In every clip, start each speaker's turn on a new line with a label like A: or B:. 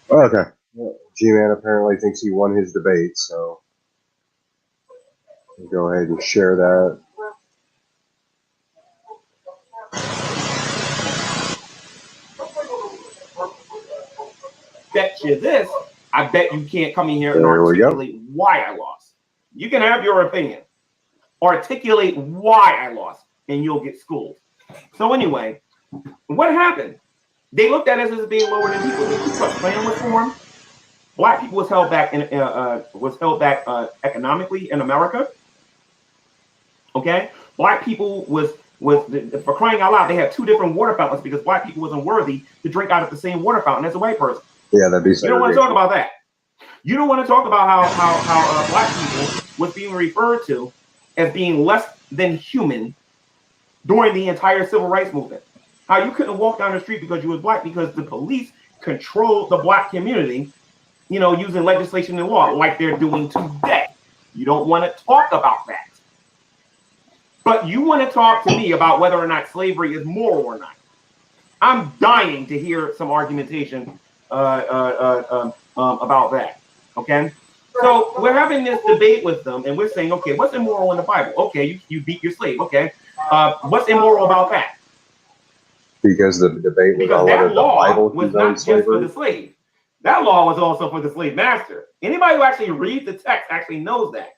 A: Okay. G-Man apparently thinks he won his debate, so we'll go ahead and share that.
B: Bet you this, I bet you can't come in here and articulate why I lost. You can have your opinion. Articulate why I lost, and you'll get schooled. So anyway, what happened? They looked at us as being lower than people. The Ku Klux Klan was formed. Black people was held back economically in America. Okay, black people was for crying out loud. They had two different water fountains because black people wasn't worthy to drink out of the same water fountain as a white person.
A: Yeah, that'd be.
B: You don't want to talk about that. You don't want to talk about how black people was being referred to as being less than human during the entire civil rights movement. How you couldn't walk down the street because you was black because the police controlled the black community, you know, using legislation and law like they're doing today. You don't want to talk about that. But you want to talk to me about whether or not slavery is moral or not. I'm dying to hear some argumentation about that. Okay, so we're having this debate with them, and we're saying, okay, what's immoral in the Bible? Okay, you beat your slave. Okay, what's immoral about that?
A: Because the debate was on whether the Bible
B: was not just for the slave. That law was also for the slave master. Anybody who actually reads the text actually knows that.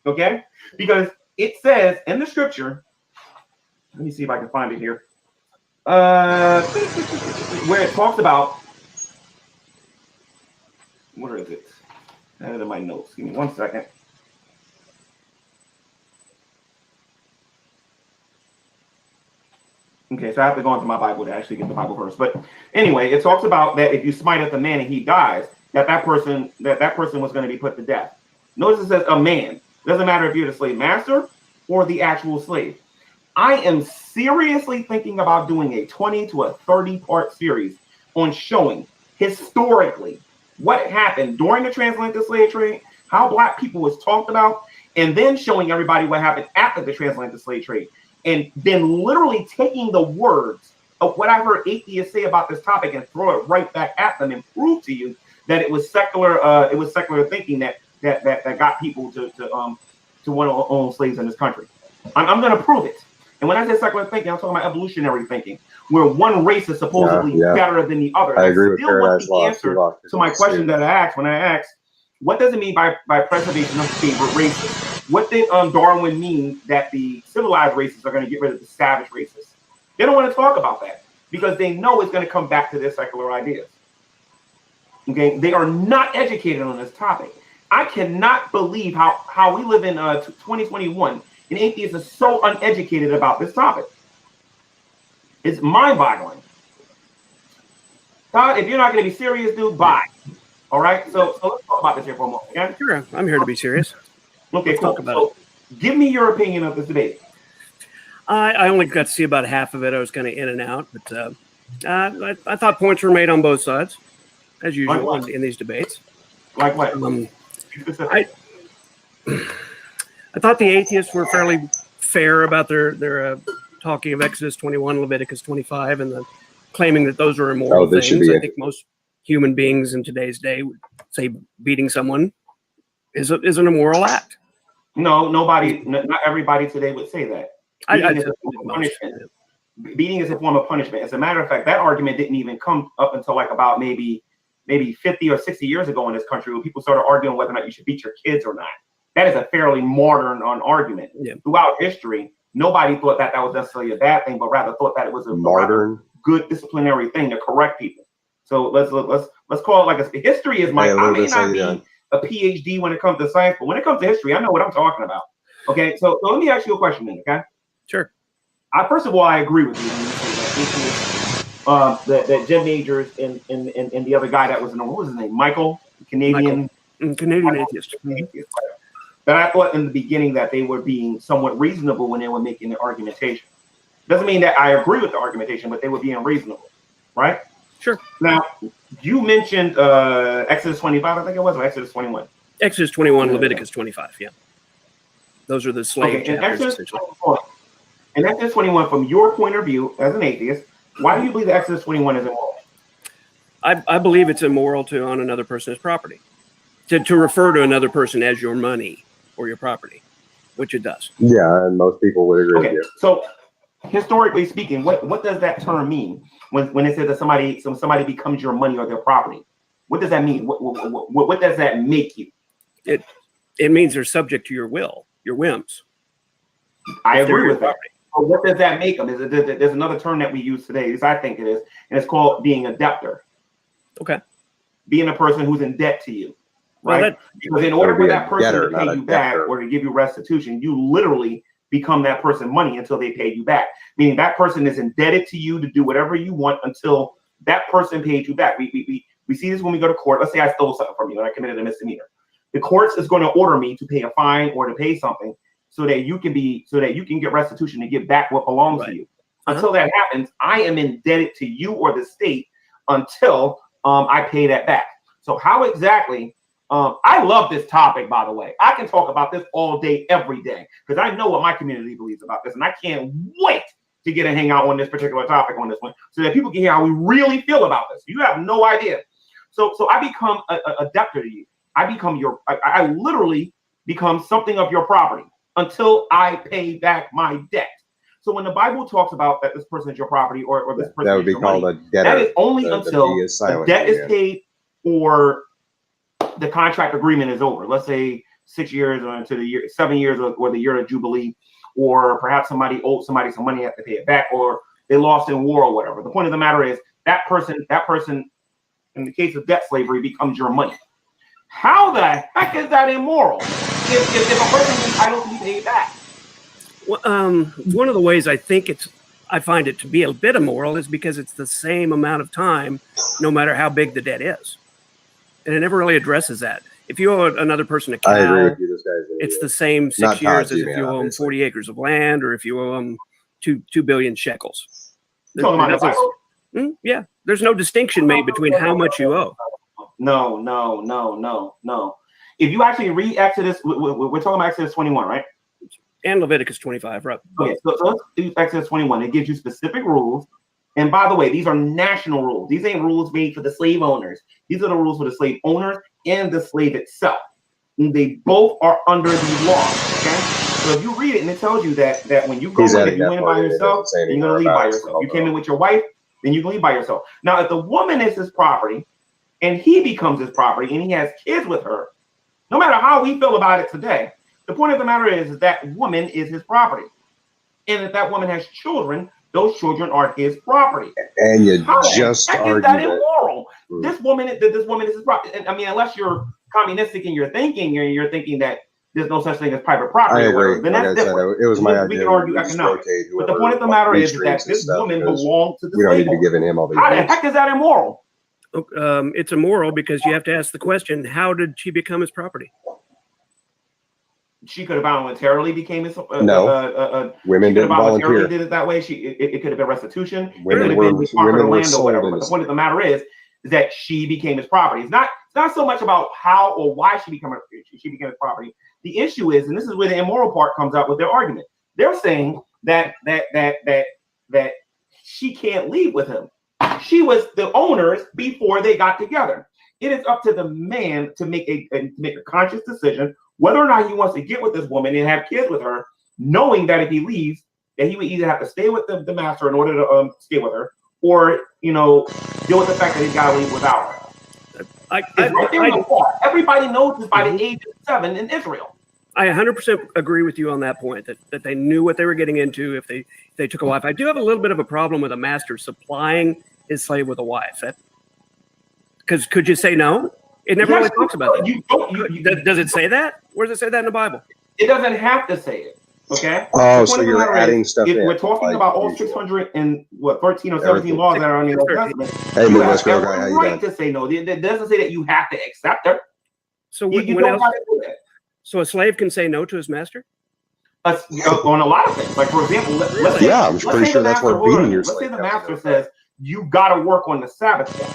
B: Okay, because it says in the scripture. Let me see if I can find it here. Where it talks about. Where is it? I have it in my notes. Give me 1 second. Okay, so I have to go into my Bible to actually get the Bible verse. But anyway, it talks about that if you smite at the man and he dies, that person was going to be put to death. Notice it says a man. It doesn't matter if you're the slave master or the actual slave. I am seriously thinking about doing a 20 to a 30-part series on showing historically what happened during the transatlantic slave trade, how black people was talked about, and then showing everybody what happened after the transatlantic slave trade. And then literally taking the words of what I heard atheists say about this topic and throw it right back at them and prove to you that it was secular thinking that got people to want to own slaves in this country. I'm going to prove it. And when I say secular thinking, I'm talking about evolutionary thinking, where one race is supposedly better than the other.
A: I agree with
B: Paradise Lost. The answer to my question that I asked when I asked, what does it mean by preservation of favorite races? What did Darwin mean that the civilized races are going to get rid of the savage races? They don't want to talk about that because they know it's going to come back to their secular ideas. Okay, they are not educated on this topic. I cannot believe how we live in 2021 and atheists are so uneducated about this topic. It's mind-boggling. Todd, if you're not going to be serious, dude, bye. All right, so let's talk about this here for a moment. Okay?
C: Sure, I'm here to be serious.
B: Okay, cool. Talk about it. Give me your opinion of this debate.
C: I only got to see about half of it. I was kind of in and out, but I thought points were made on both sides, as usual in these debates.
B: Like what?
C: I thought the atheists were fairly fair about their talking of Exodus 21, Leviticus 25, and the claiming that those are immoral things. I think most human beings in today's day would say beating someone is an immoral act.
B: No, nobody, not everybody today would say that. Beating is a form of punishment. As a matter of fact, that argument didn't even come up until like about maybe 50 or 60 years ago in this country when people started arguing whether or not you should beat your kids or not. That is a fairly modern argument. Yeah. Throughout history, nobody thought that was necessarily a bad thing, but rather thought that it was a modern, good disciplinary thing to correct people. So let's call it like a history is my. I may not be a PhD when it comes to science, but when it comes to history, I know what I'm talking about. Okay, so let me ask you a question then. Okay.
C: Sure.
B: First of all, I agree with you when you say that Jim Majors and the other guy that was in the, what was his name? Canadian
C: atheist.
B: That I thought in the beginning that they were being somewhat reasonable when they were making the argumentation. Doesn't mean that I agree with the argumentation, but they were being reasonable, right?
C: Sure.
B: Now, you mentioned Exodus 25, I think it was, or Exodus 21?
C: Exodus 21, Leviticus 25, yeah. Those are the slave chapters.
B: In Exodus 21, from your point of view as an atheist, Why do you believe that Exodus 21 is immoral?
C: I believe it's immoral to own another person's property, to refer to another person as your money or your property, which it does.
A: Yeah, and most people would agree with you.
B: So historically speaking, what does that term mean when it says that somebody becomes your money or their property? What does that mean? What does that make you?
C: It means they're subject to your will, your whims.
B: I agree with that. But what does that make them? There's another term that we use today, at least I think it is, and it's called being a debtor.
C: Okay.
B: Being a person who's in debt to you, right?
C: Well,
B: because in order for that person to pay you back or to give you restitution, you literally become that person money until they pay you back. Meaning that person is indebted to you to do whatever you want until that person paid you back. We see this when we go to court. Let's say I stole something from you and I committed a misdemeanor. The courts is going to order me to pay a fine or to pay something so that you can get restitution and get back what belongs to you. Until that happens, I am indebted to you or the state until I pay that back. So how exactly? I love this topic, by the way. I can talk about this all day, every day, because I know what my community believes about this, and I can't wait to get a hangout on this particular topic on this one, so that people can hear how we really feel about this. You have no idea. So I become a debtor to you. I literally become something of your property until I pay back my debt. So when the Bible talks about that this person is your property or this person
A: that would be called
B: money,
A: a debtor.
B: that is only until the debt is paid or the contract agreement is over. Let's say 6 years or into the year, 7 years or the year of Jubilee, or perhaps somebody owed somebody some money, have to pay it back, or they lost in war or whatever. The point of the matter is that person, in the case of debt slavery, becomes your money. How the heck is that immoral if a person is entitled to be paid back?
C: Well, one of the ways I find it to be a bit immoral is because it's the same amount of time, no matter how big the debt is. And it never really addresses that. If you owe another person a cow,
A: I agree with you, this guy's
C: it's the same 6 years as if you owe them 40 acres of land or if you owe them 2 billion shekels. Yeah, there's no distinction made between how much you owe.
B: No. If you actually read Exodus, we're talking about Exodus 21, right?
C: And Leviticus 25, right?
B: Okay, so let's do Exodus 21. It gives you specific rules. And by the way, these are national rules. These ain't rules made for the slave owners. These are the rules for the slave owners and the slave itself. And they both are under the law. Okay. So if you read it and it tells you that when you go in, if you went by yourself, then you're gonna leave by yourself. You came in with your wife, then you can leave by yourself. Now, if the woman is his property and he becomes his property and he has kids with her, no matter how we feel about it today, the point of the matter is that woman is his property. And if that woman has children, those children are his property.
A: And you just argue
B: that immoral. This woman is his property. And I mean, unless you're communistic in your thinking, and you're thinking that there's no such thing as private property,
A: I agree.
B: Then that's different.
A: It was my idea.
B: We can argue economics. But the point of the matter is that this woman belongs to the
A: we don't need to
B: slave
A: be giving him all these.
B: How the heck is that immoral?
C: It's immoral because you have to ask the question: how did she become his property?
B: She could have voluntarily became his.
A: Women didn't volunteer.
B: Did it that way. It could have been restitution.
A: Women
B: it
A: were
B: could have been part of the land or whatever. But the
A: sold
B: point of the matter is that she became his property. It's not so much about how or why she became his property. The issue is, and this is where the immoral part comes out with their argument. They're saying that she can't leave with him. She was the owners before they got together. It is up to the man to make a conscious decision whether or not he wants to get with this woman and have kids with her, knowing that if he leaves, that he would either have to stay with the master in order to stay with her, or deal with the fact that he's got to leave without her. Everybody knows this by the age of 7 in Israel.
C: I 100% agree with you on that point, that they knew what they were getting into if they took a wife. I do have a little bit of a problem with a master supplying his slave with a wife. Because could you say no? It never really talks about that. Does it say that? Where does it say that in the Bible?
B: It doesn't have to say it. Okay.
A: Oh, so you're adding stuff in.
B: We're talking about all 613 or 17 laws that are on the Old Testament.
A: Hey,
B: you have every right to say no. It doesn't say that you have to accept her.
C: So you don't have to do that. So a slave can say no to his master?
B: On a lot of things. Like, for example,
A: I'm pretty sure that's where beating your slave.
B: Let's say the master says you got to work on the Sabbath day.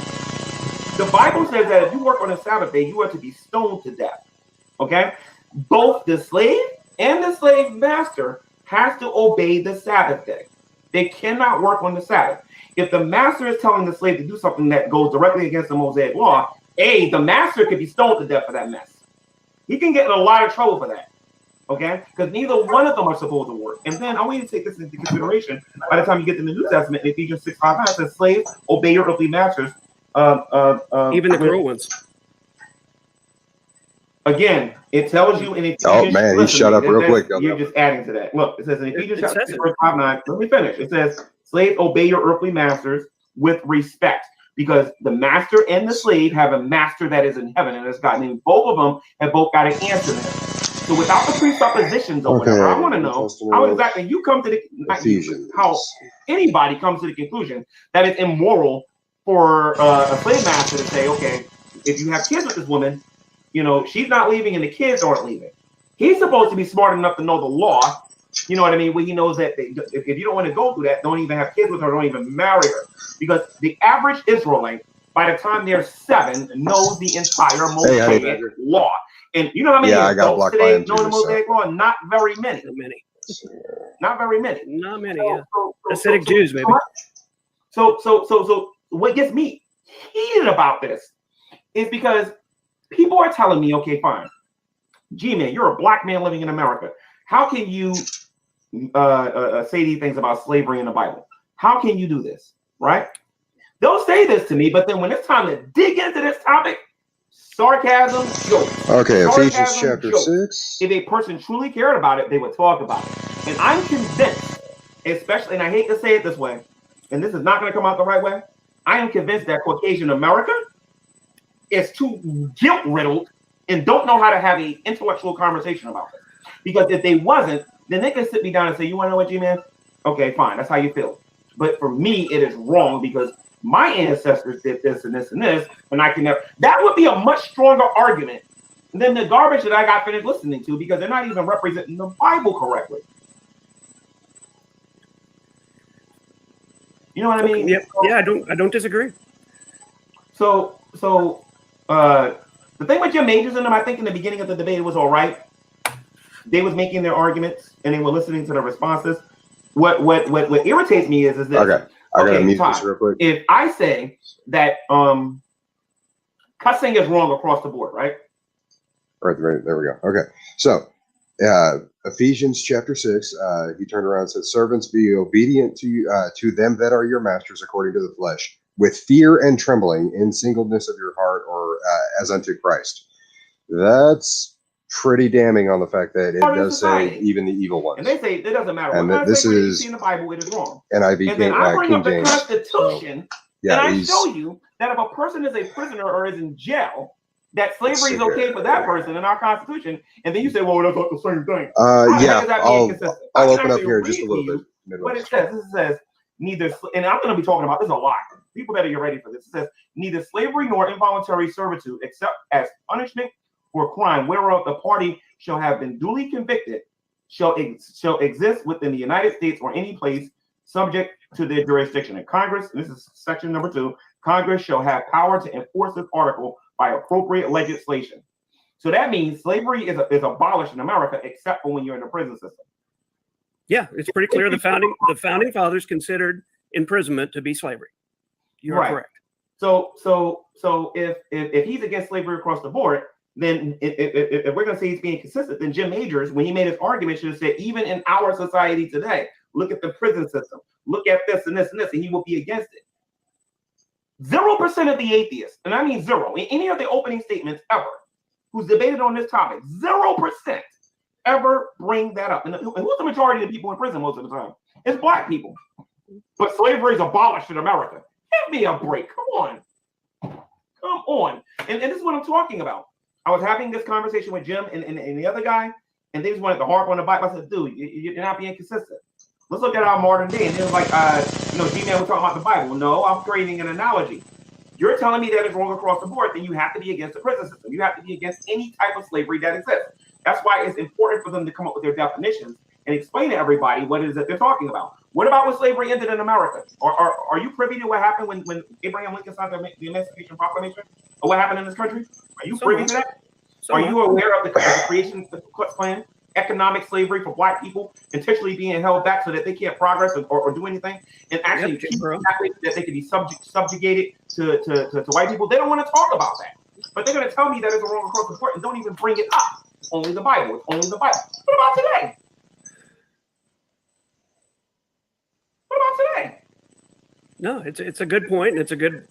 B: The Bible says that if you work on the Sabbath day, you are to be stoned to death. Okay? Both the slave and the slave master has to obey the Sabbath day. They cannot work on the Sabbath. if the master is telling the slave to do something that goes directly against the Mosaic law, the master could be stoned to death for that mess. He can get in a lot of trouble for that. Okay, because neither one of them are supposed to work. And then I want you to take this into consideration. By the time you get to the New Testament, in Ephesians 6:5, it says, "Slaves, obey your earthly masters."
C: Even the cruel ones.
B: Again, it tells you in Ephesians.
A: Oh man, he shut up real quick.
B: You're just adding to that. Look, it says in Ephesians 6:5-9. Let me finish. It says, "Slaves, obey your earthly masters with respect." Because the master and the slave have a master that is in heaven, and it's God. And both of them have both got an answer there. So without the presuppositions or whatever, I want to know how exactly you come to the how anybody comes to the conclusion that it's immoral for a slave master to say, okay, if you have kids with this woman, you know, she's not leaving and the kids aren't leaving. He's supposed to be smart enough to know the law. You know what I mean? Where he knows that if you don't want to go through that, don't even have kids with her, don't even marry her. Because the average Israelite, by the time they're 7, knows the entire Mosaic law. And you know how many adults today know the Mosaic law? Not very many. Not very many. Not many.
C: Hasidic Jews, maybe.
B: So what gets me heated about this is because people are telling me, okay, fine, G-man, you're a black man living in America. How can you say these things about slavery in the Bible? How can you do this, right? They'll say this to me, but then when it's time to dig into this topic, sarcasm, jokes.
A: Okay, Ephesians chapter 6.
B: If a person truly cared about it, they would talk about it. And I'm convinced, especially, and I hate to say it this way, and this is not going to come out the right way, I am convinced that Caucasian America is too guilt-riddled and don't know how to have an intellectual conversation about this. Because if they wasn't, then they could sit me down and say, you want to know what, G-man? Okay, fine, that's how you feel. But for me, it is wrong because my ancestors did this and this and this, and I can never. That would be a much stronger argument than the garbage that I got finished listening to because they're not even representing the Bible correctly. You know what I mean?
C: Yeah, yeah, I don't disagree.
B: So the thing with your majors in them, I think in the beginning of the debate it was all right. They was making their arguments and they were listening to the responses. What irritates me is this.
A: Okay. I gotta mute this real quick.
B: If I say that cussing is wrong across the board, right?
A: Right, there we go. Okay, so Ephesians chapter 6, he turned around and said, "Servants, be obedient to them that are your masters according to the flesh, with fear and trembling, in singleness of your heart, or as unto Christ." That's pretty damning on the fact that it does say even the evil ones.
B: And they say it doesn't matter.
A: And this is
B: in the Bible, it is wrong.
A: NIV,
B: and then I bring
A: King
B: up the
A: James.
B: Constitution, and I show you that if a person is a prisoner or is in jail, that slavery is okay for that person in our Constitution. And then you say, well, that's not the same thing.
A: I'll open up here just a little bit.
B: What it says, neither, and I'm going to be talking about this a lot. People better get ready for this. It says, neither slavery nor involuntary servitude, except as punishment for crime whereof the party shall have been duly convicted, shall exist within the United States or any place subject to their jurisdiction. And Congress, and this is section number 2, Congress shall have power to enforce this article by appropriate legislation. So that means slavery is abolished in America, except for when you're in the prison system.
C: Yeah, it's pretty clear the founding fathers considered imprisonment to be slavery. You're correct.
B: So if he's against slavery across the board, then if we're going to say he's being consistent, then Jim Majors, when he made his argument, should have said, even in our society today, look at the prison system, look at this and this and this, and he will be against it. 0% of the atheists, and I mean 0, in any of the opening statements ever, who's debated on this topic, 0% ever bring that up. And who's the majority of the people in prison most of the time? It's black people. But slavery is abolished in America. Give me a break. Come on. And this is what I'm talking about. I was having this conversation with Jim and the other guy, and they just wanted to harp on the Bible. I said, dude, you're not being consistent. Let's look at our modern day. And they was like, G-Man, we're talking about the Bible. No, I'm creating an analogy. You're telling me that it's wrong across the board, then you have to be against the prison system. You have to be against any type of slavery that exists. That's why it's important for them to come up with their definitions and explain to everybody what it is that they're talking about. What about when slavery ended in America? Are you privy to what happened when Abraham Lincoln signed the Emancipation Proclamation? Or what happened in this country? Are you privy to that? Are you aware of the creation of the Ku Klux Klan? economic slavery for black people, intentionally being held back so that they can't progress or do anything, and actually that they can be subjugated to white people. They don't want to talk about that, but they're going to tell me that it's wrong across the board and don't even bring it up. It's only the Bible. It's only the Bible. What about today? What about today?
C: No, it's a good point, and it's a good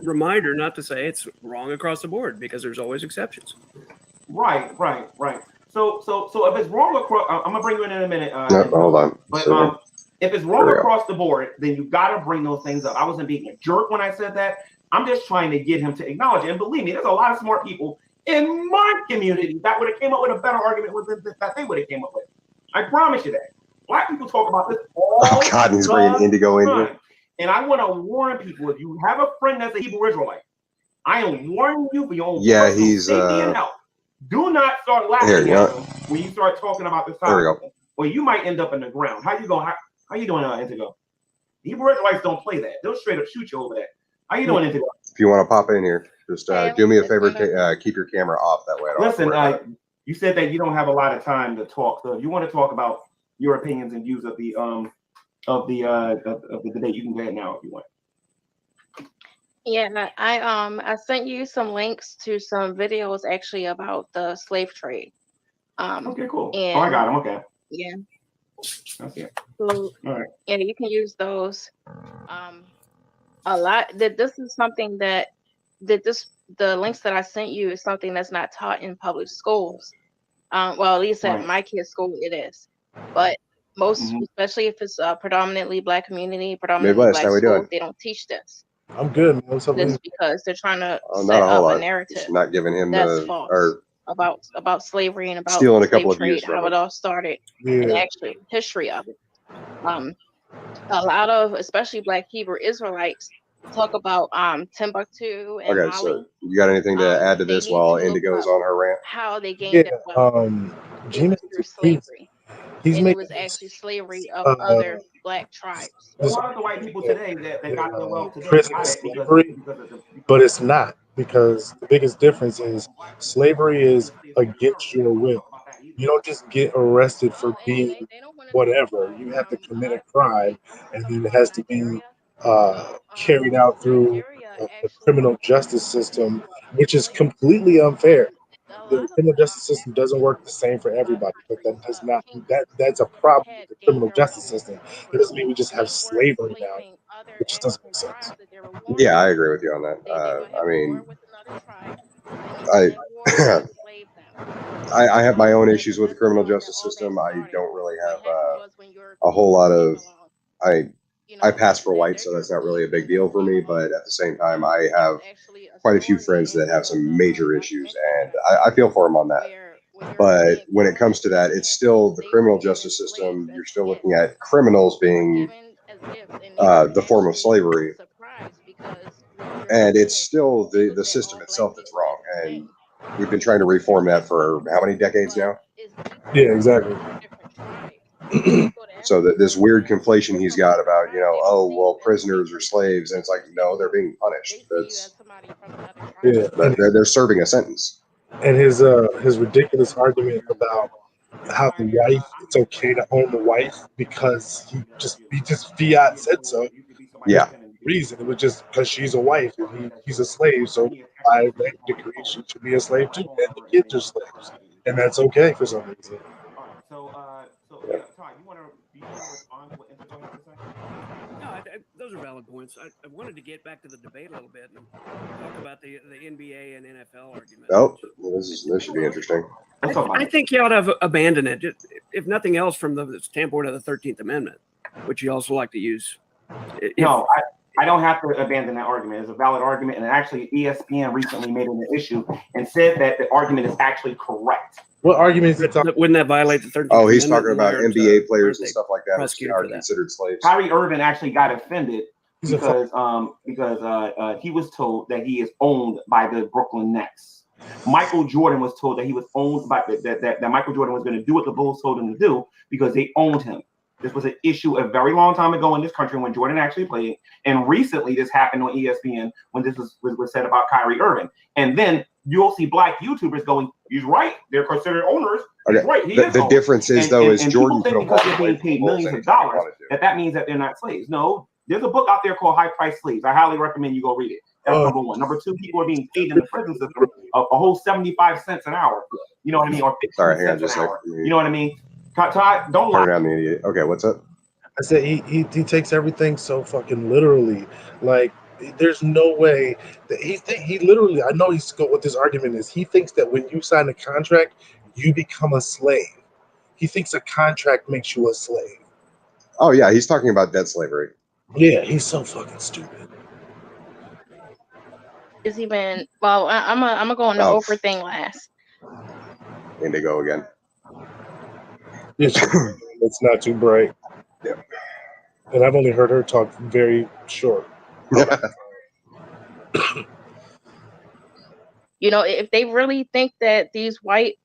C: reminder not to say it's wrong across the board, because there's always exceptions.
B: Right. So if it's wrong across, I'm gonna bring you in a minute.
A: Hold on.
B: But if it's wrong across the board, then you got to bring those things up. I wasn't being a jerk when I said that. I'm just trying to get him to acknowledge it. And believe me, there's a lot of smart people in my community that would have came up with a better argument that they would have came up with. I promise you that. Black people talk about this all
A: oh God, he's bringing Indigo in here.
B: And I want to warn people, if you have a friend that's a Hebrew Israelite, I am warning you for your own
A: he's
B: safety and health. Do not start laughing at him when you start talking about this topic.
A: There we go.
B: Or you might end up in the ground. How you doing, Indigo? Hebrew Israelites don't play that. They'll straight up shoot you over that. How you doing, Indigo?
A: If you want to pop in here, just do me a favor, keep your camera off that way.
B: Listen, you said that you don't have a lot of time to talk. So if you want to talk about your opinions and views of the debate, you can go ahead now if you want.
D: Yeah, I sent you some links to some videos actually about the slave trade.
B: Okay, cool. And, I got them. Okay.
D: Yeah.
B: Okay.
D: So,
B: all right.
D: Yeah, you can use those. A lot. This is something the links that I sent you is something that's not taught in public schools. Well, at least at my kids' school it is, but most, especially if it's predominantly black community, predominantly black schools, they don't teach this.
E: I'm good, man. What's up,
D: this because they're trying to
A: set up
D: a narrative.
A: Just not giving him
D: that's false about slavery and about
A: stealing a couple
D: of trade, how it all started, and actually history of it. A lot of, especially Black Hebrew Israelites, talk about Timbuktu and Mali.
A: So you got anything to add to this while Indigo's on her rant?
D: How they gained their wealth through slavery. It was actually slavery of other Black tribes.
B: A lot of the white people today that got their wealth today
E: prison slavery, but it's not, because the biggest difference is slavery is against your will. You don't just get arrested for being whatever. You have to commit a crime, and then it has to be carried out through the criminal justice system, which is completely unfair. The criminal justice system doesn't work the same for everybody, but that does not that's a problem with the criminal justice system. It doesn't mean we just have slavery now. It just doesn't make sense.
A: Yeah, I agree with you on that. I mean, I have my own issues with the criminal justice system. I don't really have a whole lot of I pass for white, so that's not really a big deal for me. But at the same time, I have quite a few friends that have some major issues, and I feel for them on that. But when it comes to that, it's still the criminal justice system. You're still looking at criminals being the form of slavery, and it's still the system itself that's wrong. And we've been trying to reform that for how many decades now?
E: Yeah, exactly.
A: So that this weird conflation he's got about, oh, well, prisoners are slaves, and it's like, no, they're being punished. They're serving a sentence.
E: And his ridiculous argument about how the wife, it's okay to own the wife because he just fiat said so.
A: Yeah.
E: Reason it was just because she's a wife and he's a slave, so by that decree she should be a slave too, and the kids are slaves, and that's okay for some reason.
B: All right, so Todd, you want to respond to what Indigo has to say?
C: No, those are valid points. I wanted to get back to the debate a little bit and talk about the NBA and NFL argument.
A: Oh, this should be interesting.
C: I think you ought to abandon it, if nothing else, from the standpoint of the 13th Amendment, which you also like to use.
B: No, I don't have to abandon that argument. It's a valid argument, and actually ESPN recently made it an issue and said that the argument is actually correct.
E: What argument is it?
C: Wouldn't that violate the 13th Amendment?
A: Oh, he's talking about NBA players and stuff like that are considered slaves.
B: Kyrie Irving actually got offended because he was told that he is owned by the Brooklyn Nets. Michael Jordan was told that he was owned by that Michael Jordan was going to do what the Bulls told him to do because they owned him. This was an issue a very long time ago in this country when Jordan actually played. And recently this happened on ESPN when this was said about Kyrie Irving. And then you'll see black YouTubers going, he's right. They're considered owners. He's right.
A: The difference is, though, is Jordan
B: think because they're being paid millions of dollars that means that they're not slaves. No, there's a book out there called High Price Slaves. I highly recommend you go read it. That's number one. Number two, people are being paid in the prison system a whole 75 cents an hour. You know what I mean? Or 50 cents an hour. You know what I mean? Todd, don't lie.
A: Turn down the idiot. Okay, what's up?
E: I said he takes everything so fucking literally. Like, there's no way that he literally, I know what this argument is. He thinks that when you sign a contract, you become a slave. He thinks a contract makes you a slave.
A: Oh yeah, he's talking about debt slavery.
E: Yeah, he's so fucking stupid.
D: Is even well. I'm gonna go on the Oprah thing last.
A: Indigo again.
E: It's not too bright.
A: Yeah.
E: And I've only heard her talk very short.
D: You know, if they really think that these white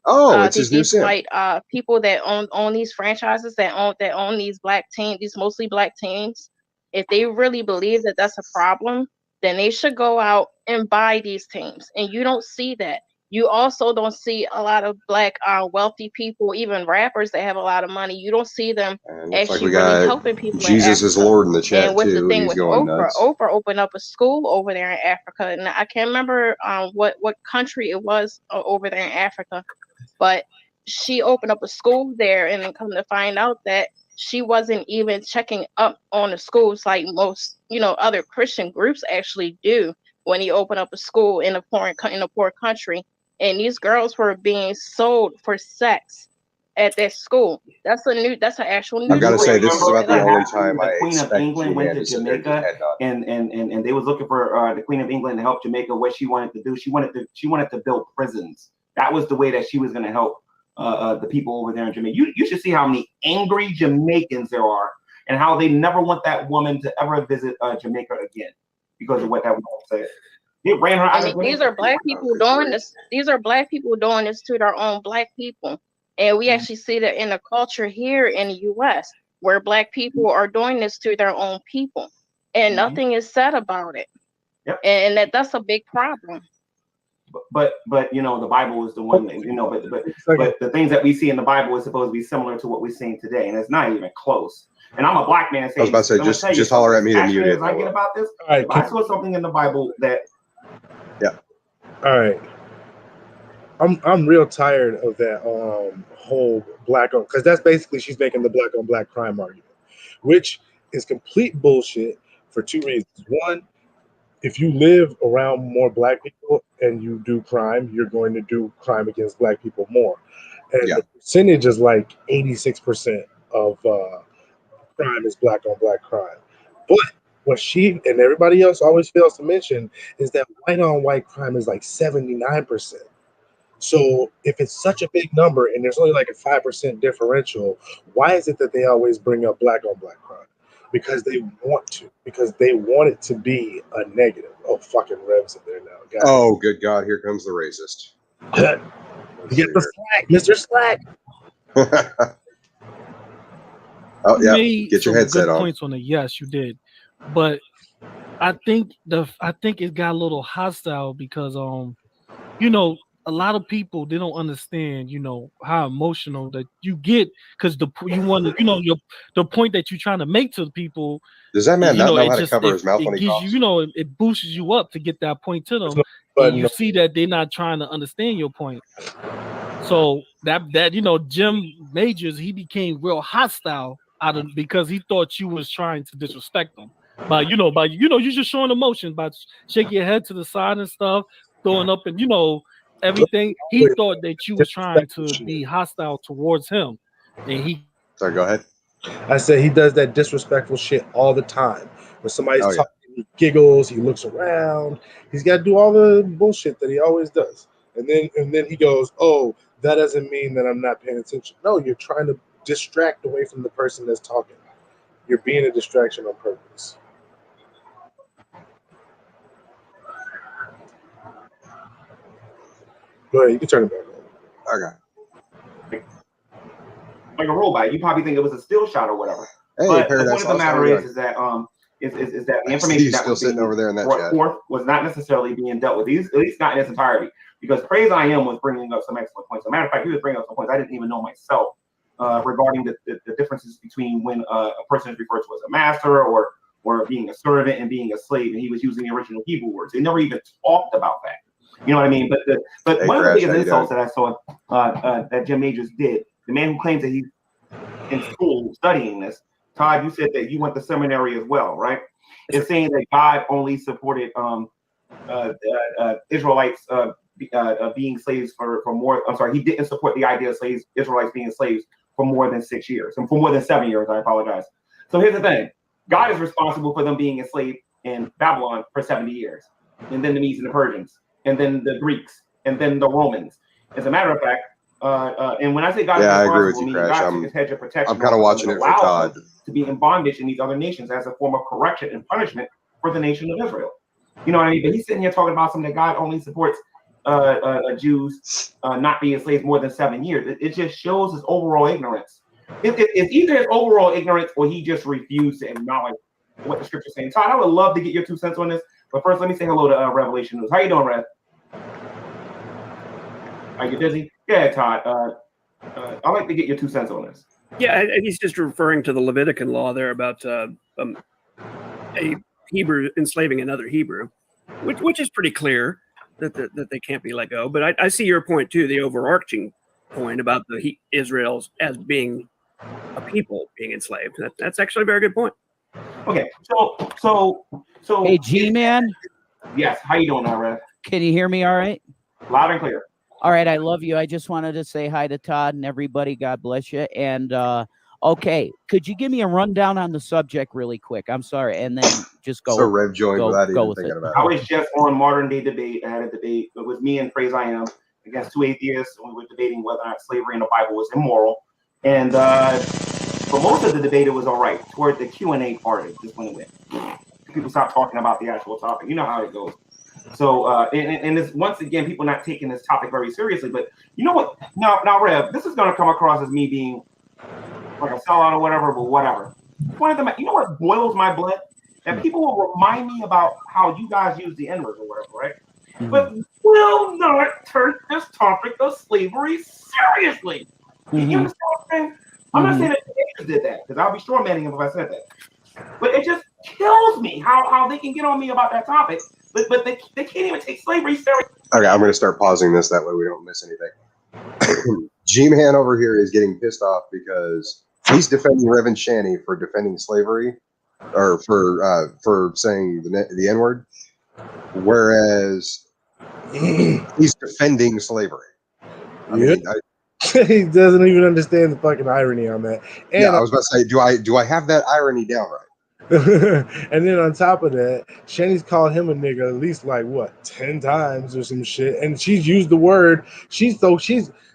A: it's his new sim.
D: White people that own these franchises that own these black teams, these mostly black teams, if they really believe that that's a problem, then they should go out and buy these teams. And you don't see that. You also don't see a lot of black wealthy people, even rappers that have a lot of money. You don't see them actually really helping people.
A: Jesus is Lord in the chat,
D: and with
A: too.
D: the thing
A: He's
D: with
A: going
D: Oprah,
A: nuts.
D: Oprah opened up a school over there in Africa, and I can't remember what country it was over there in Africa, but she opened up a school there, and then come to find out that she wasn't even checking up on the schools like most, other Christian groups actually do when you open up a school in a poor country. And these girls were being sold for sex at that school. That's an actual news.
A: I've got to say, this is about the only time
B: the Queen of England went to Jamaica, and they was looking for the Queen of England to help Jamaica. What she wanted to do, she wanted to build prisons. That was the way that she was going to help the people over there in Jamaica. You should see how many angry Jamaicans there are, and how they never want that woman to ever visit Jamaica again because of what that woman said. It ran her out.
D: These are black people doing this. These are black people doing this to their own black people, and we actually see that in the culture here in the U.S., where black people are doing this to their own people, and nothing is said about it.
B: Yep.
D: And that's a big problem.
B: But the Bible is the one that, but the things that we see in the Bible is supposed to be similar to what we're seeing today, and it's not even close. And I'm a black man.
A: I was about to say, just holler at me to mute it.
B: I get about this. Right, if I saw something in the Bible that.
A: Yeah.
E: All right. I'm real tired of that whole black on, because that's basically she's making the black on black crime argument, which is complete bullshit for two reasons. One, if you live around more black people and you do crime, you're going to do crime against black people more. And the percentage is like 86% of crime is black on black crime. But what she and everybody else always fails to mention is that white on white crime is like 79%. So if it's such a big number and there's only like a 5% differential, why is it that they always bring up black on black crime? Because they want to, because they want it to be a negative. Oh, fucking Rev's in there now. Guys.
A: Oh, good God, here comes the racist.
E: Get the slack, Mr. Slack.
A: Oh yeah, get your headset on.
F: Points on it. Yes, you did, but I think it got a little hostile because a lot of people, they don't understand how emotional that you get because the point that you're trying to make to the people.
A: Does that man not know how to cover his mouth when he
F: gives
A: coughs?
F: you, it boosts you up to get that point to them, and you see that they're not trying to understand your point. So that Jim Majors, he became real hostile because he thought you was trying to disrespect him. You're just showing emotion by shaking your head to the side and stuff, throwing up and everything. He thought that you was trying to be hostile towards him, and he.
A: Sorry, go ahead.
E: I said he does that disrespectful shit all the time. When somebody's talking, he giggles, he looks around. He's got to do all the bullshit that he always does, and then he goes, "Oh, that doesn't mean that I'm not paying attention." No, you're trying to distract away from the person that's talking. You're being a distraction on purpose. Go ahead, you can turn it back on.
A: Okay.
B: like a robot. You probably think it was a still shot or whatever.
A: Hey,
B: but
A: Paradise
B: the point of the
A: Lost,
B: matter is that is that the information that was
A: sitting over there in that
B: brought
A: chat
B: forth was not necessarily being dealt with, at least not in its entirety. Because Praise I Am was bringing up some excellent points. As a matter of fact, he was bringing up some points I didn't even know myself regarding the differences between when a person is referred to as a master or being a servant and being a slave, and he was using the original Hebrew words. They never even talked about that. You know what I mean? But
A: hey,
B: one
A: Crash,
B: of the biggest insults that I saw that Jim Majors did, the man who claims that he's in school studying this, Todd, you said that you went to seminary as well, right? It's saying that God only supported Israelites being slaves for more. I'm sorry, he didn't support the idea of Israelites being slaves for more than 6 years, and for more than 7 years. I apologize. So here's the thing: God is responsible for them being enslaved in Babylon for 70 years, and then the Medes and the Persians, and then the Greeks, and then the Romans. As a matter of fact, and when I say God is responsible,
A: I agree with you,
B: meaning
A: Crash.
B: God took his hedge of protection.
A: I'm kind of watching it for Todd
B: to be in bondage in these other nations as a form of correction and punishment for the nation of Israel. You know what I mean? But he's sitting here talking about something that God only supports Jews not being slaves more than 7 years. It just shows his overall ignorance. It's either his overall ignorance or he just refused to acknowledge what the scripture is saying. Todd, I would love to get your 2 cents on this, but first let me say hello to Revelation News. How you doing, Rev? Are you busy? Yeah, Todd. I'd like to get your 2 cents on this.
C: Yeah, he's just referring to the Levitican law there about a Hebrew enslaving another Hebrew, which is pretty clear that they can't be let go. But I see your point too, the overarching point about the Israel's as being a people being enslaved. That's actually a very good point.
B: Okay, so
G: hey, G-Man.
B: Yes, how you doing now, Rev?
G: Can you hear me all right?
B: Loud and clear.
G: All right, I love you. I just wanted to say hi to Todd and everybody. God bless you. And okay, could you give me a rundown on the subject really quick? I'm sorry, and then just go.
A: So Rev joined without even
G: with
A: thinking
G: it.
A: about
B: I
A: it.
B: was just on Modern Day Debate. I had a debate. It was me and Praise I Am against 2 atheists. We were debating whether or not slavery in the Bible was immoral. And for most of the debate, it was all right. Toward the Q&A part, it just went away. People stopped talking about the actual topic. You know how it goes. So, and it's once again, people not taking this topic very seriously. But you know what? Now, Rev, this is going to come across as me being like a sellout or whatever, but whatever. You know what boils my blood? That people will remind me about how you guys use the N-word or whatever, right? Mm-hmm. But will not take this topic of slavery seriously. Mm-hmm. You understand what I'm saying? I'm not saying that they did that, because I'll be strawmanning him if I said that. But it just kills me how they can get on me about that topic, but they can't even take slavery seriously.
A: Okay, I'm going to start pausing this, that way we don't miss anything. G-Man over here is getting pissed off because he's defending Reverend Shanny for defending slavery, or for saying the N-word, whereas he's defending slavery. I mean,
E: he doesn't even understand the fucking irony on that. And
A: yeah, I was about to say, do I have that irony down right?
E: And then on top of that, Shanny's called him a nigga at least like what 10 times or some shit, and she's used the word. She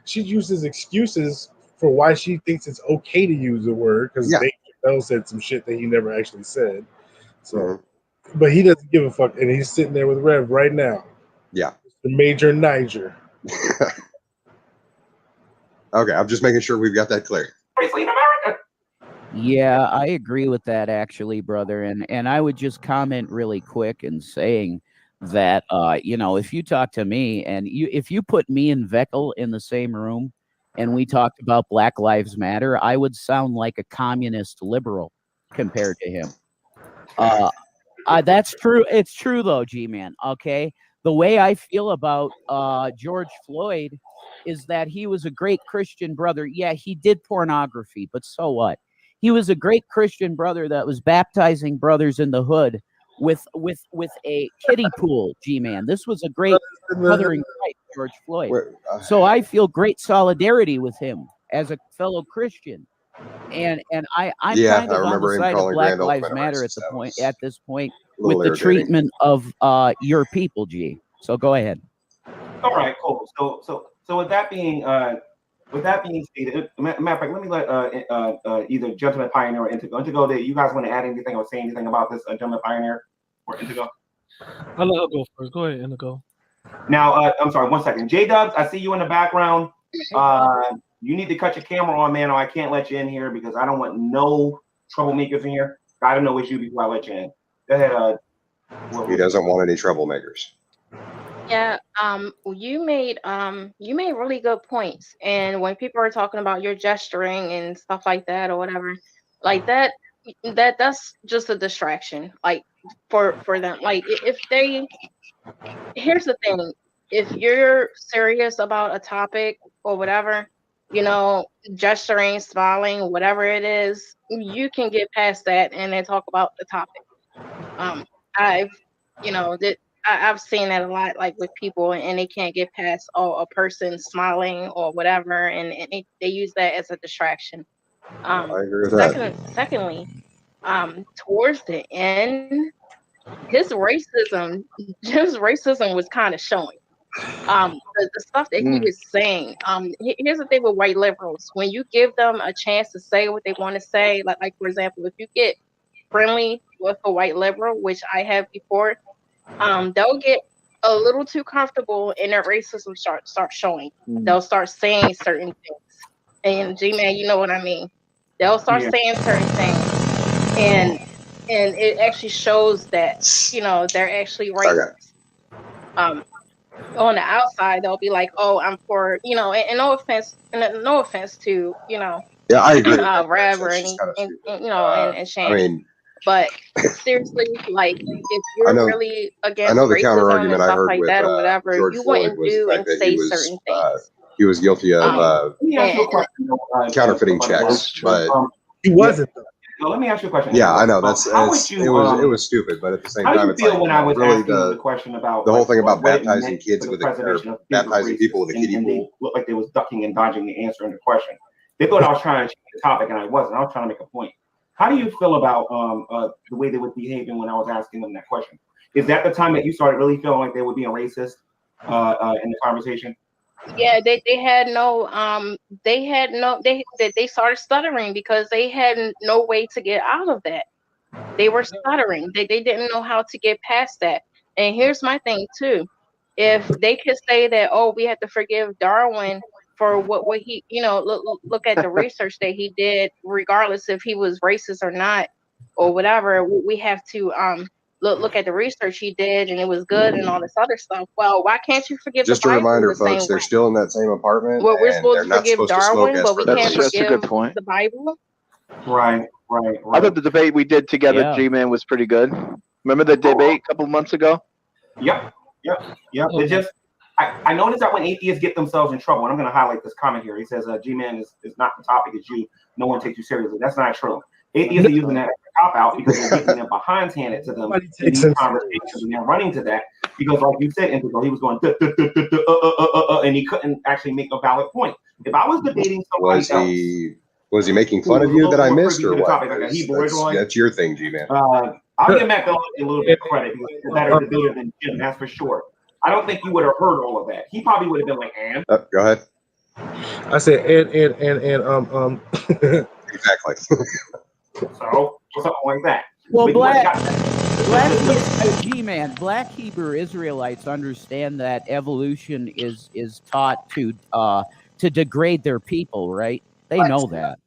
E: uses excuses for why she thinks it's okay to use the word, because Dave Chappelle said some shit that he never actually said. So, but he doesn't give a fuck, and he's sitting there with Rev right now.
A: Yeah,
E: the Major Niger.
A: Okay, I'm just making sure we've got that clear.
G: Yeah, I agree with that actually, brother. And I would just comment really quick and saying that if you talk to me and if you put me and Veckel in the same room and we talked about Black Lives Matter, I would sound like a communist liberal compared to him. That's true. It's true though, G-Man. Okay. The way I feel about George Floyd is that he was a great Christian brother. Yeah, he did pornography, but so what? He was a great Christian brother that was baptizing brothers in the hood with a kiddie pool, G-Man. This was a great brother in Christ, George Floyd. So I feel great solidarity with him as a fellow Christian. And I'm kind of on the side of Black Lives Matter at this point with the treatment of your people, G. So go ahead.
B: All right, cool. So with that being stated, matter of fact, let me let either Gentleman Pioneer or Intego, do you guys want to add anything or say anything about this, Gentleman Pioneer or Intego?
F: I'll let her go first. Go ahead, Intego.
B: Now, I'm sorry, 1 second. J-Dubs, I see you in the background. You need to cut your camera on, man, or I can't let you in here because I don't want no troublemakers in here. I don't know what you before I let you in. Go ahead.
A: He doesn't want any troublemakers.
D: Yeah, you made really good points. And when people are talking about your gesturing and stuff like that or whatever, like that's just a distraction. Like for them. Like if they here's the thing, if you're serious about a topic or whatever, gesturing, smiling, whatever it is, you can get past that and then talk about the topic. I've I've seen that a lot, like with people, and they can't get past a person smiling or whatever, and they use that as a distraction.
A: I agree with that.
D: Secondly, towards the end, Jim's racism was kind of showing. The stuff that he was saying. Here's the thing with white liberals: when you give them a chance to say what they want to say, like for example, if you get friendly with a white liberal, which I have before, they'll get a little too comfortable and their racism start showing. They'll start saying certain things. And G-Man, you know what I mean. They'll start saying certain things, and it actually shows that they're actually racist. On the outside, they'll be like, "Oh, I'm for," and no offense to
A: Yeah, I agree.
D: Rev or any, and Shane.
A: I mean,
D: but seriously, like if you're really against
A: the
D: racism
A: counter
D: and
A: argument I
D: stuff
A: heard
D: like
A: with
D: that or whatever,
A: George
D: you
A: Floyd
D: wouldn't
A: was
D: do
A: the
D: and
A: fact that
D: say certain things.
A: he was guilty of
B: let me ask you a question.
A: counterfeiting checks, but
E: he wasn't.
B: So let me ask you a question.
A: Yeah, I know
B: how would you?
A: It was stupid, but at the same
B: how
A: time,
B: did you feel when I was
A: really
B: asking the question about
A: the whole thing about
B: what it
A: baptizing
B: meant
A: kids
B: for
A: with
B: the preservation of
A: baptizing people with a kiddie
B: and they
A: pool.
B: looked like they was ducking and dodging the answer in the question. They thought I was trying to change the topic, and I wasn't. I was trying to make a point. How do you feel about the way they were behaving when I was asking them that question? Is that the time that you started really feeling like they were being racist in the conversation?
D: Yeah, they started stuttering because they had no way to get out of that. They were stuttering. They didn't know how to get past that. And here's my thing too. If they could say that, oh, we have to forgive Darwin for what he, look at the research that he did, regardless if he was racist or not, or whatever, we have to look at the research he did and it was good and all this other stuff. Well, why can't you forgive
A: Just
D: the
A: a
D: Bible
A: reminder,
D: the same
A: folks, they're
D: way?
A: still in that same apartment.
D: Well, we're
A: and
D: supposed
A: they're
D: to
A: not
D: forgive
A: supposed to smoke
D: Darwin, but we can't
H: That's a
D: forgive
H: good point.
D: the Bible.
B: Right.
H: I thought the debate we did together, G-Man, was pretty good. Remember the debate a couple of months ago?
B: Yep. It just I noticed that when atheists get themselves in trouble, and I'm going to highlight this comment here. He says, G-Man is not the topic, it's you. No one takes you seriously. That's not true. Atheists are using that cop out because they're getting their behinds handed to them in these conversations, and they're running to that because, like you said, Integral, he was going and he couldn't actually make a valid point. If I was debating somebody else,
A: was he making fun of you that I missed, or what?
B: That's
A: your thing, G-Man.
B: I'll give Matt a little bit of credit. He's a better debater than Jim, that's for sure. I don't think you would have heard all of that. He probably would have been like, "And."
A: Go ahead.
E: I said, and
A: exactly.
B: So something like that.
G: Well, Black Hebrew Israelites understand that evolution is taught to degrade their people, right? They know that.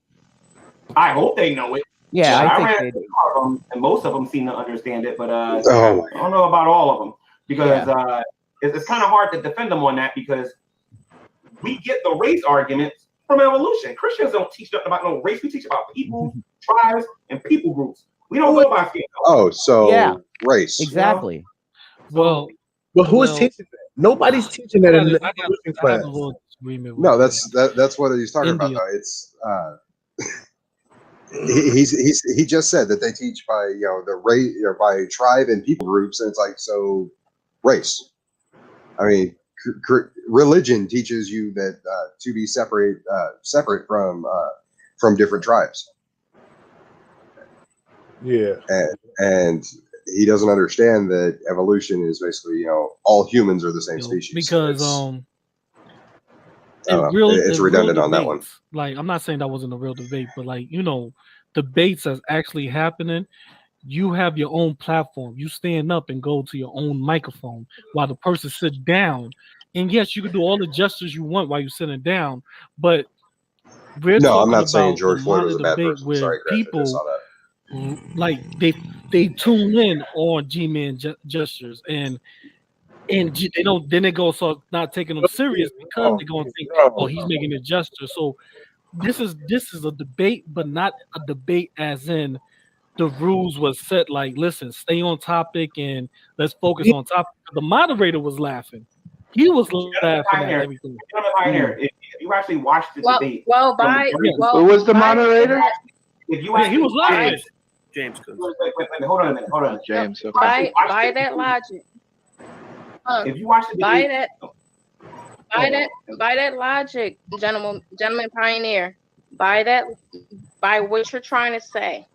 B: I hope they know it.
G: Yeah, I think they do.
B: And most of them seem to understand it, but I don't know about all of them because it's kind of hard to defend them on that because we get the race arguments from evolution. Christians don't teach nothing about no race. We teach about people, tribes, and people groups. We don't go by skin color.
A: Oh, so race.
G: Exactly.
F: Well,
E: who is teaching that? Nobody's teaching that in the evolution class.
A: No, that's what he's talking about. Though. It's he just said that they teach by the race by tribe and people groups, and it's like so race. I mean, religion teaches you that to be separate from different tribes.
E: Yeah,
A: and he doesn't understand that evolution is basically all humans are the same species.
F: Because
A: it's redundant on that one.
F: Like, I'm not saying that wasn't a real debate, but like debates that's actually happening. You have your own platform. You stand up and go to your own microphone while the person sits down. And yes, you can do all the gestures you want while you're sitting down, but We're
A: No, I'm
F: talking
A: not saying
F: about the
A: George Floyd was
F: modern
A: a bad
F: debate
A: person.
F: where
A: Sorry, Crash, I just
F: people
A: saw that.
F: like they tune in on G-Man gestures and they don't, then they go so not taking them serious because they're going to think, oh, he's making a gesture. So this is a debate, but not a debate as in the rules was set like, listen, stay on topic and let's focus on topic. The moderator was laughing. He was laughing at everything.
B: If you actually watched the debate,
H: Who was the moderator?
B: If you
F: he was laughing.
C: James.
B: Wait, hold on a minute.
H: James. Okay.
D: By that logic.
B: If you watch the debate,
D: by that logic, gentleman pioneer, by what you're trying to say,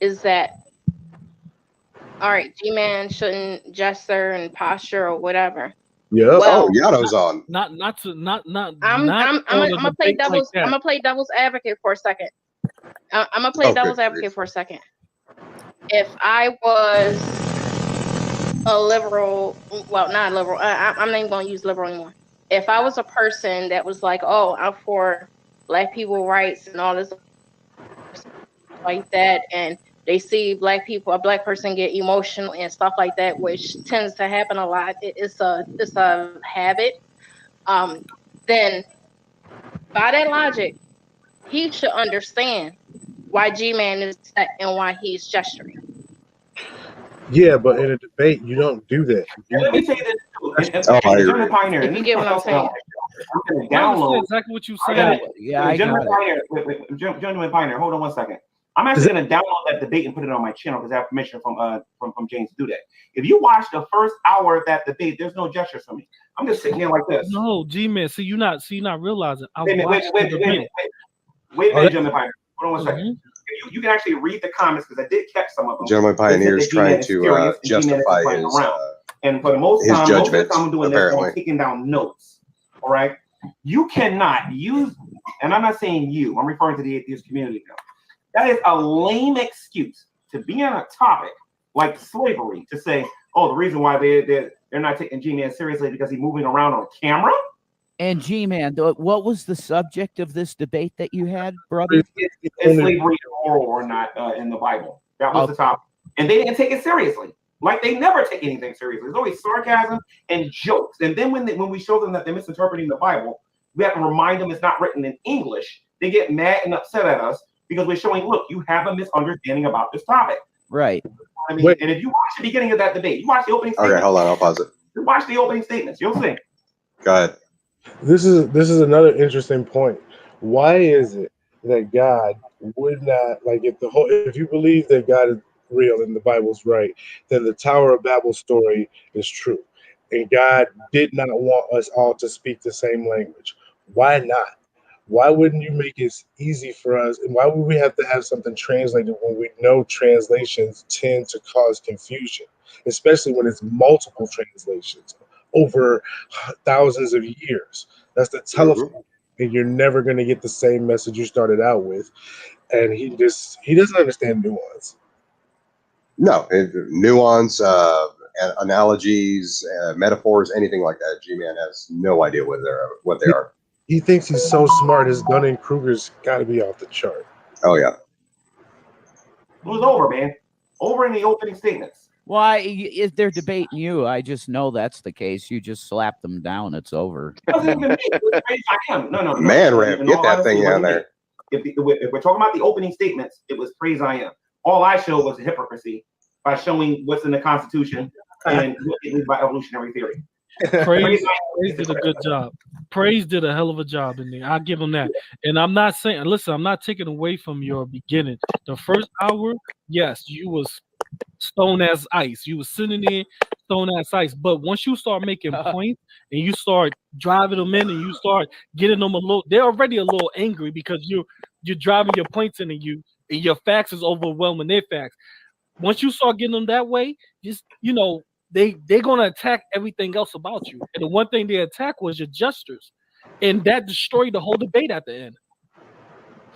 D: is that all right, G-Man shouldn't gesture and posture or whatever.
E: Yeah.
D: Well,
A: Yato's on.
D: I'm gonna play devil's advocate for a second. I'm gonna play devil's advocate for a second. If I was a liberal, well, not liberal, I'm not even gonna use liberal anymore. If I was a person that was like, oh, I'm for Black people rights and all this like that, and they see a Black person get emotional and stuff like that, which tends to happen a lot. It's a habit. Then by that logic, he should understand why G-Man is upset and why he's gesturing.
E: Yeah, but in a debate, you don't do that.
B: Let me say this too.
D: Pioneer, if you get what I'm saying.
B: I'm going to download
F: exactly what you're saying.
G: I got
B: it. Gentleman Pioneer, hold on one second. I'm actually going to download that debate and put it on my channel because I have permission from James to do that. If you watch the first hour of that debate, there's no gestures from me. I'm just sitting there like this.
F: No, G-Man. See, you're not realizing.
B: Wait a minute, Gentleman Pioneer. Hold on one second. You can actually read the comments because I did catch some of them.
A: Gentleman Pioneer is trying to justify his
B: and for the most time,
A: judgment.
B: I'm doing this, I'm taking down notes. All right. You cannot use, and I'm not saying you, I'm referring to the atheist community now. That is a lame excuse to be on a topic like slavery to say, oh, the reason why they're not taking G-Man seriously because he's moving around on camera.
G: And G-Man, what was the subject of this debate that you had, brother?
B: Is slavery immoral or not in the Bible? That was the topic. And they didn't take it seriously. Like they never take anything seriously. There's always sarcasm and jokes. And then when we show them that they're misinterpreting the Bible, we have to remind them it's not written in English. They get mad and upset at us because we're showing, look, you have a misunderstanding about this topic.
G: Right.
B: I mean, and if you watch the beginning of that debate, you watch the opening statements.
A: Okay, hold on, I'll pause it.
B: You watch the opening statements, you'll see.
A: Go ahead.
E: This is another interesting point. Why is it that God would not, like, if you believe that God is real and the Bible's right, then the Tower of Babel story is true, and God did not want us all to speak the same language? Why not? Why wouldn't you make it easy for us? And why would we have to have something translated when we know translations tend to cause confusion, especially when it's multiple translations over thousands of years? That's the telephone, and you're never going to get the same message you started out with. And he doesn't understand nuance.
A: No, nuance, analogies, metaphors, anything like that. G-Man has no idea what they are.
E: He thinks he's so smart. His Dunning-Kruger's got to be off the chart.
A: Oh yeah.
B: It was over, man. Over in the opening statements.
G: Why, if they're debating you, I just know that's the case. You just slap them down. It's over.
B: It wasn't even me. It was praise I am. No.
A: Man, Rap, get that thing down there.
B: If we're talking about the opening statements, it was praise I am. All I showed was hypocrisy by showing what's in the Constitution and what it means by evolutionary theory.
F: Praise did a good job. Praise did a hell of a job in there. I'll give him that. And I'm not saying, listen, I'm not taking away from your beginning. The first hour, yes, you was stone as ice. You was sitting there stone as ice. But once you start making points and you start driving them in and you start getting them they're already a little angry because you're driving your points in and your facts is overwhelming their facts. Once you start getting them that way, just they're gonna attack everything else about you. And the one thing they attack was your gestures. And that destroyed the whole debate at the end.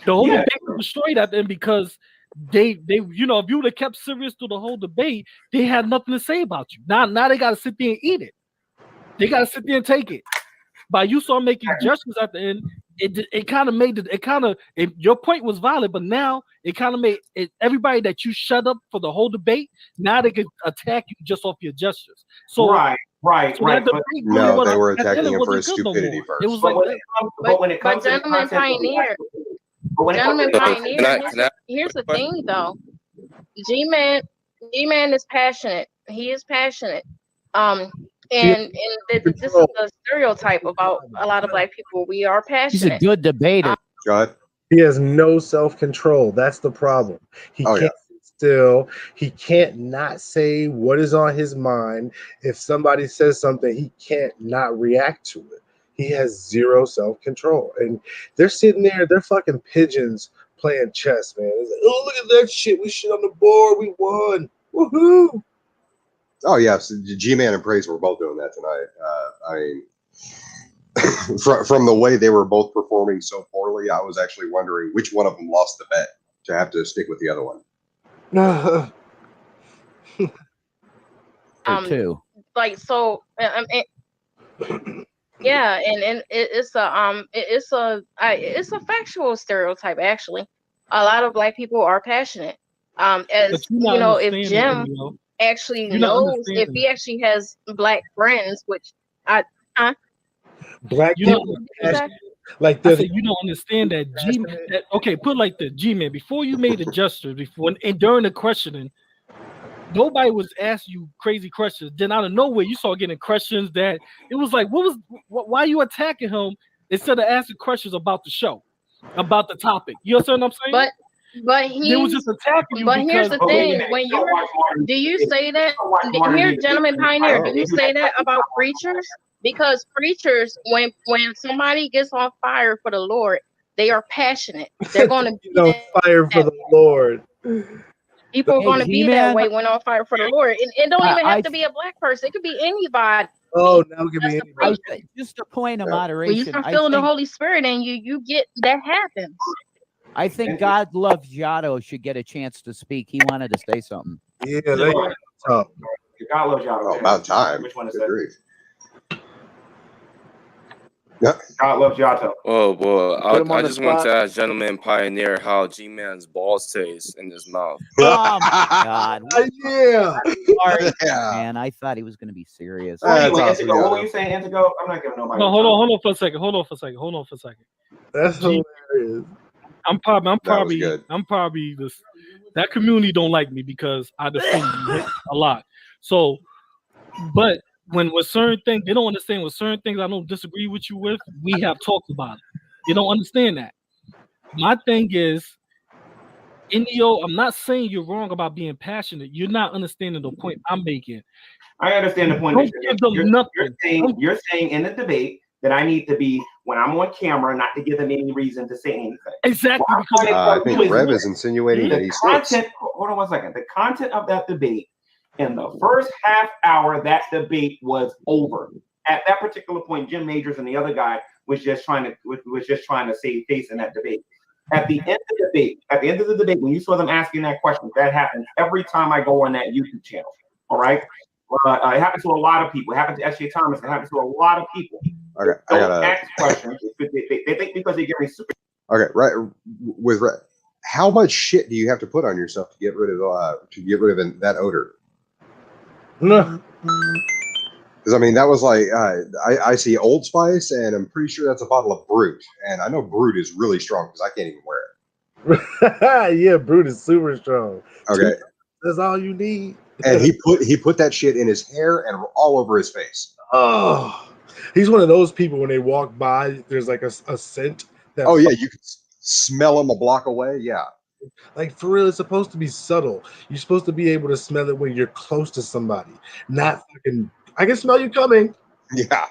F: The whole debate was destroyed at the end because they if you would have kept serious through the whole debate, they had nothing to say about you. Now they gotta sit there and eat it. They gotta sit there and take it. by you start making gestures at the end, it kind of made your point was valid, but now it kind of made it everybody that you shut up for the whole debate. Now they could attack you just off your gestures. So
B: right.
A: No, they were attacking him for his stupidity first.
F: It was like,
B: but when it comes to
D: Gentleman Pioneer, here's the thing though. G-Man is passionate. He is passionate. And this is a stereotype about a lot of Black people. We are passionate.
G: He's a good debater.
A: Go ahead.
E: He has no self-control. That's the problem. He can't sit still. He can't not say what is on his mind. If somebody says something, he can't not react to it. He has zero self-control. And they're sitting there, they're fucking pigeons playing chess, man. It's like, oh, look at that shit. We shit on the board. We won. Woohoo.
A: Oh, yes. G-Man and Praise were both doing that tonight. I mean, from the way they were both performing so poorly, I was actually wondering which one of them lost the bet to have to stick with the other one.
G: Too.
D: Like, so, yeah, and it's a factual stereotype actually. A lot of Black people are passionate. As you know, if Jim actually knows, if he actually has Black friends, which
E: Black people, like
F: I said, you don't understand that okay, put like the G-Man, before you made the gesture, and during the questioning, nobody was asking you crazy questions. Then out of nowhere, you started getting questions that it was like, why are you attacking him instead of asking questions about the show, about the topic? You understand what I'm saying?
D: But he
F: was just attacking you.
D: But here's the thing: when do you say that? Here, Gentleman Pioneer, do you say that about preachers? Because preachers, when somebody gets on fire for the Lord, they are passionate. They're going to be
E: on fire for the Lord.
D: People are going to be that way when on fire for the Lord. And it don't even have to be a Black person. It could be anybody.
E: Oh, now it could be anybody.
G: Just a point of moderation.
D: When you start feeling the Holy Spirit and you get that happens.
G: I think God loves Giotto should get a chance to speak. He wanted to say something.
E: Yeah, they tough.
B: God loves Giotto.
A: Oh, about time.
B: Which one is
A: that?
B: Yeah. God loves Giotto.
I: Oh, well, I just want to ask Gentleman Pioneer how G-Man's balls taste in his mouth.
G: Oh, my God.
E: Yeah.
G: Sorry, man. I thought he was going to be serious.
B: Anyway, Antigo, what were you saying, Antigo? I'm not giving nobody.
F: No, hold on for a second.
E: That's hilarious.
F: I'm probably that community don't like me because I defend you a lot. So, but when with certain things, they don't understand. With certain things I don't disagree with you with, we have talked about it. They don't understand that. My thing is, Indio, I'm not saying you're wrong about being passionate. You're not understanding the point I'm making.
B: I understand the point. You're saying in the debate that I need to be, when I'm on camera, not to give them any reason to say anything.
F: Exactly.
A: I think Rev is insinuating that he's
B: hold on one second. The content of that debate, in the first half hour, that debate was over. At that particular point, Jim Majors and the other guy was just trying to save face in that debate. At the end of the debate, when you saw them asking that question, that happens every time I go on that YouTube channel. All right. It happens to a lot of people. It happens to S.J. Thomas. It happens to a lot of people.
A: Okay,
B: don't ask questions. They think because they give me super.
A: Okay, right. With how much shit do you have to put on yourself to get rid of that odor?
E: No.
A: Because I mean, that was like I see Old Spice, and I'm pretty sure that's a bottle of Brut, and I know Brut is really strong because I can't even wear
E: it. Yeah, Brut is super strong.
A: Okay,
E: that's all you need.
A: And he put that shit in his hair and all over his face.
E: Oh, he's one of those people when they walk by, there's like a scent.
A: Oh yeah, you can smell him a block away. Yeah,
E: like for real, it's supposed to be subtle. You're supposed to be able to smell it when you're close to somebody, not fucking. I can smell you coming.
A: Yeah,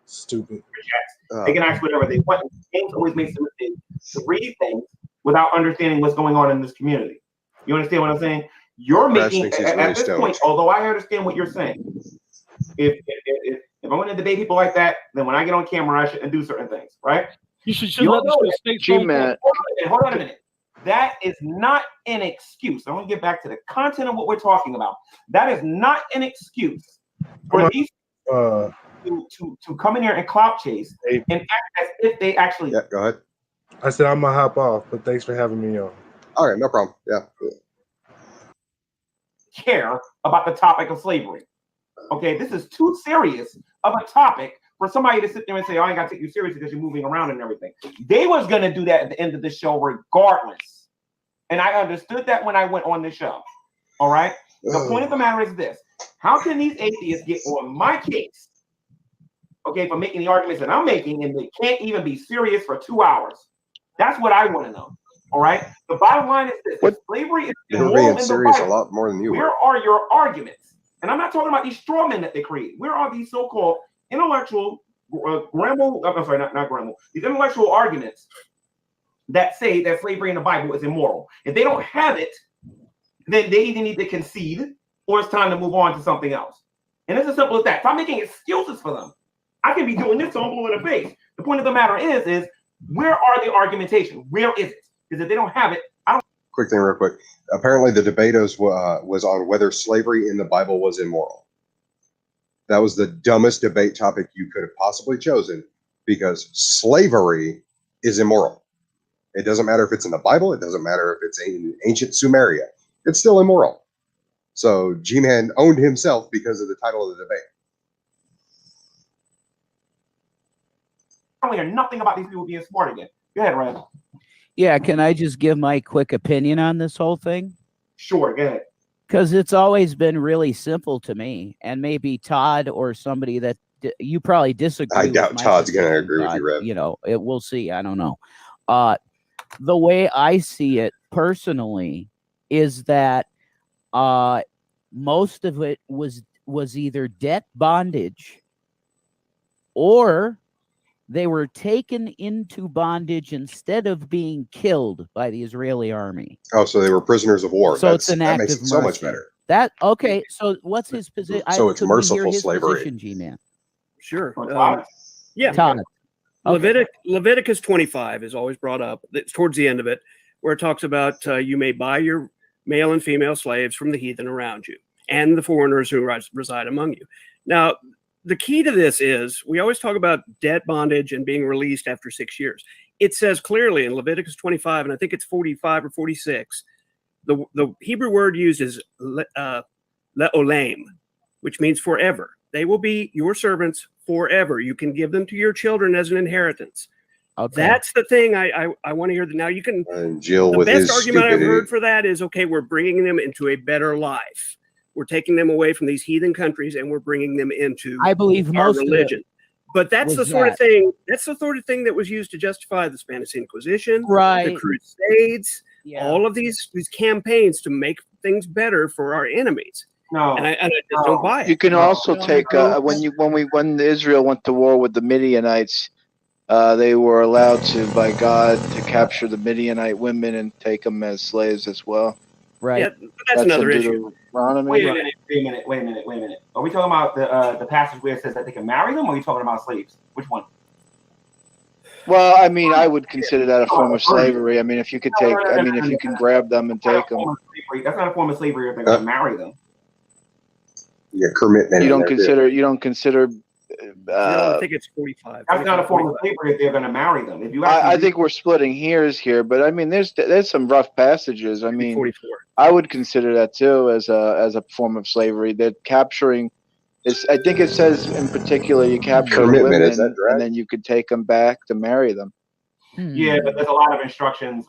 E: stupid.
B: They can ask whatever they want. James always makes the mistake to read things without understanding what's going on in this community. You understand what I'm saying? You're making at this point, although I understand what you're saying. If I'm going to debate people like that, then when I get on camera, I shouldn't do certain things, right?
F: You should let the state.
B: Hold on a minute. That is not an excuse. I want to get back to the content of what we're talking about. That is not an excuse for these. to come in here and clout chase and act as if they actually.
A: Yeah, go ahead.
E: I said I'm gonna hop off, but thanks for having me on.
A: All right, no problem. Yeah.
B: Care about the topic of slavery. Okay, this is too serious of a topic for somebody to sit there and say, "Oh, I ain't got to take you seriously because you're moving around and everything." They was gonna do that at the end of the show regardless, and I understood that when I went on the show. All right. The point of the matter is this: how can these atheists get on my case? Okay, for making the arguments that I'm making, and they can't even be serious for 2 hours. That's what I want to know. All right. The bottom line is this: if slavery is
A: They're being serious a lot more than you.
B: Where are your arguments? And I'm not talking about these straw men that they create. Where are these so-called intellectual these intellectual arguments that say that slavery in the Bible is immoral? If they don't have it, then they either need to concede or it's time to move on to something else. And it's as simple as that. Stop making excuses for them. I can be doing this, so I'm blue in the face. The point of the matter is where are the argumentation? Where is it? Because if they don't have it, I don't.
A: Quick thing, real quick. Apparently, the debate was on whether slavery in the Bible was immoral. That was the dumbest debate topic you could have possibly chosen, because slavery is immoral. It doesn't matter if it's in the Bible. It doesn't matter if it's in ancient Sumeria. It's still immoral. So G-Man owned himself because of the title of the debate.
B: I don't hear nothing about these people being smart again. Go ahead, Red.
G: Yeah, can I just give my quick opinion on this whole thing?
B: Sure, go ahead.
G: Because it's always been really simple to me, and maybe Todd or somebody that you probably disagree.
A: I doubt Todd's going to agree with you, Red.
G: You know, we'll see. I don't know. The way I see it personally is that most of it was either debt bondage, or they were taken into bondage instead of being killed by the Israeli army.
A: Oh, so they were prisoners of war.
G: So it's an act
A: that makes
G: of
A: it so much better.
G: Okay. So what's his position?
A: So it's merciful slavery.
G: G-Man.
C: Sure.
G: Yeah. Todd.
C: Leviticus 25 is always brought up. It's towards the end of it, where it talks about you may buy your male and female slaves from the heathen around you and the foreigners who reside among you. Now, the key to this is we always talk about debt bondage and being released after 6 years. It says clearly in Leviticus 25, and I think it's 45 or 46, the Hebrew word used is le'olam, which means forever. They will be your servants forever. You can give them to your children as an inheritance. Okay. That's the thing I want to hear. Now you can.
A: Jill,
C: the
A: with
C: best
A: his
C: argument
A: stupidity.
C: I've heard for that is, okay, we're bringing them into a better life. We're taking them away from these heathen countries and we're bringing them into,
G: I believe,
C: our
G: most
C: religion. But that's the sort of thing. That's the sort of thing that was used to justify the Spanish Inquisition,
G: right?
C: The Crusades, all of these campaigns to make things better for our enemies.
B: No,
C: and I just don't buy it.
H: You can also take when Israel went to war with the Midianites, they were allowed to, by God, to capture the Midianite women and take them as slaves as well.
G: Right.
C: Yeah, that's another issue.
B: Wait a minute. Are we talking about the passage where it says that they can marry them, or are you talking about slaves? Which one?
H: Well, I mean, I would consider that a form of slavery. I mean, if you could take, if you can grab them and take them.
B: That's not a form of slavery if they're going to marry them.
A: Yeah, commitment.
H: You don't consider.
C: I think it's 45.
B: That's not a form of slavery if they're going to marry them. If you,
H: I think we're splitting hairs here, but I mean, there's some rough passages. I mean,
C: 44.
H: I would consider that too as a form of slavery. That capturing, I think it says in particular, you capture women and then you could take them back to marry them.
B: Yeah, but there's a lot of instructions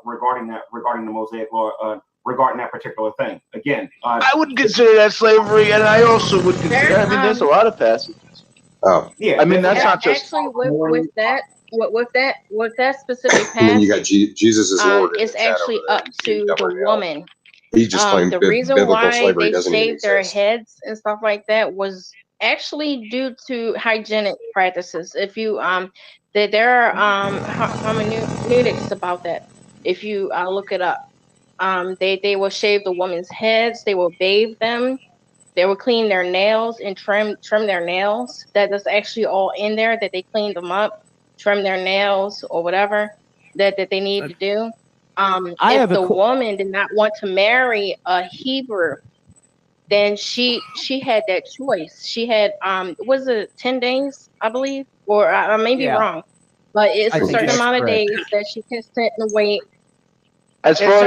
B: regarding the Mosaic law. Regarding that particular thing, again,
H: I would consider that slavery, and I also would consider. I mean, there's a lot of passages.
A: Oh,
B: yeah.
H: I mean, that's not just
D: actually with that specific passage.
A: And then you got Jesus is Lord.
D: It's actually up to the woman.
A: He just claimed
D: the reason why they
A: doesn't
D: shaved their heads and stuff like that was actually due to hygienic practices. If you there are hermeneutics about that. If you look it up. They will shave the woman's heads. They will bathe them. They will clean their nails and trim their nails. That's actually all in there, that they clean them up, trim their nails or whatever that they need to do. If the woman did not want to marry a Hebrew, then she had that choice. She had was it 10 days, I believe, or I may be wrong, but it's a certain amount of days that she can sit and wait.
H: As far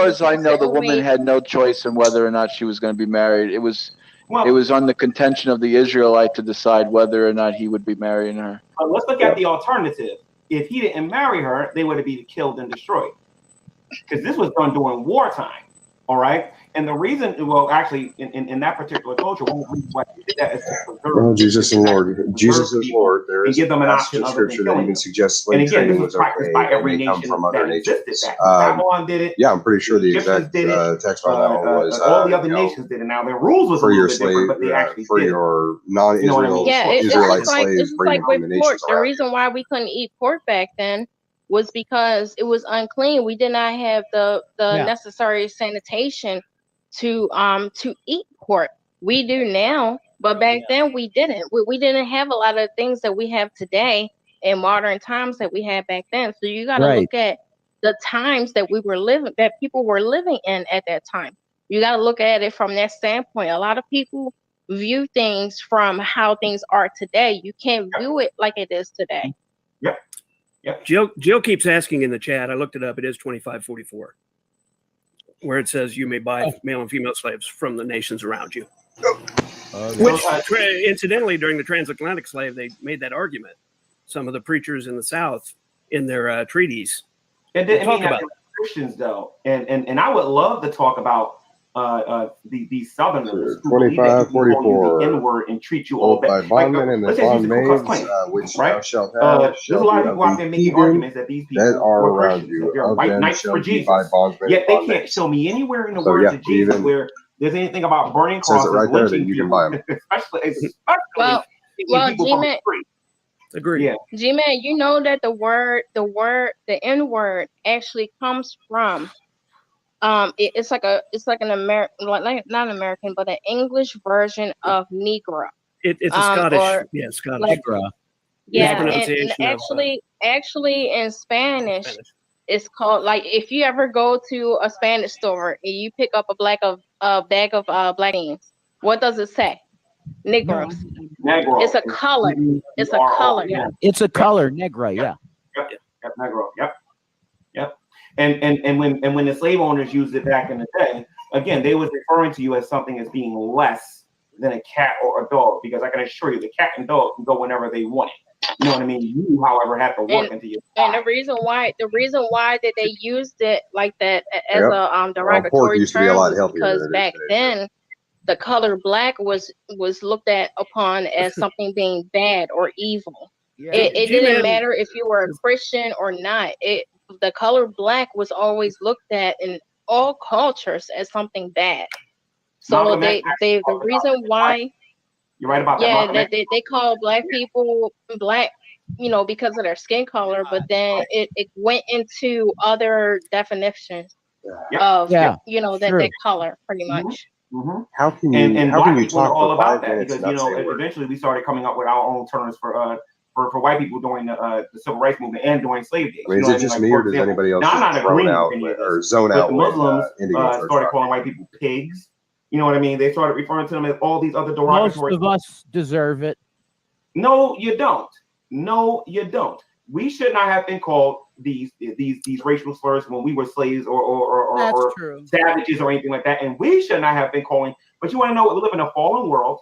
H: as I know, the woman had no choice in whether or not she was going to be married. It was on the contention of the Israelite to decide whether or not he would be marrying her.
B: Let's look at the alternative. If he didn't marry her, they would have been killed and destroyed. Because this was done during wartime. All right. And the reason, well, actually, in that particular culture, one of the reasons why they did that is to preserve.
A: Jesus and Lord. Jesus is Lord. There is
B: give them an option
A: of scripture that even suggests slave
B: and again,
A: trading
B: this was
A: was
B: practiced
A: okay,
B: by every
A: and they come
B: nation
A: from other
B: that
A: nations.
B: existed back. Babylon did it.
A: Yeah, I'm pretty sure the
B: Egyptians
A: exact
B: did it.
A: text on that one was
B: all the other nations did it. Now their rules was
A: for
B: a
A: your
B: little bit different, but they actually
A: for
B: did.
A: your non-Israel Israelite slaves bringing
D: with
A: from the
D: pork.
A: nations
D: The
A: around.
D: reason why we couldn't eat pork back then was because it was unclean. We did not have the necessary sanitation to eat pork. We do now, but back then we didn't. We didn't have a lot of things that we have today in modern times that we had back then. So you got to look at the times that we were living, that people were living in at that time. You got to look at it from that standpoint. A lot of people view things from how things are today. You can't view it like it is today.
B: Yep. Yep.
C: Jill keeps asking in the chat. I looked it up. It is 2544, where it says you may buy male and female slaves from the nations around you. Which, incidentally, during the transatlantic slave, they made that argument. Some of the preachers in the South, in their treaties,
B: talk about Christians, though, and I would love to talk about these Southerners who believe that you can call you the N-word and treat you all bad.
A: Bondmen and the bondmaids, which thou shalt have,
B: there's a lot of people out there making arguments that these people
A: that are
B: were
A: around
B: Christians,
A: you,
B: they're white knights for Jesus. Yet they can't show me anywhere in the words of Jesus where there's anything about burning crosses,
A: right there,
B: lynching
A: you can buy them.
B: especially
D: well, G-Man,
C: agree.
B: Yeah.
D: G-Man, you know that the N-word actually comes from it's like an American, like not American, but an English version of Negro.
C: It's a Scottish, Scottish.
D: Like, yeah, and actually in Spanish, it's called, like, if you ever go to a Spanish store and you pick up a bag of black beans, what does it say? Negros.
B: Negro.
D: It's a color. It's a color.
G: Yeah. It's a color, Negro. Yeah.
B: Yep. Negro. Yep. And when the slave owners used it back in the day, again, they was referring to you as something as being less than a cat or a dog, because I can assure you, the cat and dog can go whenever they want it. You know what I mean? You, however, have to work into your.
D: And the reason why that they used it like that as a derogatory term was because back then the color black was looked at upon as something being bad or evil. It didn't matter if you were a Christian or not. The color black was always looked at in all cultures as something bad. So the reason why
B: you're right about that.
D: Yeah, they call black people black, because of their skin color, but then it went into other definitions of that color pretty much.
B: Mm-hmm.
A: How can you
B: and
A: how
B: black
A: can you
B: people
A: talk
B: know all about
A: that?
B: Because eventually we started coming up with our own terms for white people during the civil rights movement and during slave days.
A: I mean, is it just me, or does anybody else zone out or zone out?
B: The Muslims started calling white people pigs. You know what I mean? They started referring to them as all these other derogatory.
G: Most of us deserve it.
B: No, you don't. We should not have been called these racial slurs when we were slaves or savages or anything like that. And we should not have been calling. But you want to know what? We live in a fallen world.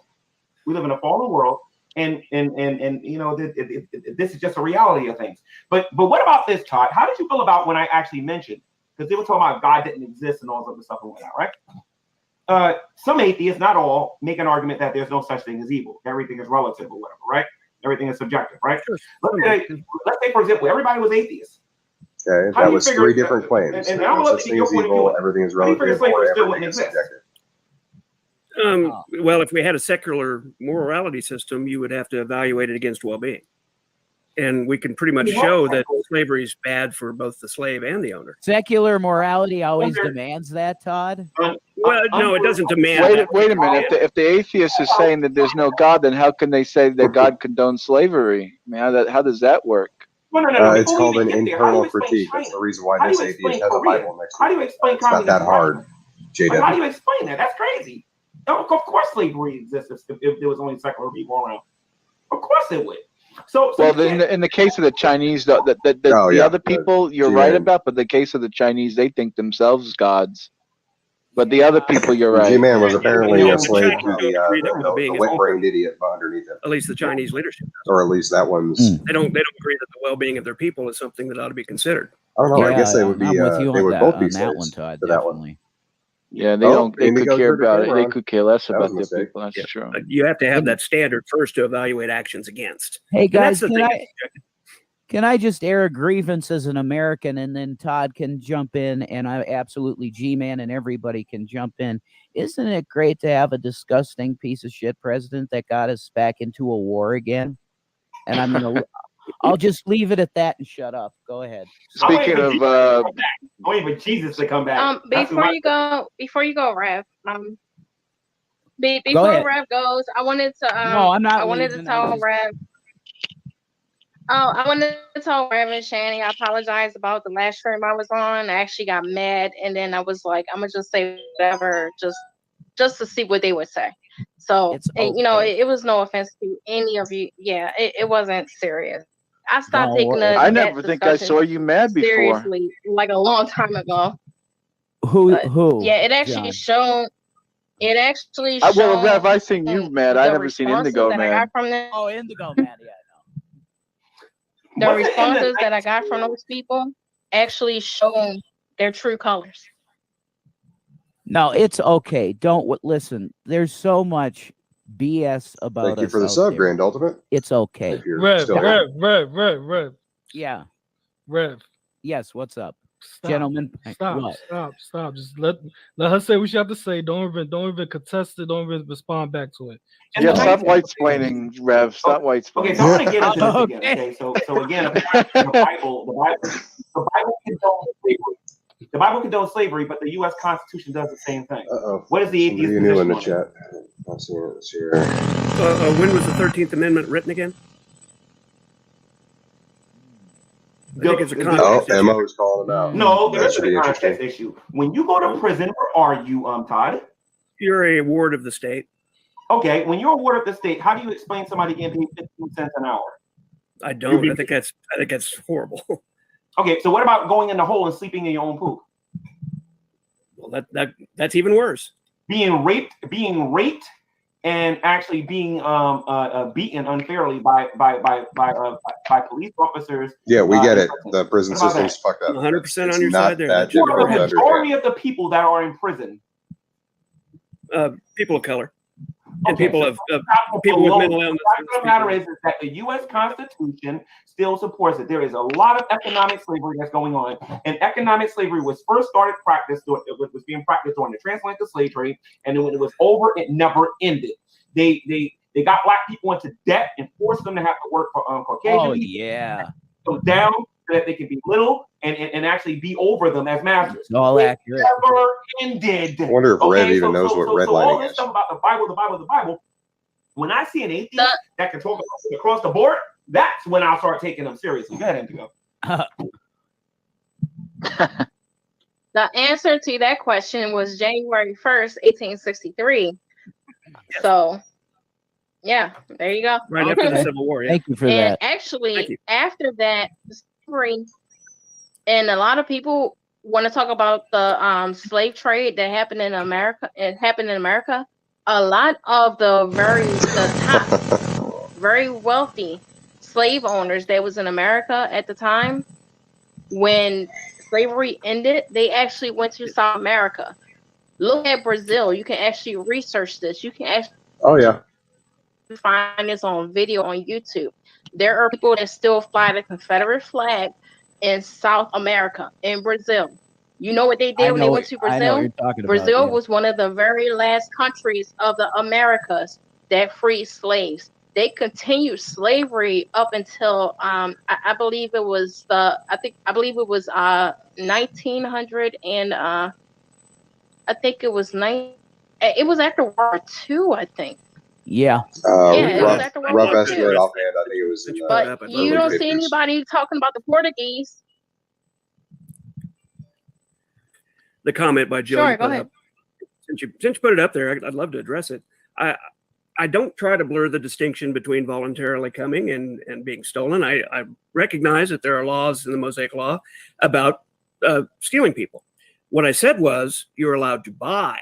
B: And this is just a reality of things. But what about this, Todd? How did you feel about when I actually mentioned, because they were talking about God didn't exist and all this other stuff and whatnot, right? Some atheists, not all, make an argument that there's no such thing as evil. Everything is relative or whatever, right? Everything is subjective, right?
C: Sure.
B: Let's say, for example, everybody was atheist.
A: Okay, that was three different claims.
B: And I'm going to look at your point of view.
A: Everything is relative, or everything is subjective.
C: Well, if we had a secular morality system, you would have to evaluate it against well-being. And we can pretty much show that slavery is bad for both the slave and the owner.
G: Secular morality always demands that, Todd?
C: Well, no, it doesn't demand.
H: Wait a minute. If the atheist is saying that there's no God, then how can they say that God condones slavery? I mean, how does that work?
B: No.
A: It's called an internal critique. That's the reason why this atheist has a Bible next to it. It's not that hard, JW.
B: How do you explain that? That's crazy. Of course, slavery exists if there was only secular people around. Of course it would. So
H: well, in the case of the Chinese, though, the other people you're right about, but the case of the Chinese, they think themselves gods. But the other people, you're right.
A: G-Man was apparently a slave to
C: the
A: wet-brained idiot underneath him.
C: At least the Chinese leadership does.
A: Or at least that one's.
C: They don't agree that the well-being of their people is something that ought to be considered.
A: I don't know. I guess they would be.
G: I'm with you
A: they
G: on
A: would
G: that,
A: both be
G: on that one,
A: slaves
G: Todd.
A: to that one.
H: Yeah, they don't. They could care about it. They could care less
A: That was
H: about
A: a
H: their
A: mistake.
H: people. That's true.
C: You have to have that standard first to evaluate actions against.
G: Hey
C: And that's
G: guys,
C: the thing.
G: can I just air a grievance as an American, and then Todd can jump in, and I absolutely G-Man and everybody can jump in. Isn't it great to have a disgusting piece of shit president that got us back into a war again? And I'm gonna, I'll just leave it at that and shut up. Go ahead.
H: Speaking of,
B: I'm waiting for Jesus to come back.
D: Before you go, Rev. Before Rev goes, I wanted to.
G: No, I'm not.
D: I wanted to tell Rev. Oh, I wanted to tell Rev and Shanny, I apologize about the last stream I was on. I actually got mad, and then I was like, I'm gonna just say whatever, just to see what they would say. So, and, you know, it was no offense to any of you. Yeah, it wasn't serious. I stopped taking it.
H: I never think I saw you mad before.
D: Seriously, like a long time ago.
G: Who?
D: Yeah, it actually showed. It actually
H: well,
D: showed.
H: Rev, I seen you mad. I never seen Indigo
D: that
H: mad.
D: I got from them.
G: Oh, Indigo mad. Yeah.
D: The responses that I got from those people actually show their true colors.
G: No, it's okay. Don't listen. There's so much BS about.
A: Thank you for the sub, Grand Ultimate.
G: It's okay.
F: Rev.
G: Yeah.
F: Rev.
G: Yes. What's up,
F: Stop.
G: gentlemen?
F: Stop. Just let her say what she have to say. Don't even contest it. Don't even respond back to it.
H: Yeah, stop white-splaining, Rev. Stop white-splaining.
B: Okay, so I want to get into this again. Okay, so again, the Bible condones slavery. The Bible condones slavery, but the U.S. Constitution does the same thing. What is the atheist
A: position in the
B: on it?
A: chat? I'll see it here.
C: When was the 13th Amendment written again? I think it's a context issue.
A: Mo is calling it out.
B: No, there isn't a context issue. When you go to prison, where are you, Todd?
C: You're a ward of the state.
B: Okay, when you're a ward of the state, how do you explain somebody getting paid 15 cents an hour?
C: I don't. I think that's horrible.
B: Okay, so what about going in the hole and sleeping in your own poop?
C: Well, that's even worse.
B: Being raped, and actually being beaten unfairly by police officers.
A: Yeah, we get it. The prison system's fucked up.
C: 100% on your side there.
A: That
B: Who are the majority of the people that are in prison?
C: People of color. And people with mental illness.
B: The fact of the matter is that the U.S. Constitution still supports it. There is a lot of economic slavery that's going on, and economic slavery was first started was being practiced during the transatlantic slave trade, and then when it was over, it never ended. They got black people into debt and forced them to have to work for Caucasian people.
G: Yeah.
B: Go down so that they can be little and actually be over them as masters.
G: All accurate.
B: Never ended.
A: I wonder if Rev even knows what redlining
B: all this stuff about the Bible. When I see an atheist that can talk about it across the board, that's when I'll start taking them seriously. Go ahead, Indigo.
D: The answer to that question was January 1st, 1863. So, yeah, there you go.
C: Right after the Civil War. Yeah.
G: Thank you for
D: and
G: that.
D: Actually, after that, slavery, and a lot of people want to talk about the slave trade that happened in America. It happened in America. A lot of the top, very wealthy slave owners that was in America at the time, when slavery ended, they actually went to South America. Look at Brazil. You can actually research this. You can actually find this on video on YouTube. There are people that still fly the Confederate flag in South America, in Brazil. You know what they did when they went to Brazil?
G: I know what you're talking
D: Brazil
G: about,
D: was one of the very last countries of the Americas that freed slaves. They continued slavery up until I believe it was 1900 and I think it was it was after World War II, I think.
G: Yeah.
D: It was after World War II.
A: Estimate offhand, I think it was in the
D: But you don't see anybody talking about the Portuguese.
C: The comment by Joe.
D: Sure, go ahead.
C: since you put it up there, I'd love to address it. I don't try to blur the distinction between voluntarily coming and being stolen. I recognize that there are laws in the Mosaic Law about stealing people. What I said was you're allowed to buy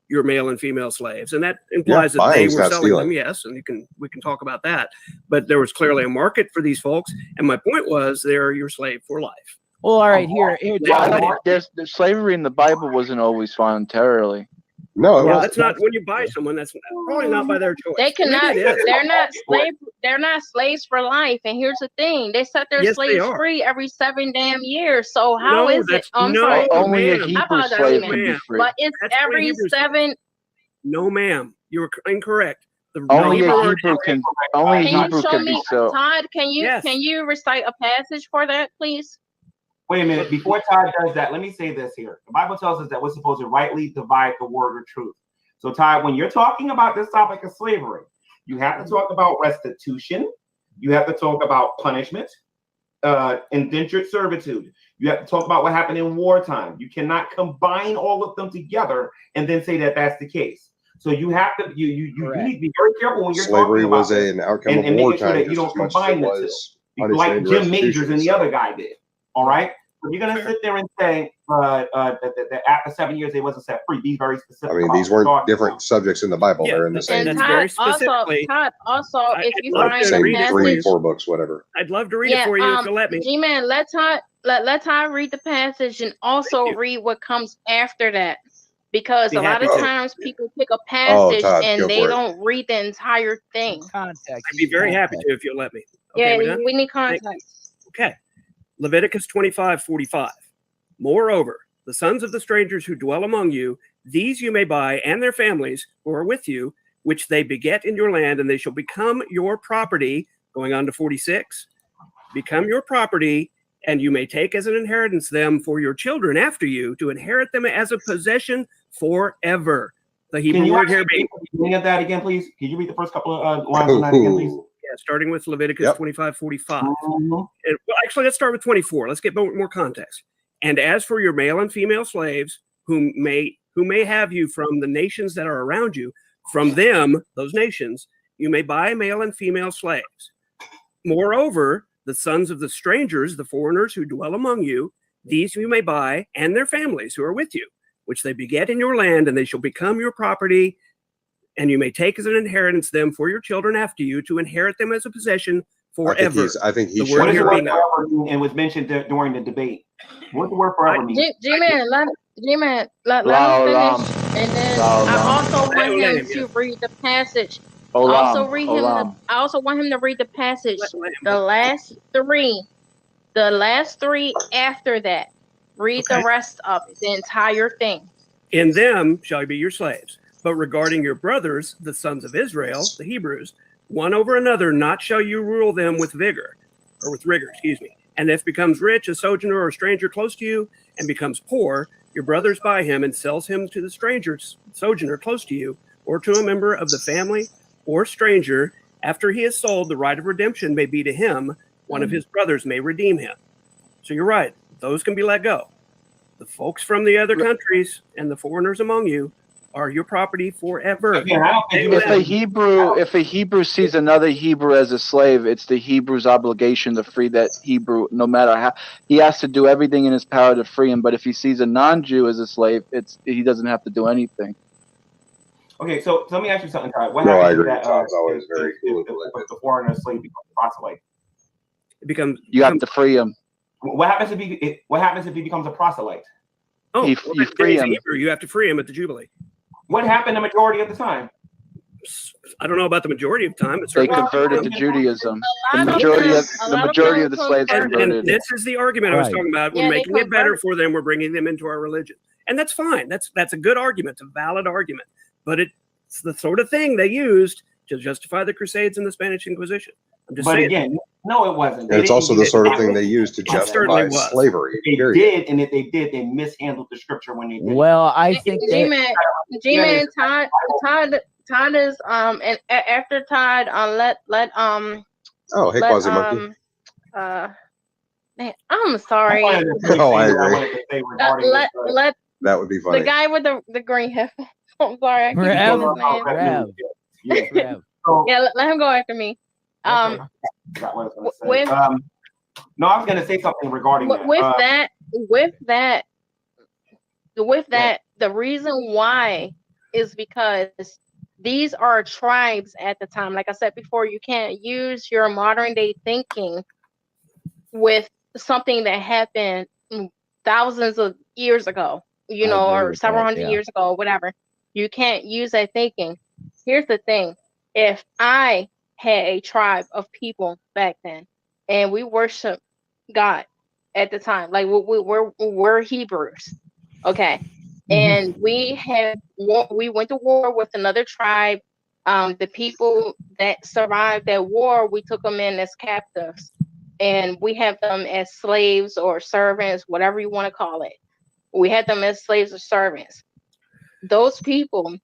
C: your male and female slaves, and that implies that they were selling them. Yes, and we can talk about that. But there was clearly a market for these folks, and my point was they're your slave for life.
G: Well, all right, here.
H: There's slavery in the Bible wasn't always voluntarily.
A: No,
C: well, that's not when you buy someone. That's probably not by their choice.
D: They cannot. They're not slave. They're not slaves for life. And here's the thing: they set their slaves free every 7 damn years. So how is it? I'm sorry.
H: Only a Hebrew slave can be free.
D: But it's every 7.
C: No, ma'am, you're incorrect.
H: Only a Hebrew can. Only a Hebrew can be so.
D: Todd, can you recite a passage for that, please?
B: Wait a minute. Before Todd does that, let me say this here. The Bible tells us that we're supposed to rightly divide the word of truth. So, Todd, when you're talking about this topic of slavery, you have to talk about restitution. You have to talk about punishment, indentured servitude. You have to talk about what happened in wartime. You cannot combine all of them together and then say that that's the case. So you have to you need to be very careful when you're
A: slavery
B: talking about
A: was an outcome of
B: making
A: wartime.
B: Sure that you don't combine the two, like Jim Majors and the other guy did. All right. So you're gonna sit there and say that after 7 years they wasn't set free. Be very specific.
A: I mean, these weren't different subjects in the Bible. They're in the same.
D: And Todd, also, if you find
A: the passage, 3, 4 books, whatever.
C: I'd love to read it for you if you'll let me.
D: G-Man, let Todd read the passage and also read what comes after that. Because a lot of times people pick a passage and they don't read the entire thing.
C: I'd be very happy to if you'll let me.
D: Okay, yeah, we need context.
C: Okay. Leviticus 25:45. Moreover, the sons of the strangers who dwell among you, these you may buy, and their families who are with you, which they beget in your land, and they shall become your property. Going on to 46. Become your property, and you may take as an inheritance them for your children after you, to inherit them as a possession forever. The Hebrew word here being.
B: Can you read that again, please? Can you read the first couple of lines on that again, please?
C: Yeah, starting with Leviticus 25:45. Well, actually, let's start with 24. Let's get more context. And as for your male and female slaves, who may have you from the nations that are around you, from them, those nations, you may buy male and female slaves. Moreover, the sons of the strangers, the foreigners who dwell among you, these you may buy, and their families who are with you, which they beget in your land, and they shall become your property, and you may take as an inheritance them for your children after you, to inherit them as a possession forever.
A: I think he's
B: what does the word forever mean, and was mentioned during the debate? What the word forever mean?
D: G-Man, let him finish, and then I also want him to read the passage. I also want him to read the passage. The last three after that. Read the rest of it, the entire thing.
C: In them shall be your slaves. But regarding your brothers, the sons of Israel, the Hebrews, one over another, not shall you rule them with rigor. And if becomes rich, a sojourner or a stranger close to you, and becomes poor, your brothers buy him and sells him to the sojourner close to you, or to a member of the family or stranger. After he is sold, the right of redemption may be to him. One of his brothers may redeem him. So you're right. Those can be let go. The folks from the other countries and the foreigners among you are your property forever.
H: Again, if a Hebrew sees another Hebrew as a slave, it's the Hebrew's obligation to free that Hebrew, no matter how. He has to do everything in his power to free him. But if he sees a non-Jew as a slave, he doesn't have to do anything.
B: Okay, so let me ask you something, Todd. What
A: I
B: happens
A: agree.
B: if the foreigner slave becomes a proselyte?
H: You have to free him.
B: What happens if he becomes a proselyte?
C: Oh, you free him. You have to free him at the Jubilee.
B: What happened the majority of the time?
C: I don't know about the majority of time.
H: They converted to Judaism. The majority of the slaves converted.
C: And this is the argument I was talking about. We're making it better for them. We're bringing them into our religion, and that's fine. That's a good argument. It's a valid argument. But it's the sort of thing they used to justify the Crusades and the Spanish Inquisition. I'm just saying.
B: Again, no, it wasn't.
A: And it's also the sort of thing they used to justify slavery.
B: They did, and if they did, they mishandled the scripture when they did.
G: Well, I think
D: G-Man, Todd is and after Todd
A: hey, Quasi Monkey.
D: Man, I'm sorry.
A: I agree. That would be funny.
D: The guy with the green heifer. I'm sorry, I keep
G: Rev,
D: saying his name.
G: Rev.
B: Yeah. So,
D: Yeah, let him go after me.
B: okay. Forgot what I was gonna say. No, I was going to say something regarding that.
D: With that, the reason why is because these are tribes at the time. Like I said before, you can't use your modern day thinking with something that happened thousands of years ago, or several hundred years ago, whatever. You can't use that thinking. Here's the thing. If I had a tribe of people back then and we worship God at the time, like we're Hebrews, okay, and we went to war with another tribe. The people that survived that war, we took them in as captives, and we have them as slaves or servants, whatever you want to call it. We had them as slaves or servants. Those people,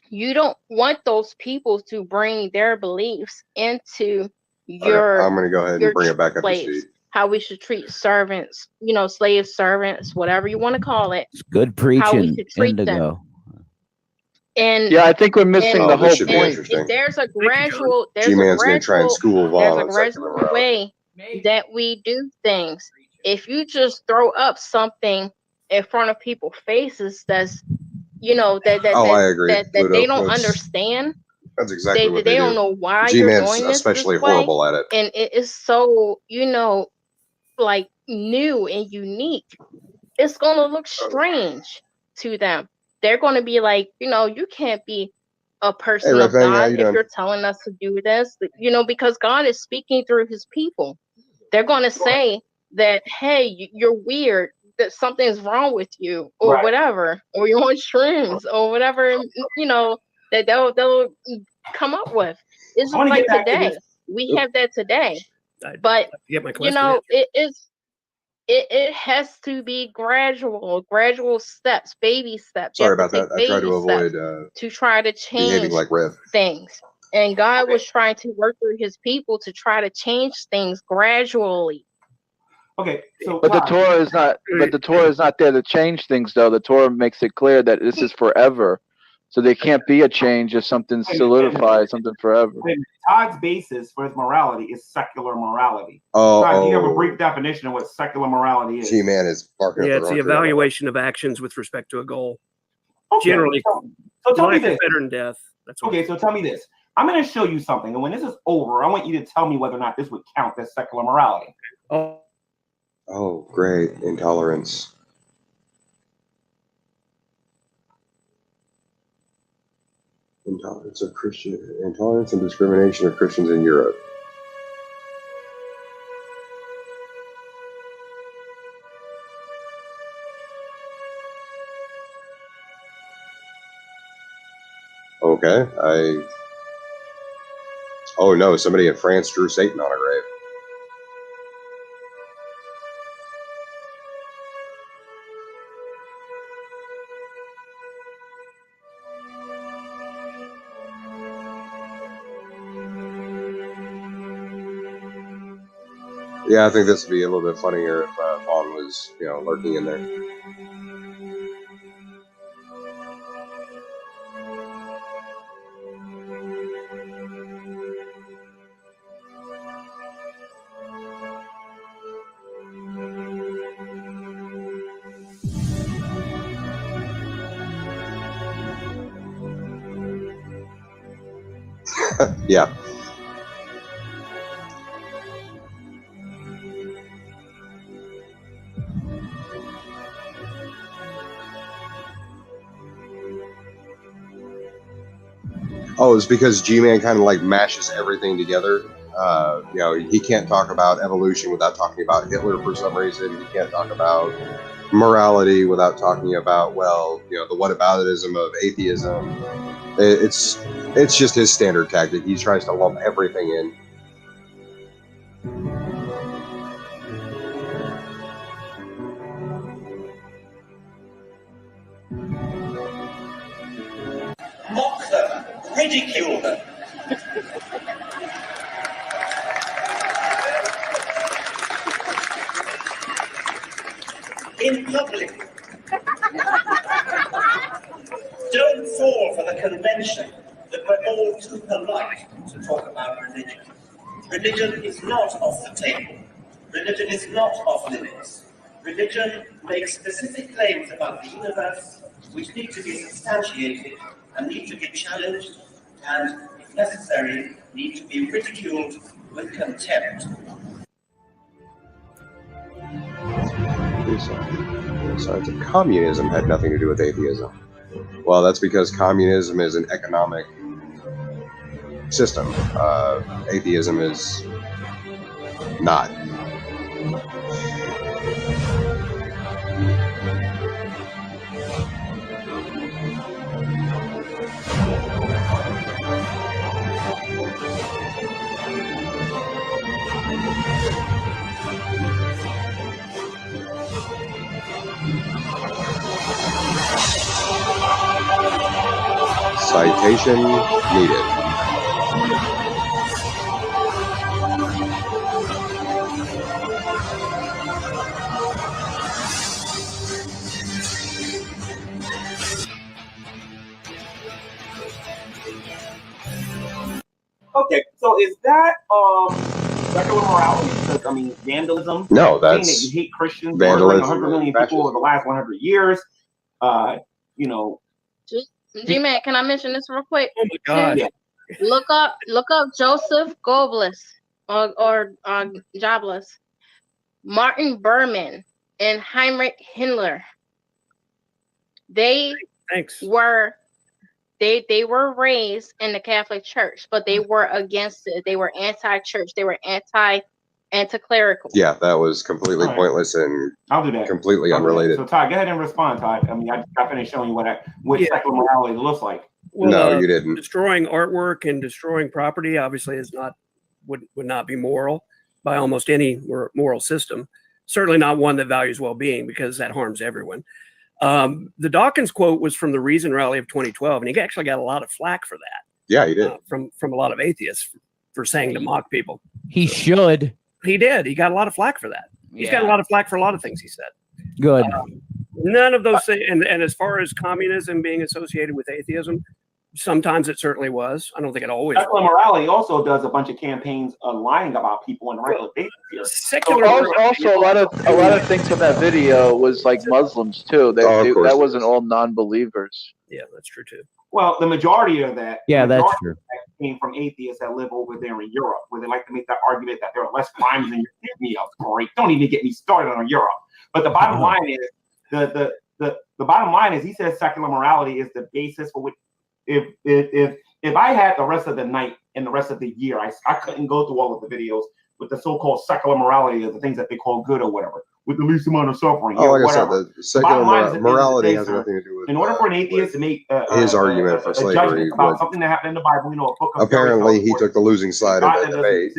D: you don't want those people to bring their beliefs into your.
A: I'm going to go ahead and bring it back up to speed.
D: How we should treat servants, slaves, servants, whatever you want to call it.
G: It's good preaching. How we should treat them.
D: And
H: yeah, I think we're missing the whole point.
D: There's a gradual,
A: G-Man's going to try and school Vaughn on secular
D: way that we do things. If you just throw up something in front of people's faces, that's
A: I agree.
D: that they don't understand.
A: That's exactly what they
D: don't know why
A: G-Man's
D: you're doing this
A: especially
D: this way.
A: horrible at it,
D: and it is so like new and unique. It's gonna look strange to them. They're gonna be like, you can't be a person of God if you're telling us to do this, because God is speaking through his people. They're gonna say that, hey, you're weird, that something's wrong with you, or whatever, or you're on shrooms, or whatever, that they'll come up with. It's just like today. We have that today. But it has to be gradual steps, baby steps.
A: Sorry about that. I try to avoid
D: to try to change
A: like Rev.
D: things. And God was trying to work through his people to try to change things gradually.
B: Okay, so
H: but the Torah is not. But the Torah is not there to change things, though. The Torah makes it clear that this is forever. So there can't be a change if something's solidified, something forever.
B: Todd's basis for his morality is secular morality.
A: Oh,
B: Todd, do you have a brief definition of what secular morality is?
A: G-Man is barking.
C: Yeah, it's the evaluation of actions with respect to a goal.
B: Okay,
C: generally,
B: so tell me this.
C: Better than death. That's
B: okay, so tell me this. I'm going to show you something, and when this is over, I want you to tell me whether or not this would count as secular morality.
A: Oh, great. Intolerance. Intolerance and discrimination of Christians in Europe. Okay, oh no, somebody in France drew Satan on a grave. Yeah, I think this would be a little bit funnier if Vaughn was, lurking in there. Yeah. Oh, it's because G-Man kind of like mashes everything together. He can't talk about evolution without talking about Hitler for some reason. He can't talk about morality without talking about, the whataboutism of atheism. It's just his standard tactic. He tries to lump everything in.
J: Mock them, ridicule them. In public. Don't fall convention that we're all too polite to talk about religion. Religion is not off the table. Religion is not off limits. Religion makes specific claims about the universe which need to be substantiated and need to be challenged and, if necessary, need to be ridiculed with contempt.
A: Signs of communism had nothing to do with atheism. Well, that's because communism is an economic system. Atheism is not. Citation needed.
B: Okay, so is that secular morality? Because I mean, vandalism.
A: No, that's
B: saying that you hate Christians,
A: vandalism.
B: 100 million people over the last 100 years. You know.
D: G-Man, can I mention this real quick?
C: Oh my God!
B: Yeah.
D: Look up Joseph Goebbels or Jobless, Martin Berman, and Heinrich Himmler. They were raised in the Catholic Church, but they were against it. They were anti-church. They were anti-clerical.
A: Yeah, that was completely pointless and
B: I'll do that.
A: Completely unrelated.
B: So Todd, go ahead and respond, Todd. I mean, I just got finished showing you what secular morality looks like.
C: Well,
A: no, you didn't.
C: Destroying artwork and destroying property obviously is not would not be moral by almost any moral system. Certainly not one that values well-being, because that harms everyone. The Dawkins quote was from the Reason Rally of 2012, and he actually got a lot of flack for that.
A: Yeah, he did.
C: From a lot of atheists for saying to mock people.
G: He should.
C: He did. He got a lot of flack for that. He's got a lot of flack for a lot of things he said.
G: Good.
C: None of those things. And as far as communism being associated with atheism, sometimes it certainly was. I don't think it always
B: secular morality also does a bunch of campaigns lying about people on a regular basis here.
H: Secular also a lot of things in that video was like Muslims too. That wasn't all non-believers.
C: Yeah, that's true too.
B: Well, the majority of that,
G: that's true,
B: came from atheists that live over there in Europe, where they like to make that argument that there are less crimes in Europe. Give me a break. Don't even get me started on Europe. But the bottom line is the bottom line is he says secular morality is the basis for which if I had the rest of the night and the rest of the year, I couldn't go through all of the videos with the so-called secular morality of the things that they call good or whatever, with the least amount of suffering.
A: Oh, like
B: whatever.
A: I said, the secular morality has nothing to do with.
B: In order for an atheist to make
A: his argument for slavery
B: about something that happened in the Bible, a book of
A: apparently he took the losing side of the debate.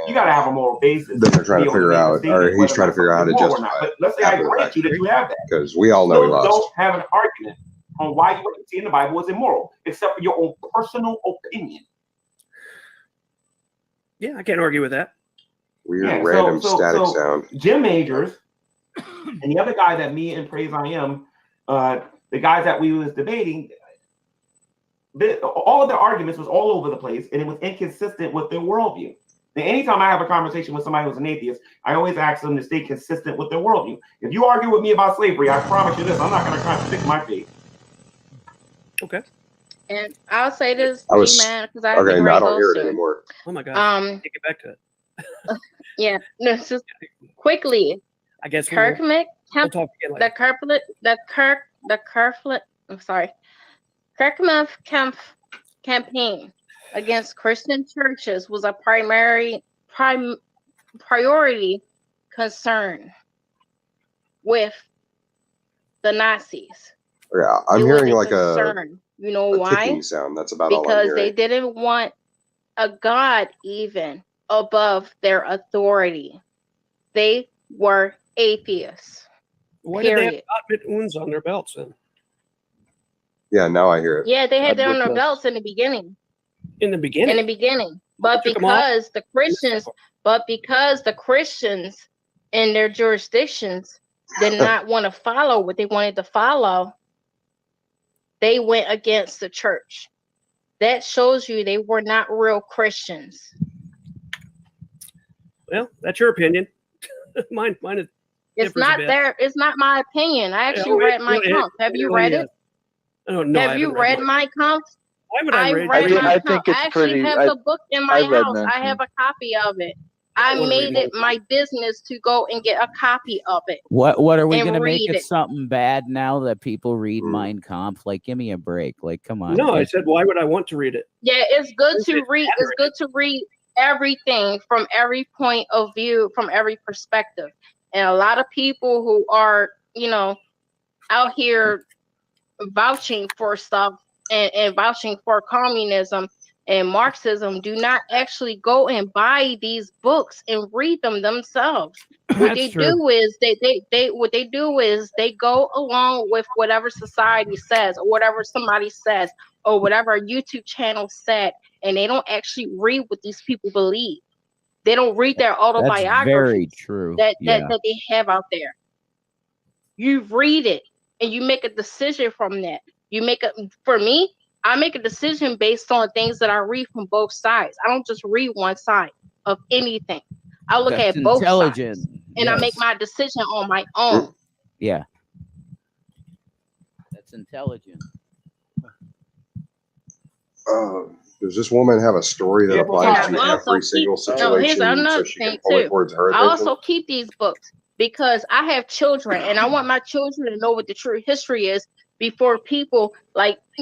B: You got to have a moral basis.
A: Then they're trying to figure out, or he's trying to figure out how to justify it.
B: But let's say I grant you that you have that,
A: because we all know he lost.
B: Don't have an argument on why what you see in the Bible is immoral, except for your own personal opinion.
C: Yeah, I can't argue with that.
A: Weird random static sound.
B: Jim Majors and the other guy that me and Praise I Am, the guys that we was debating, all of their arguments was all over the place, and it was inconsistent with their worldview. And anytime I have a conversation with somebody who's an atheist, I always ask them to stay consistent with their worldview. If you argue with me about slavery, I promise you this, I'm not going to contradict my faith.
C: Okay.
D: And I'll say this, man, because
A: I don't hear it anymore.
C: Oh my God! Take it back to it.
D: Yeah, no, just quickly.
C: I guess
D: Kirkman,
C: we'll talk again later.
D: Kirkman campaign against Christian churches was a priority concern with the Nazis.
A: Yeah, I'm hearing like
D: concern. You know why?
A: Ticking sound. That's about all I'm hearing.
D: Because they didn't want a God even above their authority. They were atheists.
C: Why did they have Gott uns on their belts then?
A: Yeah, now I hear it.
D: Yeah, they had that on their belts in the beginning.
C: In the beginning.
D: But because the Christians in their jurisdictions did not want to follow what they wanted to follow, they went against the church. that shows you they were not real Christians.
C: Well, that's your opinion. mine is.
D: It's not there. It's not my opinion. I actually read Mein Kampf. Have you read it?
C: Oh no,
D: have you read Mein Kampf?
C: Why would I read
D: Mein
H: I
D: Kampf.
H: think it's
D: I actually
H: pretty.
D: have the book in my house. I have a copy of it. I made it my business to go and get a copy of it.
G: What are we gonna make it something bad now that people read Mein Kampf? Like, give me a break. Like, come on.
C: No, I said, why would I want to read it?
D: Yeah, it's good to read. It's good to read everything from every point of view, from every perspective. And a lot of people who are, out here vouching for stuff and vouching for communism and Marxism do not actually go and buy these books and read them themselves. What they do is they go along with whatever society says or whatever somebody says or whatever a YouTube channel said, and they don't actually read what these people believe. They don't read their autobiographies.
G: That's very true.
D: That they have out there. You read it and you make a decision from that. For me, I make a decision based on things that I read from both sides. I don't just read one side of anything. I look at both sides and I make my decision on my own.
G: Yeah. That's intelligent.
A: Does this woman have a story that applies to every single situation?
D: Here's another thing too. I also keep these books because I have children and I want my children to know what the true history is before people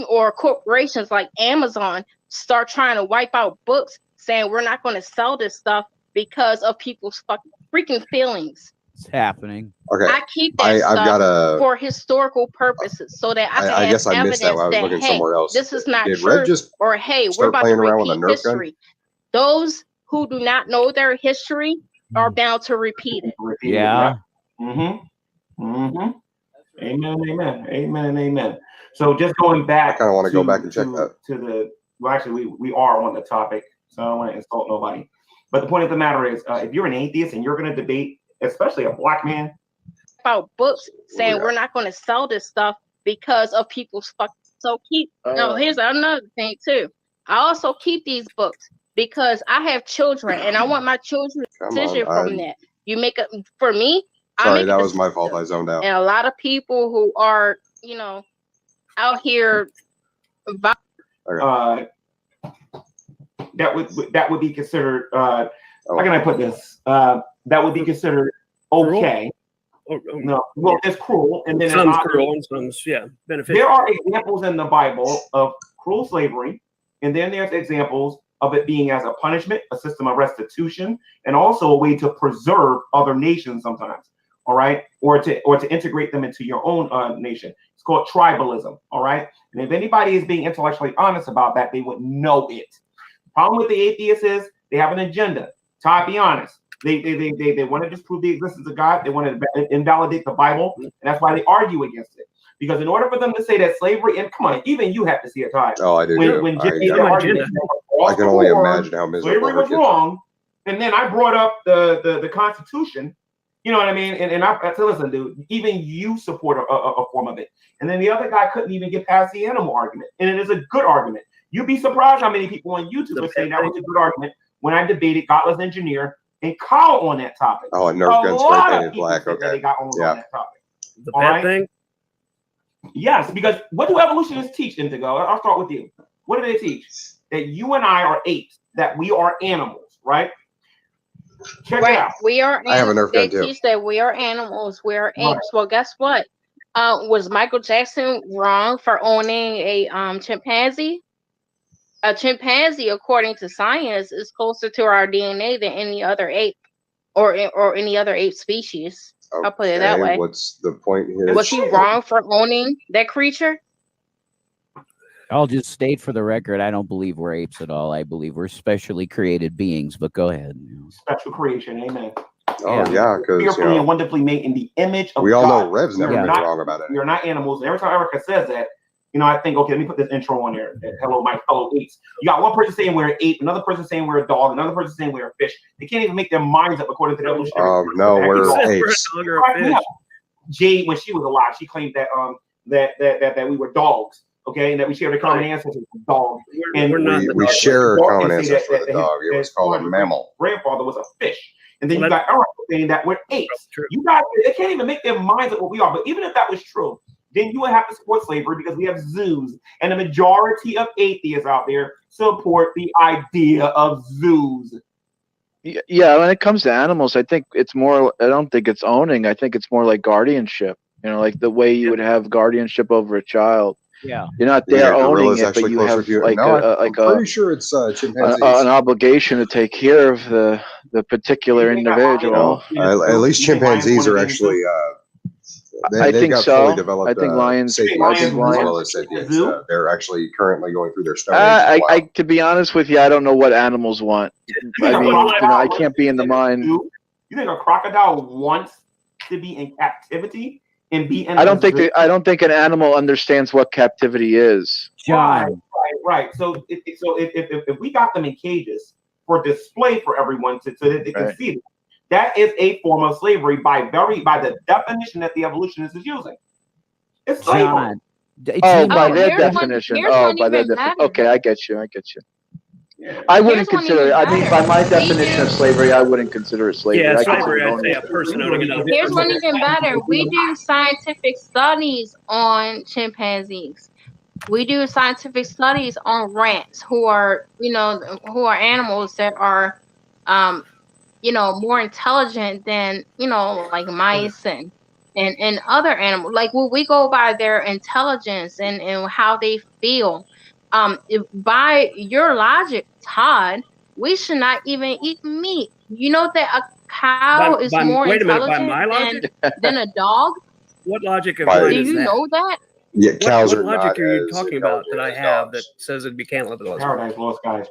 D: or corporations like Amazon start trying to wipe out books saying we're not going to sell this stuff because of people's freaking feelings.
G: It's happening.
A: Okay.
D: I keep that stuff for historical purposes so that I guess I missed that. I was looking somewhere else. This is not true. Or hey, we're about to repeat history. Those who do not know their history are bound to repeat it.
G: Yeah.
B: Amen. Amen. So just going back,
A: I kind of want to go back and check that.
B: Actually, we are on the topic, so I don't want to insult nobody. But the point of the matter is, if you're an atheist and you're going to debate, especially a black man,
D: about books saying we're not going to sell this stuff because of people's here's another thing too. I also keep these books because I have children and I want my children to decision from that. For me.
A: Sorry, that was my fault. I zoned out.
D: And a lot of people who are, out here.
B: That would be considered. How can I put this? That would be considered okay. No, well, it's cruel, and then
C: some's cruel and some's beneficial.
B: There are examples in the Bible of cruel slavery, and then there's examples of it being as a punishment, a system of restitution, and also a way to preserve other nations sometimes. All right, or to integrate them into your own nation. It's called tribalism. All right, and if anybody is being intellectually honest about that, they would know it. The problem with the atheists is they have an agenda. To be honest, they want to disprove the existence of God. They want to invalidate the Bible, and that's why they argue against it. Because in order for them to say that slavery, and come on, even you have to see it, Todd.
A: Oh, I do. I can only imagine how miserable
B: slavery was wrong. And then I brought up the Constitution. You know what I mean? And I said, listen, dude, even you support a form of it. And then the other guy couldn't even get past the animal argument. And it is a good argument. You'd be surprised how many people on YouTube are saying that was a good argument when I debated Godless Engineer and Kyle on that topic.
A: Oh, a Nerf gun spray painted black. Okay.
B: They got on that topic.
C: The pet thing?
B: Yes, because what do evolutionists teach, Indigo? I'll start with you. What do they teach? That you and I are apes, that we are animals, right? Check it out.
D: We are animals.
A: I have a Nerf gun too.
D: They teach that we are animals. We are apes. Right. Well, guess what? Was Michael Jackson wrong for owning a chimpanzee? A chimpanzee, according to science, is closer to our DNA than any other ape or any other ape species. Okay. I'll put it that way.
A: What's the point here?
D: Was he wrong for owning that creature?
G: I'll just state for the record, I don't believe we're apes at all. I believe we're specially created beings, but go ahead.
B: Special creation, amen.
A: Oh, yeah, because
B: fearfully and wonderfully made in the image of
A: we all
B: God.
A: know Rev's never been wrong about it.
B: We're not animals. And every time Erica says that, I think, okay, let me put this intro on there. Hello, my fellow apes. You got one person saying we're an ape, another person saying we're a dog, another person saying we're a fish. They can't even make their minds up according to the evolutionary.
A: No, we're apes.
B: Jade, when she was alive, she claimed that that we were dogs. okay, and that we share the common ancestors with dogs. And
A: we share a common ancestor with a dog. It was called a mammal.
B: Grandfather was a fish. And then you got Eric saying that we're apes. You guys, they can't even make their minds up what we are. But even if that was true, then you would have to support slavery because we have zoos. And the majority of atheists out there support the idea of zoos.
H: Yeah, when it comes to animals, I think it's more, I don't think it's owning. I think it's more like guardianship. You know, like the way you would have guardianship over a child.
G: Yeah.
H: You're not there owning it, but you have like
A: I'm pretty sure it's chimpanzees.
H: An obligation to take care of the particular individual.
A: At least chimpanzees are actually
H: I think so.
A: Fully developed,
H: I think lions.
A: as well as sapiens. They're actually currently going through their stone age.
H: To be honest with you, I don't know what animals want. I mean, I can't be in the mind.
B: You think a crocodile wants to be in captivity and be in?
H: I don't think an animal understands what captivity is.
G: John.
B: Right. So if we got them in cages for display for everyone so that they can see them, that is a form of slavery by the definition that the evolutionist is using. It's slavery.
H: By their definition. By their definition. Okay, I get you. I wouldn't consider it. I mean, by my definition of slavery, I wouldn't consider it slavery.
C: Yeah, slavery, I'd say a person owning another.
D: Here's one even better. We do scientific studies on chimpanzees. We do scientific studies on rats who are animals that are, more intelligent than, like mice and other animals. Like, we go by their intelligence and how they feel. By your logic, Todd, we should not even eat meat. You know that a cow is more intelligent than a dog?
C: What logic of mine is that?
D: Do you know that?
A: Yeah, cows
C: what logic are you talking about that I have that says that we can't live with those?
B: Paradise Lost guys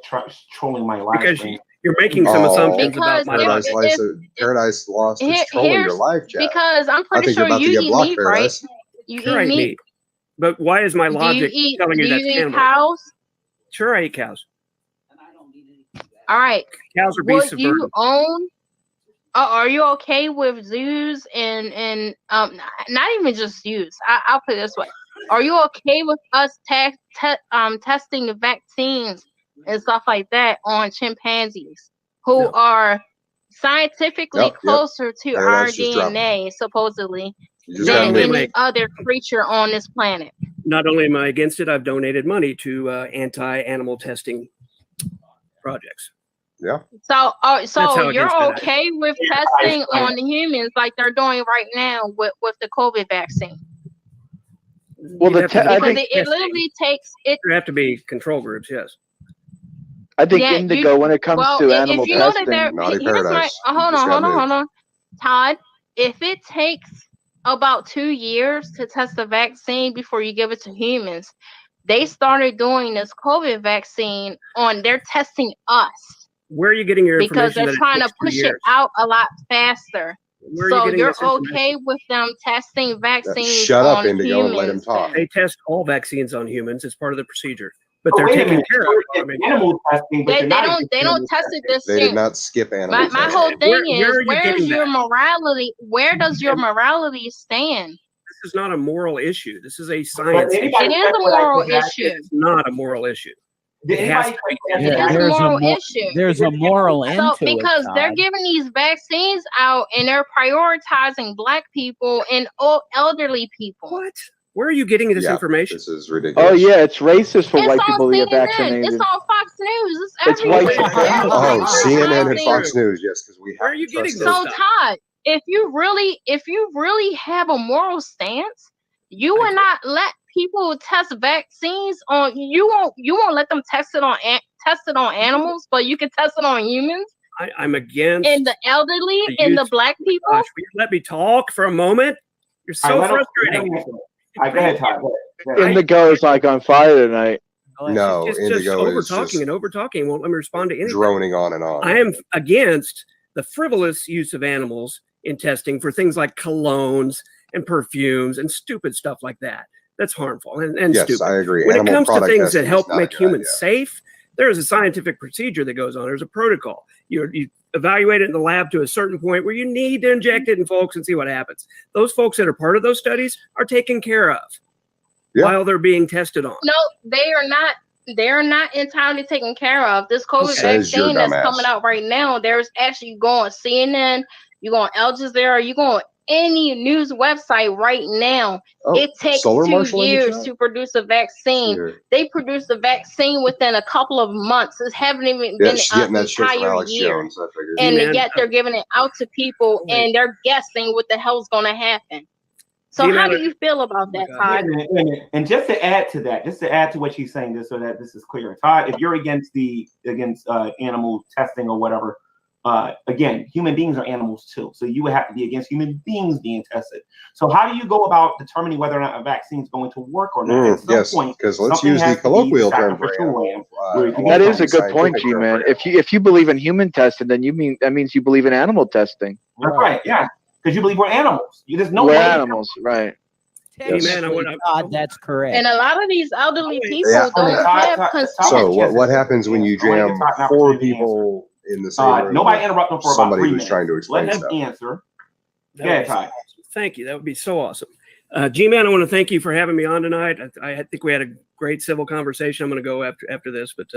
B: trolling my life.
C: Because you're making some assumptions about my life.
A: Paradise Lost is trolling your life, Jack.
D: Because I'm pretty sure you eat meat, right? You eat meat.
C: But why is my logic telling you that's
D: cannibal? Cows?
C: Sure, I eat cows.
D: All right.
C: Cows are beasts of burden.
D: You own? Are you okay with zoos and not even just zoos? I'll put it this way: are you okay with us testing the vaccines and stuff like that on chimpanzees who are scientifically closer to our DNA, supposedly, than any other creature on this planet?
C: Not only am I against it, I've donated money to anti-animal testing projects.
A: Yeah.
D: So you're okay with testing on the humans like they're doing right now with the COVID vaccine?
H: Well, I think
D: it literally takes it.
C: There have to be control groups, yes.
H: I think indigo, when it comes to animal testing,
A: naughty paradise.
D: Hold on, Todd. If it takes about 2 years to test a vaccine before you give it to humans, they started doing this COVID vaccine they're testing us.
C: Where are you getting your information?
D: Because they're trying to push it out a lot faster. So you're okay with them testing vaccines?
A: Shut up,
D: on
A: Indigo,
D: humans,
A: and let him talk.
C: They test all vaccines on humans. It's part of the procedure. But they're taking care of it.
B: Animal testing, but
D: they don't test it this
A: They did not skip animal testing.
D: My whole thing is, where's your morality? Where does your morality stand?
C: This is not a moral issue. This is a science issue.
D: It is a moral issue.
C: It's not a moral issue.
D: There's
G: a moral into it.
D: Because they're giving these vaccines out and they're prioritizing Black people and elderly people.
C: What? Where are you getting this information?
A: This is ridiculous.
H: Oh yeah, it's racist for white people to get vaccinated.
D: It's on Fox News. It's everywhere.
A: CNN and Fox News. Yes, because we have.
C: Where are you getting this?
D: So Todd, if you really have a moral stance, you would not let people test vaccines on. You won't let them test it on animals, but you can test it on humans.
C: I'm against.
D: And the elderly and the Black people.
C: Gosh, will you let me talk for a moment? You're so frustrating.
B: Go ahead, Todd.
H: Indigo is like on fire tonight.
A: No,
C: just
A: Indigo
C: over
A: is
C: talking and over talking. Won't let me respond to anything.
A: Droning on and on.
C: I am against the frivolous use of animals in testing for things like colognes and perfumes and stupid stuff like that. That's harmful and
A: yes,
C: stupid.
A: I agree.
C: When it comes to things that help make humans safe, there is a scientific procedure that goes on. There's a protocol. You evaluate it in the lab to a certain point where you need to inject it in folks and see what happens. Those folks that are part of those studies are taken care of. while they're being tested on.
D: No, they are not. They are not entirely taken care of. This COVID vaccine that's coming out right now, there's actually, you go on CNN, you go on Al Jazeera, you go on any news website right now. It takes 2 years to produce a vaccine. They produce the vaccine within a couple of months. It haven't even been an entire year. And yet they're giving it out to people and they're guessing what the hell's going to happen. So how do you feel about that, Todd?
B: And just to add to that, just to add to what she's saying, just so that this is clear, Todd, if you're against animal testing or whatever, again, human beings are animals too. So you would have to be against human beings being tested. So how do you go about determining whether or not a vaccine is going to work or not?
A: Yes, because let's use the colloquial term for animal.
H: That is a good point, G-Man. If you believe in human testing, then that means you believe in animal testing.
B: That's right. Yeah. Because you believe we're animals. There's no way.
H: We're animals, right?
G: Yes. That's correct.
D: And a lot of these elderly people don't have consent.
A: So what happens when you jam 4 people in the same room?
B: Nobody interrupt them for about 3 minutes.
A: Trying to explain
B: Let him
A: stuff.
B: answer.
C: Yeah, Todd. Thank you. That would be so awesome. G-Man, I want to thank you for having me on tonight. I think we had a great civil conversation. I'm going to go after this, but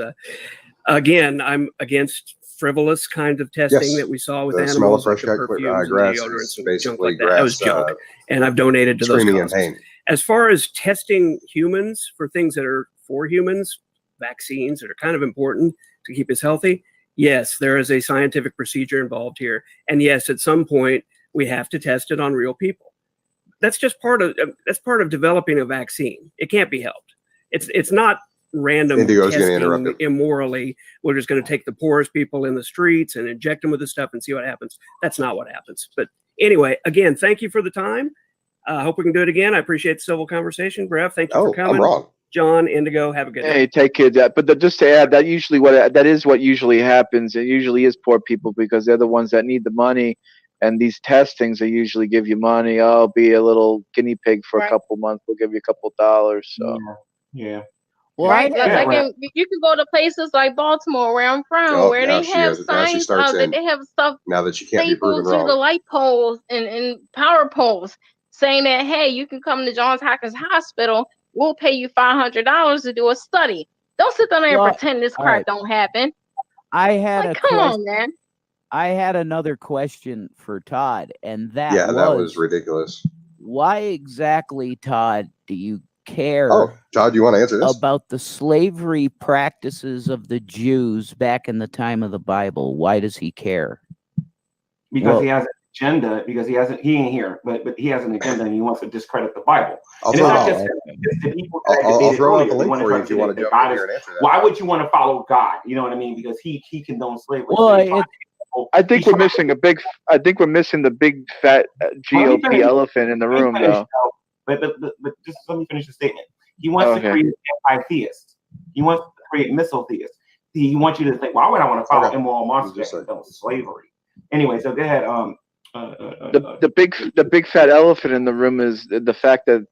C: again, I'm against frivolous kind of testing that we saw with animals.
A: Smell of fresh cut grass
C: deodorants and
A: basically
C: junk like
A: grass.
C: That was junk, and I've donated to those causes. As far as testing humans for things that are for humans, vaccines that are kind of important to keep us healthy, yes, there is a scientific procedure involved here, and yes, at some point we have to test it on real people. That's just part of developing a vaccine. It can't be helped. It's not random testing immorally. We're just going to take the poorest people in the streets and inject them with the stuff and see what happens. That's not what happens. But anyway, again, thank you for the time. I hope we can do it again. I appreciate the civil conversation. Brev, thank you for coming.
A: I'm wrong.
C: John, Indigo, have a good day.
H: Hey, take care of that. But just to add, that is what usually happens. It usually is poor people because they're the ones that need the money. And these testings, they usually give you money. Oh, be a little guinea pig for a couple months. We'll give you a couple $. So
B: yeah.
D: Well, right. You can go to places like Baltimore, where I'm from, where they have signs that they have stuff
A: now that you can't be proven
D: wrong. To the light poles and power poles saying that, hey, you can come to Johns Hopkins Hospital. We'll pay you $500 to do a study. Don't sit down there and pretend this crap don't happen. Come on, man.
G: I had another question for Todd, and that
A: was ridiculous.
G: Why exactly, Todd, do you care?
A: Todd, you want to answer this?
G: About the slavery practices of the Jews back in the time of the Bible. Why does he care?
B: Because he has an agenda. Because he ain't here, but he has an agenda, and he wants to discredit the Bible.
A: I'll throw out the link for you if you want to jump in here and answer that.
B: Why would you want to follow God? You know what I mean? Because he condones slavery.
G: Well,
H: I think we're missing the big fat GOP elephant in the room, though.
B: But just let me finish the statement. He wants to create anti-theist. He wants to create missile theist. He wants you to think, why would I want to follow immoral monsters that condone slavery? Anyway, so go ahead.
H: The big fat elephant in the room is the fact that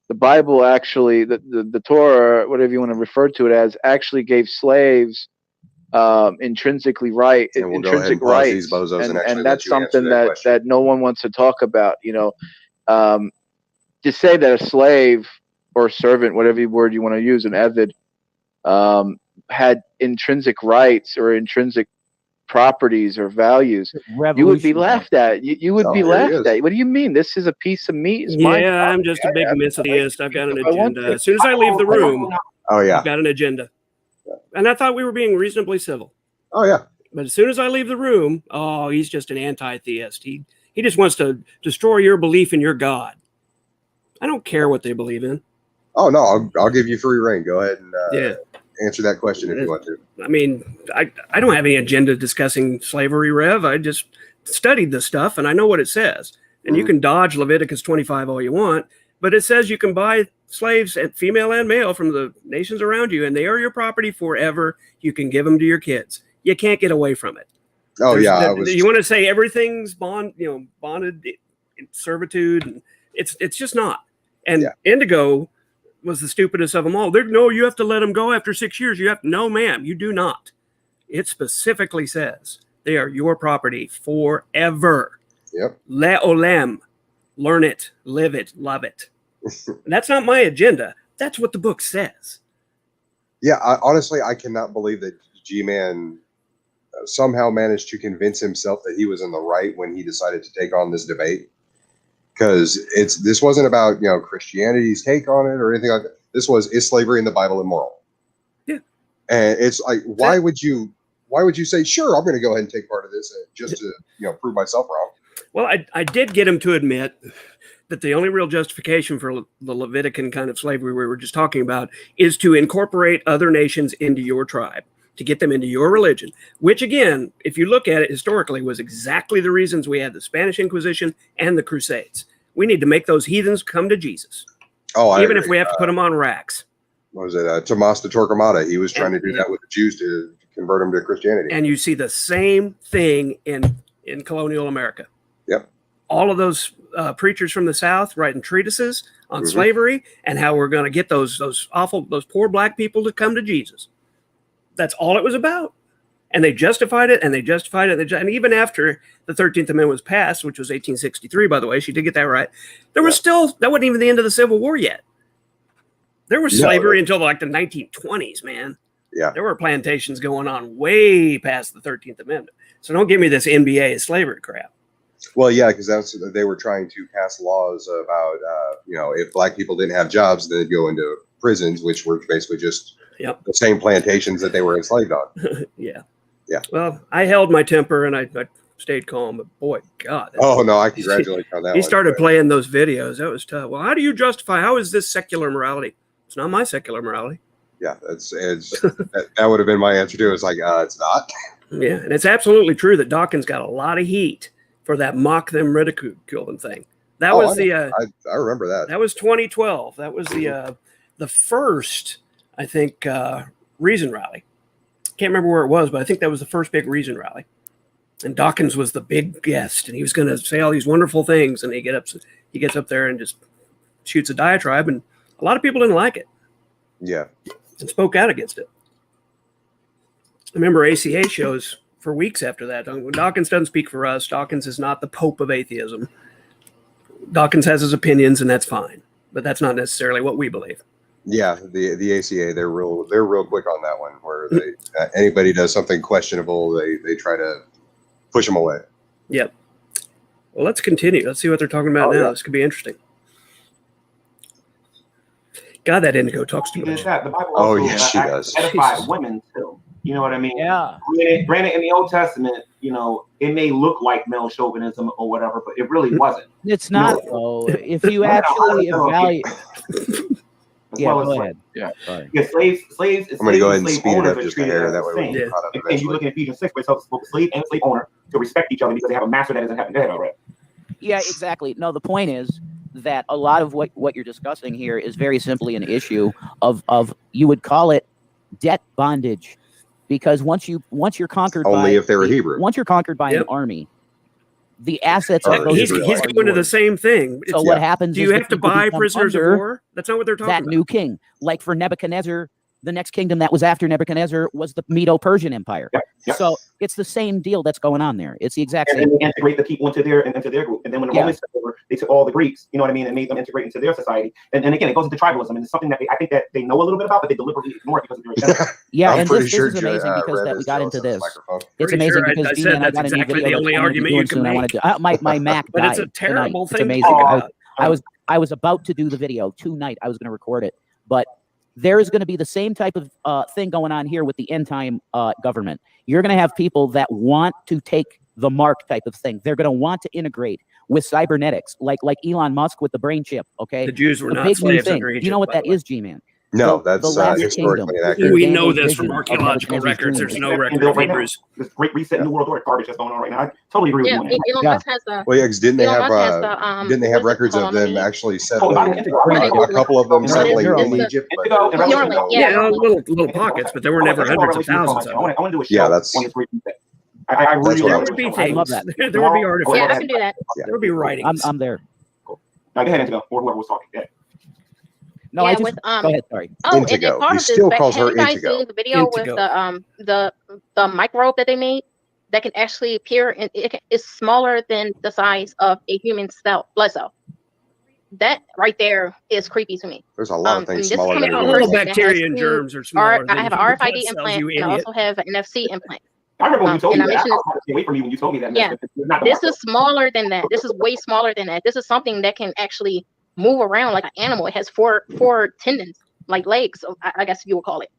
H: the Bible actually, the Torah, whatever you want to refer to it as, actually gave slaves intrinsic rights, and that's something that no one wants to talk about. To say that a slave or a servant, whatever word you want to use, an eved, had intrinsic rights or intrinsic properties or values, you would be laughed at. You would be laughed at. What do you mean? This is a piece of meat. It's
C: I'm just a big mistheist. I've got an agenda. As soon as I leave the room, I've got an agenda. And I thought we were being reasonably civil.
A: Oh, yeah.
C: But as soon as I leave the room, he's just an anti-theist. He just wants to destroy your belief in your God. I don't care what they believe in.
A: Oh, no, I'll give you free reign. Go ahead and answer that question if you want to.
C: I mean, I don't have any agenda discussing slavery, Rev. I just studied the stuff, and I know what it says. And you can dodge Leviticus 25 all you want, but it says you can buy slaves, female and male, from the nations around you, and they are your property forever. You can give them to your kids. You can't get away from it.
A: Oh,
C: you want to say everything's bonded in servitude, and it's just not. And Indigo was the stupidest of them all. No, you have to let them go after 6 years. No, ma'am, you do not. It specifically says they are your property forever.
A: Yep.
C: Le'olam. Learn it, live it, love it. That's not my agenda. That's what the book says.
A: Yeah, honestly, I cannot believe that G-Man somehow managed to convince himself that he was in the right when he decided to take on this debate. Because this wasn't about Christianity's take on it or anything like that. This was, is slavery in the Bible immoral?
C: Yeah.
A: And it's like, why would you say, sure, I'm going to go ahead and take part of this just to prove myself wrong?
C: Well, I did get him to admit that the only real justification for the Levitican kind of slavery we were just talking about is to incorporate other nations into your tribe, to get them into your religion, which again, if you look at it historically, was exactly the reasons we had the Spanish Inquisition and the Crusades. We need to make those heathens come to Jesus.
A: Oh,
C: even if we have to put them on racks.
A: What was it? Tomas de Torquemada. He was trying to do that with the Jews to convert them to Christianity.
C: And you see the same thing in colonial America.
A: Yep.
C: All of those preachers from the South writing treatises on slavery and how we're going to get those poor black people to come to Jesus. That's all it was about. And they justified it, and they justified it. And even after the 13th Amendment was passed, which was 1863, by the way, she did get that right, there was still, that wasn't even the end of the Civil War yet. There was slavery until like the 1920s, man.
A: Yeah.
C: There were plantations going on way past the 13th Amendment. So don't give me this NBA slavery crap.
A: Well, yeah, because they were trying to pass laws about, if black people didn't have jobs, then they'd go into prisons, which were basically just the same plantations that they were enslaved on.
C: Yeah.
A: Yeah.
C: Well, I held my temper and I stayed calm, but boy, God.
A: Oh, no, I congratulate you on that.
C: He started playing those videos. That was tough. Well, how do you justify, how is this secular morality? It's not my secular morality.
A: Yeah, that would have been my answer too. It's like, it's not.
C: Yeah, and it's absolutely true that Dawkins got a lot of heat for that mock them, ridicule them thing. That was
A: I remember that.
C: That was 2012. That was the first, I think, Reason rally. Can't remember where it was, but I think that was the first big Reason rally. And Dawkins was the big guest, and he was going to say all these wonderful things, and he gets up there and just shoots a diatribe, and a lot of people didn't like it.
A: Yeah.
C: And spoke out against it. I remember ACA shows for weeks after that. Dawkins doesn't speak for us. Dawkins is not the Pope of atheism. Dawkins has his opinions, and that's fine, but that's not necessarily what we believe.
A: Yeah, the ACA, they're real quick on that one. Where they anybody does something questionable, they try to push them away.
C: Yep. Well, let's continue. Let's see what they're talking about now. Yeah. This could be interesting. God, that Indigo talks too much.
B: The Bible also,
A: yes, she does.
B: Edified women too. You know what I mean?
G: Yeah.
B: Granted, in the Old Testament, it may look like male chauvinism or whatever, but it really wasn't.
G: It's not, though. If you actually evaluate. Yeah, go ahead.
B: Yeah, slaves.
A: I'm going to go ahead and speed it up just a hair. That way we can caught up eventually.
B: And you look at Ephesians 6, where it tells both the slave and slave owner to respect each other because they have a master that isn't having dead already.
G: Yeah, exactly. No, the point is that a lot of what you're discussing here is very simply an issue of you would call it debt bondage, because once you're conquered
A: only
G: by,
A: if they were Hebrew.
G: Once you're conquered by an army, the assets of those
C: he's going to the same thing.
G: So what happens?
C: Do you have to buy prisoners of war? That's not what they're talking about.
G: That new king, like for Nebuchadnezzar, the next kingdom that was after Nebuchadnezzar was the Medo-Persian Empire.
B: Yeah.
G: So it's the same deal that's going on there. It's the exact same.
B: And then they integrate the people into their group. And then when the Romans took over, they took all the Greeks, you know what I mean, and made them integrate into their society. And again, it goes into tribalism, and it's something that I think that they know a little bit about, but they deliberately ignore because of their agenda.
G: Yeah, and this is amazing because that we got into this. It's amazing because Dean and I got a new video.
C: The only argument you can make.
G: My Mac died.
C: But it's a terrible thing.
G: It's amazing. I was about to do the video tonight. I was going to record it, but there is going to be the same type of thing going on here with the end time government. You're going to have people that want to take the mark type of thing. They're going to want to integrate with cybernetics, like Elon Musk with the brain chip. Okay,
C: the Jews were not slaves under Egypt.
G: You know what that is, G-Man?
A: No, that's historically inaccurate.
C: We know this from archaeological records. There's no record of Hebrews.
B: This great reset, new world order garbage that's going on right now. I totally agree with you.
D: Elon Musk has the.
A: Well, yeah, because didn't they have records of them actually settling? A couple of them settling in Egypt.
C: Yeah, little pockets, but there were never hundreds of thousands of them.
B: I want to do a show.
A: Yeah, that's.
B: I really
C: there would be things.
G: love that.
C: There would be artifacts.
D: Yeah, I can do that.
C: There would be writings.
G: I'm there.
B: Go ahead, Indigo, or whoever was talking. Yeah.
G: No,
D: yeah,
G: I just
D: with,
G: go ahead. Sorry.
D: Oh,
A: Indigo.
D: and part
A: He
D: of
A: still
D: this,
A: calls her
D: have you guys
A: Indigo.
D: seen the video
C: Indigo.
D: with the microbe that they made that can actually appear, and it's smaller than the size of a human blood cell. that right there is creepy to me.
A: There's a lot of things
D: this is
A: smaller
D: coming
A: than
D: from a
C: little
D: person that
C: bacteria
D: has
C: and
D: two
C: germs are smaller.
D: I have an
C: human blood
D: RFID
C: cells,
D: implant,
C: you
D: and I
C: idiot.
D: also have an NFC implant.
B: I remember when you told me
D: and I
B: that. I
D: mentioned
B: was away from you when you told me that.
D: Yeah, this is smaller than that. This is way smaller than that. This is something that can actually move around like an animal. It has four tendons, like legs, I guess you would call it.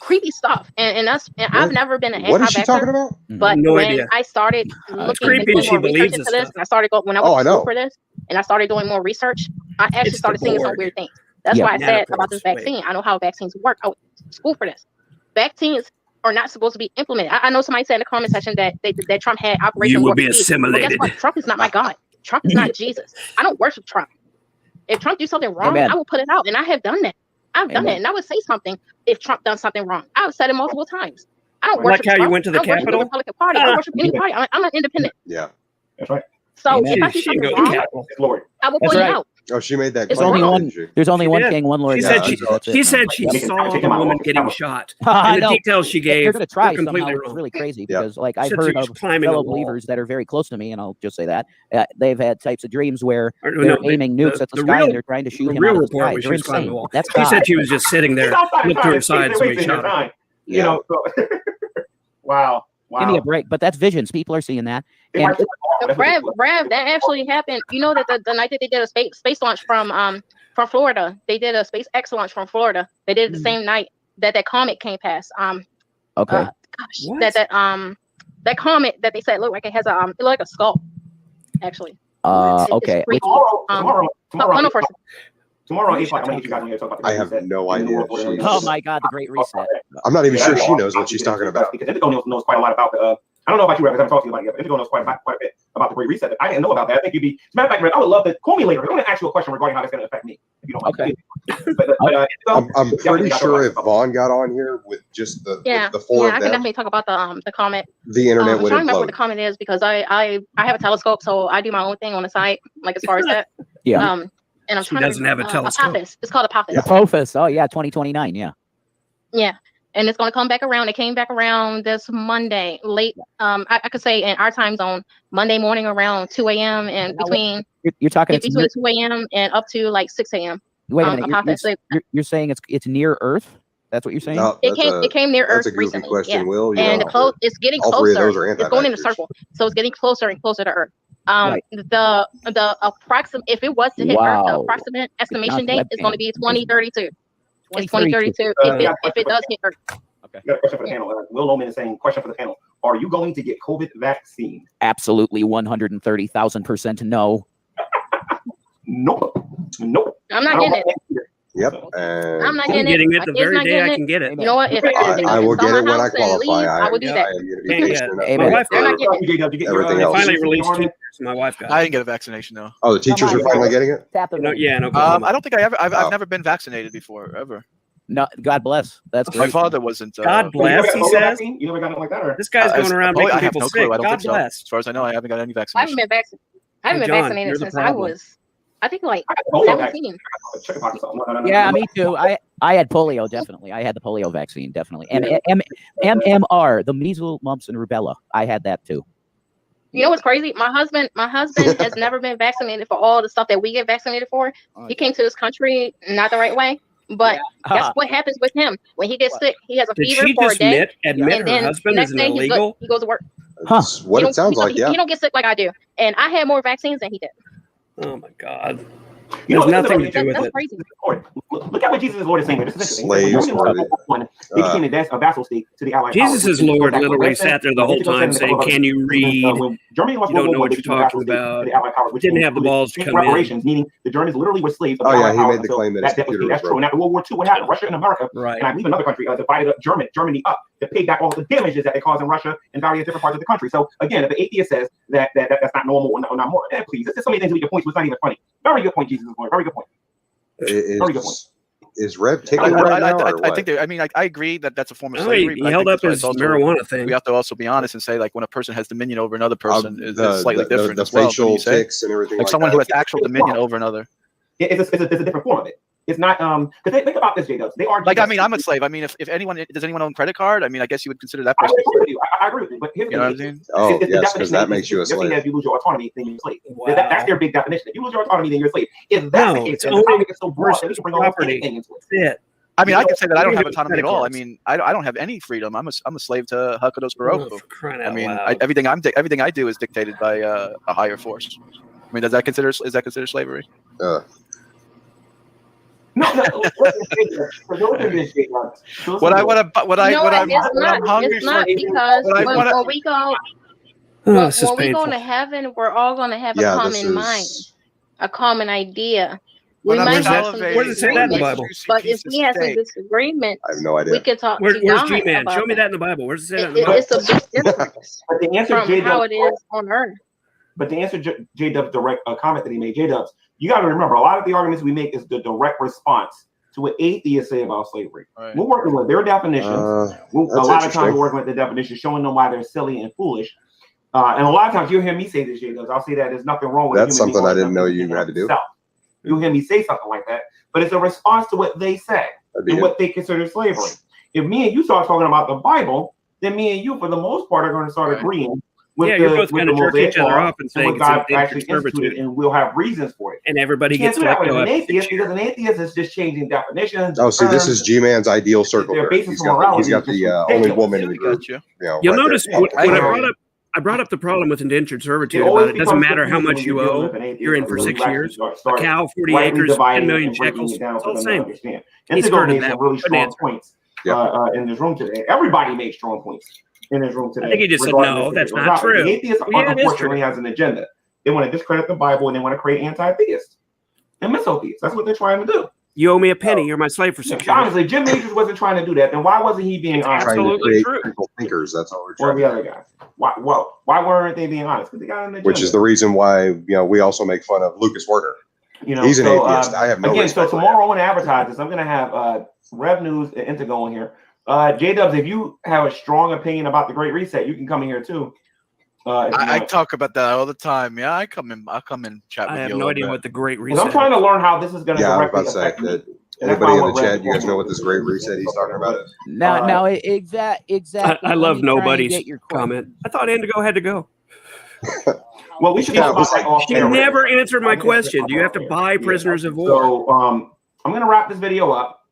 D: Creepy stuff. And I've never been an
A: What is she talking
D: anti-vaxxer,
A: about?
D: but
C: No
D: when
C: idea.
D: I started looking and
C: creepy
D: doing
C: she
D: more research
C: believes
D: into
C: this
D: this,
C: stuff.
D: and I started going when I
A: Oh,
D: went
A: I
D: to school
A: know.
D: for this, and I started doing more research, I actually
C: It's the
D: started seeing some
C: Borg.
D: weird things. That's
G: Yeah.
D: why I said about this
C: Nanopores, wait.
D: vaccine. I know how vaccines work. I went to school for this. Vaccines are not supposed to be implemented. I know somebody said in the comment section that that Trump had Operation
C: You will
D: Warp
C: be
D: Speed. But guess
C: assimilated.
D: what? Trump is not my God. Trump is not Jesus. I don't worship Trump. If Trump do something wrong,
G: Amen.
D: I will put it out, and I have done that. I've done
G: Amen.
D: it, and I would say something if Trump done something wrong. I've said it multiple times. I don't
C: Like
D: worship
C: how you
D: Trump.
C: went to the
D: I don't worship
C: Capitol?
D: the Republican Party. I don't worship any party. I'm an independent.
A: Yeah.
B: That's right.
D: So
G: Amen.
D: if I see
C: She didn't
D: something
C: go to the
D: wrong,
C: Capitol.
B: It's Lord.
D: I will
G: That's
D: point
G: right.
D: it out.
A: Oh, she made that
D: It's
G: There's only
A: claim,
G: one.
A: didn't she?
G: There's only
C: She
G: one
C: did.
G: king, one Lord.
C: She
G: God,
C: said
G: Jesus, that's it,
C: she
G: man.
C: said she
G: Yep.
C: saw
B: Take
C: the
B: him out.
C: woman getting shot.
G: I
C: And the
G: know.
C: details she
G: They're
C: gave
G: going to try
C: were completely
G: somehow, which
C: wrong.
G: is really crazy
A: Yep.
G: because, like, I've
C: Said she
G: heard
C: was
G: of
C: climbing a
G: fellow
C: wall.
G: believers that are very close to me, and I'll just say that they've had types of dreams where
C: Or,
G: they're
C: no,
G: aiming nukes at the sky
C: real,
G: and they're trying to shoot
C: the
G: him
C: real
G: out of the
C: report
G: sky.
C: was she
G: They're
C: was climbing the
G: insane.
C: wall.
G: That's
C: She
G: God.
C: said she was just sitting there,
B: He's outside
C: looked to
B: trying
C: her
B: to
C: side,
B: they're
C: somebody
B: wasting their
C: shot her.
B: time.
A: Yeah.
B: You know, so wow.
G: Give me a
B: Wow.
G: break. But that's visions. People are seeing that.
B: They
G: And
B: might- that's what they-
D: Brav, that actually happened. You know that the night that they did a space launch from Florida, they did a SpaceX launch from Florida. They did it the same night that comet came past.
G: okay.
C: What?
D: That comet that they said looked like it has it looked like a skull. Actually.
G: Okay.
D: It's creepy.
B: Tomorrow at 8 o'clock, I'm going to hit you guys on here to talk about the
A: I
B: Great
A: have
B: Reset
A: no
B: in the
A: idea.
B: world order.
A: She's-
G: Oh my God, the Great Reset.
A: I'm not even
B: Yeah,
A: sure
B: that's
A: she
B: all
A: knows
B: I'll
A: what she's
B: get
A: talking
B: into
A: about.
B: because Indigo knows quite a lot about the. I don't know about you, because I haven't talked to you about it yet. But Indigo knows quite a bit about the Great Reset. I didn't know about that. I think you'd be. As a matter of fact, Red, I would love to call me later. I want to ask you a question regarding how that's going to affect me. If you don't mind.
G: Okay.
A: I'm pretty sure if Vaughn got on here with just the four
D: I
A: of
D: can
A: them,
D: definitely talk about the comet.
A: the internet
D: I'm
A: would
D: trying to remember what the
A: implode.
D: comet is because I have a telescope, so I do my own thing on the side, like as far as that.
G: Yeah.
D: And I'm
C: She
D: trying
C: doesn't
D: to
C: have a telescope.
D: Apophis. It's called Apophis.
G: Apophis. Oh yeah, 2029. Yeah.
D: Yeah. And it's going to come back around. It came back around this Monday, late. I could say in our time zone, Monday morning around 2 a.m. and between
G: You're talking it's
D: between 2 a.m. and up to like 6 a.m.
G: Wait a minute.
D: Apophis.
G: You're saying it's near Earth? That's what you're saying?
A: No,
D: It came near Earth
A: that's a goofy
D: recently.
A: question,
D: Yeah.
A: Will. You
D: And
A: know,
D: it's getting
A: all three of
D: closer.
A: those are
D: It's going in a
A: anti-vaxxers.
D: circle, so it's getting closer and closer to Earth.
G: Right.
D: The approximate, if it was to hit Earth, the
G: Wow.
D: approximate estimation
G: John's
D: date is going to
G: webcam.
D: be 2032. It's
G: 2032.
D: 2032 if it does hit Earth.
B: I got a question for the panel. Will Loman is saying, question for the panel. Are you going to get COVID vaccine?
G: Absolutely 130,000% no.
B: Nope. Nope.
D: I'm not getting it.
A: Yep.
D: I'm not
C: I'm
D: getting
C: getting
D: it.
C: it
D: My
C: the
D: kid's
C: very
D: not
C: day
D: getting
C: I
D: it.
C: can get it.
D: You know what? If
A: I will get it when I
D: sell my house and
A: qualify.
D: leave, I will do
C: Yeah,
D: that.
A: I am going to be
C: Can't yet.
A: patient enough.
G: Amen.
C: My wife
D: They're
C: got
D: not
C: it.
D: getting it.
A: Everything
C: They
A: else.
C: finally released two. My wife got
K: I
C: it.
K: didn't get a vaccination though.
A: Oh, the teachers are finally getting it?
G: Tap the
C: No,
G: link.
C: yeah, in Oklahoma.
K: I don't think I've
A: Oh.
K: never been vaccinated before ever.
G: No, God bless. That's
K: My
G: great.
K: father wasn't.
C: God bless, he says.
B: You never got it like that, or?
C: This guy's going around making
K: I have
C: people
K: no clue.
C: sick.
K: I don't
C: God
K: think so.
C: bless.
K: As far as I know, I haven't got any
D: I haven't
K: vaccination.
D: been vaccinated. I haven't
C: Hey,
D: been
C: John,
D: vaccinated
C: you're the
D: since I
C: problem.
D: was, I think like
B: Oh,
D: 17.
B: Chickenpox or something. No.
G: Yeah, me too. I had polio, definitely. I had the polio vaccine, definitely. And MMR, the measles, mumps, and rubella. I had that too.
D: You know what's crazy? My husband has never been vaccinated for all the stuff that we get vaccinated for. He came to this country not the right way. But guess what happens with him when he gets sick? He has a
C: Did
D: fever
C: she
D: for a
C: just
D: day,
C: admit
D: and
C: her
D: then
C: husband
D: next
C: is an
D: day he's good.
C: illegal?
D: He goes to work.
A: That's what it sounds like, yeah.
D: He don't get sick like I do, and I had more vaccines than he did.
C: Oh my God.
B: You know,
C: There's nothing to do with
D: That's
C: it.
D: crazy.
B: Look at what Jesus is Lord is saying. This is
A: Slaves were
B: they became a vassal state to the Allied powers.
C: Jesus' Lord literally sat there the whole time saying, "Can you read?
B: When Germany lost
C: You don't
B: World
C: know
B: War
C: what
B: I,
C: you're talking about.
B: the Allied powers, which
C: Didn't have the
B: included
C: balls to come in."
B: reparations, meaning the Germans literally were slaves of the
A: Oh, yeah,
B: Allied
A: he
B: powers
A: made the
B: until
A: claim that his
B: debt was
A: computer
B: paid.
A: was
B: That's true. And after World War II, what happened? Russia and America,
C: Right.
B: and I believe another country, divided up Germany up to pay back all the damages that they caused in Russia and various different parts of the country. So again, if the atheist says that's not normal or not more, please, there's so many things we can point to. It's not even funny. Very good point, Jesus is Lord. Very good point. Very good point.
A: Is Rev ticking right now, or
K: I
A: what?
K: think I mean, I agree that that's a form of
C: No,
K: slavery.
C: he
K: but I
C: held
K: think
C: up
K: that's why
C: his
K: it's also-
C: marijuana thing.
K: We have to also be honest and say, like, when a person has dominion over another person, is slightly
A: the
K: different as well.
A: facial
K: Wouldn't you say?
A: tics and everything
K: Like
A: like
K: someone
A: that.
K: who has actual dominion over another.
B: It's a different form of it. It's not because think about this, J-Dubs. They are
K: like, I mean, I'm a slave. I mean, if anyone does anyone own credit card? I mean, I guess you would consider that
B: I
K: person.
B: agree with you. I agree with you. But here's
K: You know what I mean?
A: Oh, yes, because that makes you a slave.
B: If you lose your autonomy, then you're a slave.
C: Wow.
B: That's their big definition. If you lose your autonomy, then you're a slave. If that's the case, then the topic is so broad that we can bring almost anything into it.
K: I mean, I can say that I don't have autonomy at all. I mean, I don't have any freedom. I'm a slave to Hakados Baroku.
C: I
K: mean, everything I do is dictated by a higher force. I mean, is that considered slavery?
B: No.
K: What I'm hungry for.
D: Because when we go, when we go to heaven, we're all going to have a common mind, a common idea. We might have some
C: where does it say that in the Bible?
D: But if we have some disagreements,
A: I have no idea.
D: we could talk
C: Where's
D: to God
C: G-Man?
D: about
C: Show me that in the Bible. Where's it say that in the Bible?
D: It's a big difference
B: But the answer,
D: from how it is on earth.
B: But to answer J-Dub's direct comment that he made, J-Dubs, you got to remember, a lot of the arguments we make is the direct response to what atheists say about slavery.
K: Right.
B: We're working with their definitions. A lot of times we're working with the definitions, showing them why they're silly and foolish. And a lot of times you'll hear me say this, J-Dubs. I'll say that there's nothing wrong with
A: that's something I didn't know you had to do.
B: You'll hear me say something like that, but it's a response to what they say and what they consider slavery. If me and you start talking about the Bible, then me and you, for the most part, are going to start agreeing with
C: you're both going to jerk each other off and saying
B: what God actually instituted, and we'll have reasons for it.
C: And everybody gets
B: to let go of
C: an
B: atheist, because an atheist is just changing definitions.
A: Oh, see, this is G-Man's ideal circle here. He's got the only woman in the group.
C: You'll notice when I brought up the problem with indentured servitude about it doesn't matter how much you owe, you're in for 6 years. A cow, 40 acres, 10 million shekels, it's all the same.
B: He's made some really strong points in this room today. Everybody made strong points in this room today.
C: I think he just said, no, that's not true.
B: The atheist, unfortunately, has an agenda. They want to discredit the Bible and they want to create anti-theists and misotheists. That's what they're trying to do.
C: You owe me a penny. You're my slave for 6 years.
B: Honestly, Jim Majors wasn't trying to do that. Then why wasn't he being honest?
C: Absolutely true.
A: Critical thinkers. That's all we're trying.
B: Or the other guys. Why weren't they being honest? Because they got an agenda.
A: Which is the reason why we also make fun of Lucas Werner. He's an atheist. I have no
B: again. So
A: respect for
B: tomorrow I want to advertise this. I'm going to have Rev News and Intego in here. J-Dubs, if you have a strong opinion about the Great Reset, you can come in here too.
K: I talk about that all the time. Yeah, I come in chat with you.
C: I have no idea what the Great Reset is.
B: I'm trying to learn how this is going to directly affect me.
A: Anybody in the chat, you guys know what this Great Reset he's talking about?
G: Now, exactly.
C: I love nobody's comment. I thought Indigo had to go.
B: Well, we should talk about that off
C: camera. You never answered my question. Do you have to buy prisoners of war?
B: So I'm going to wrap this video up.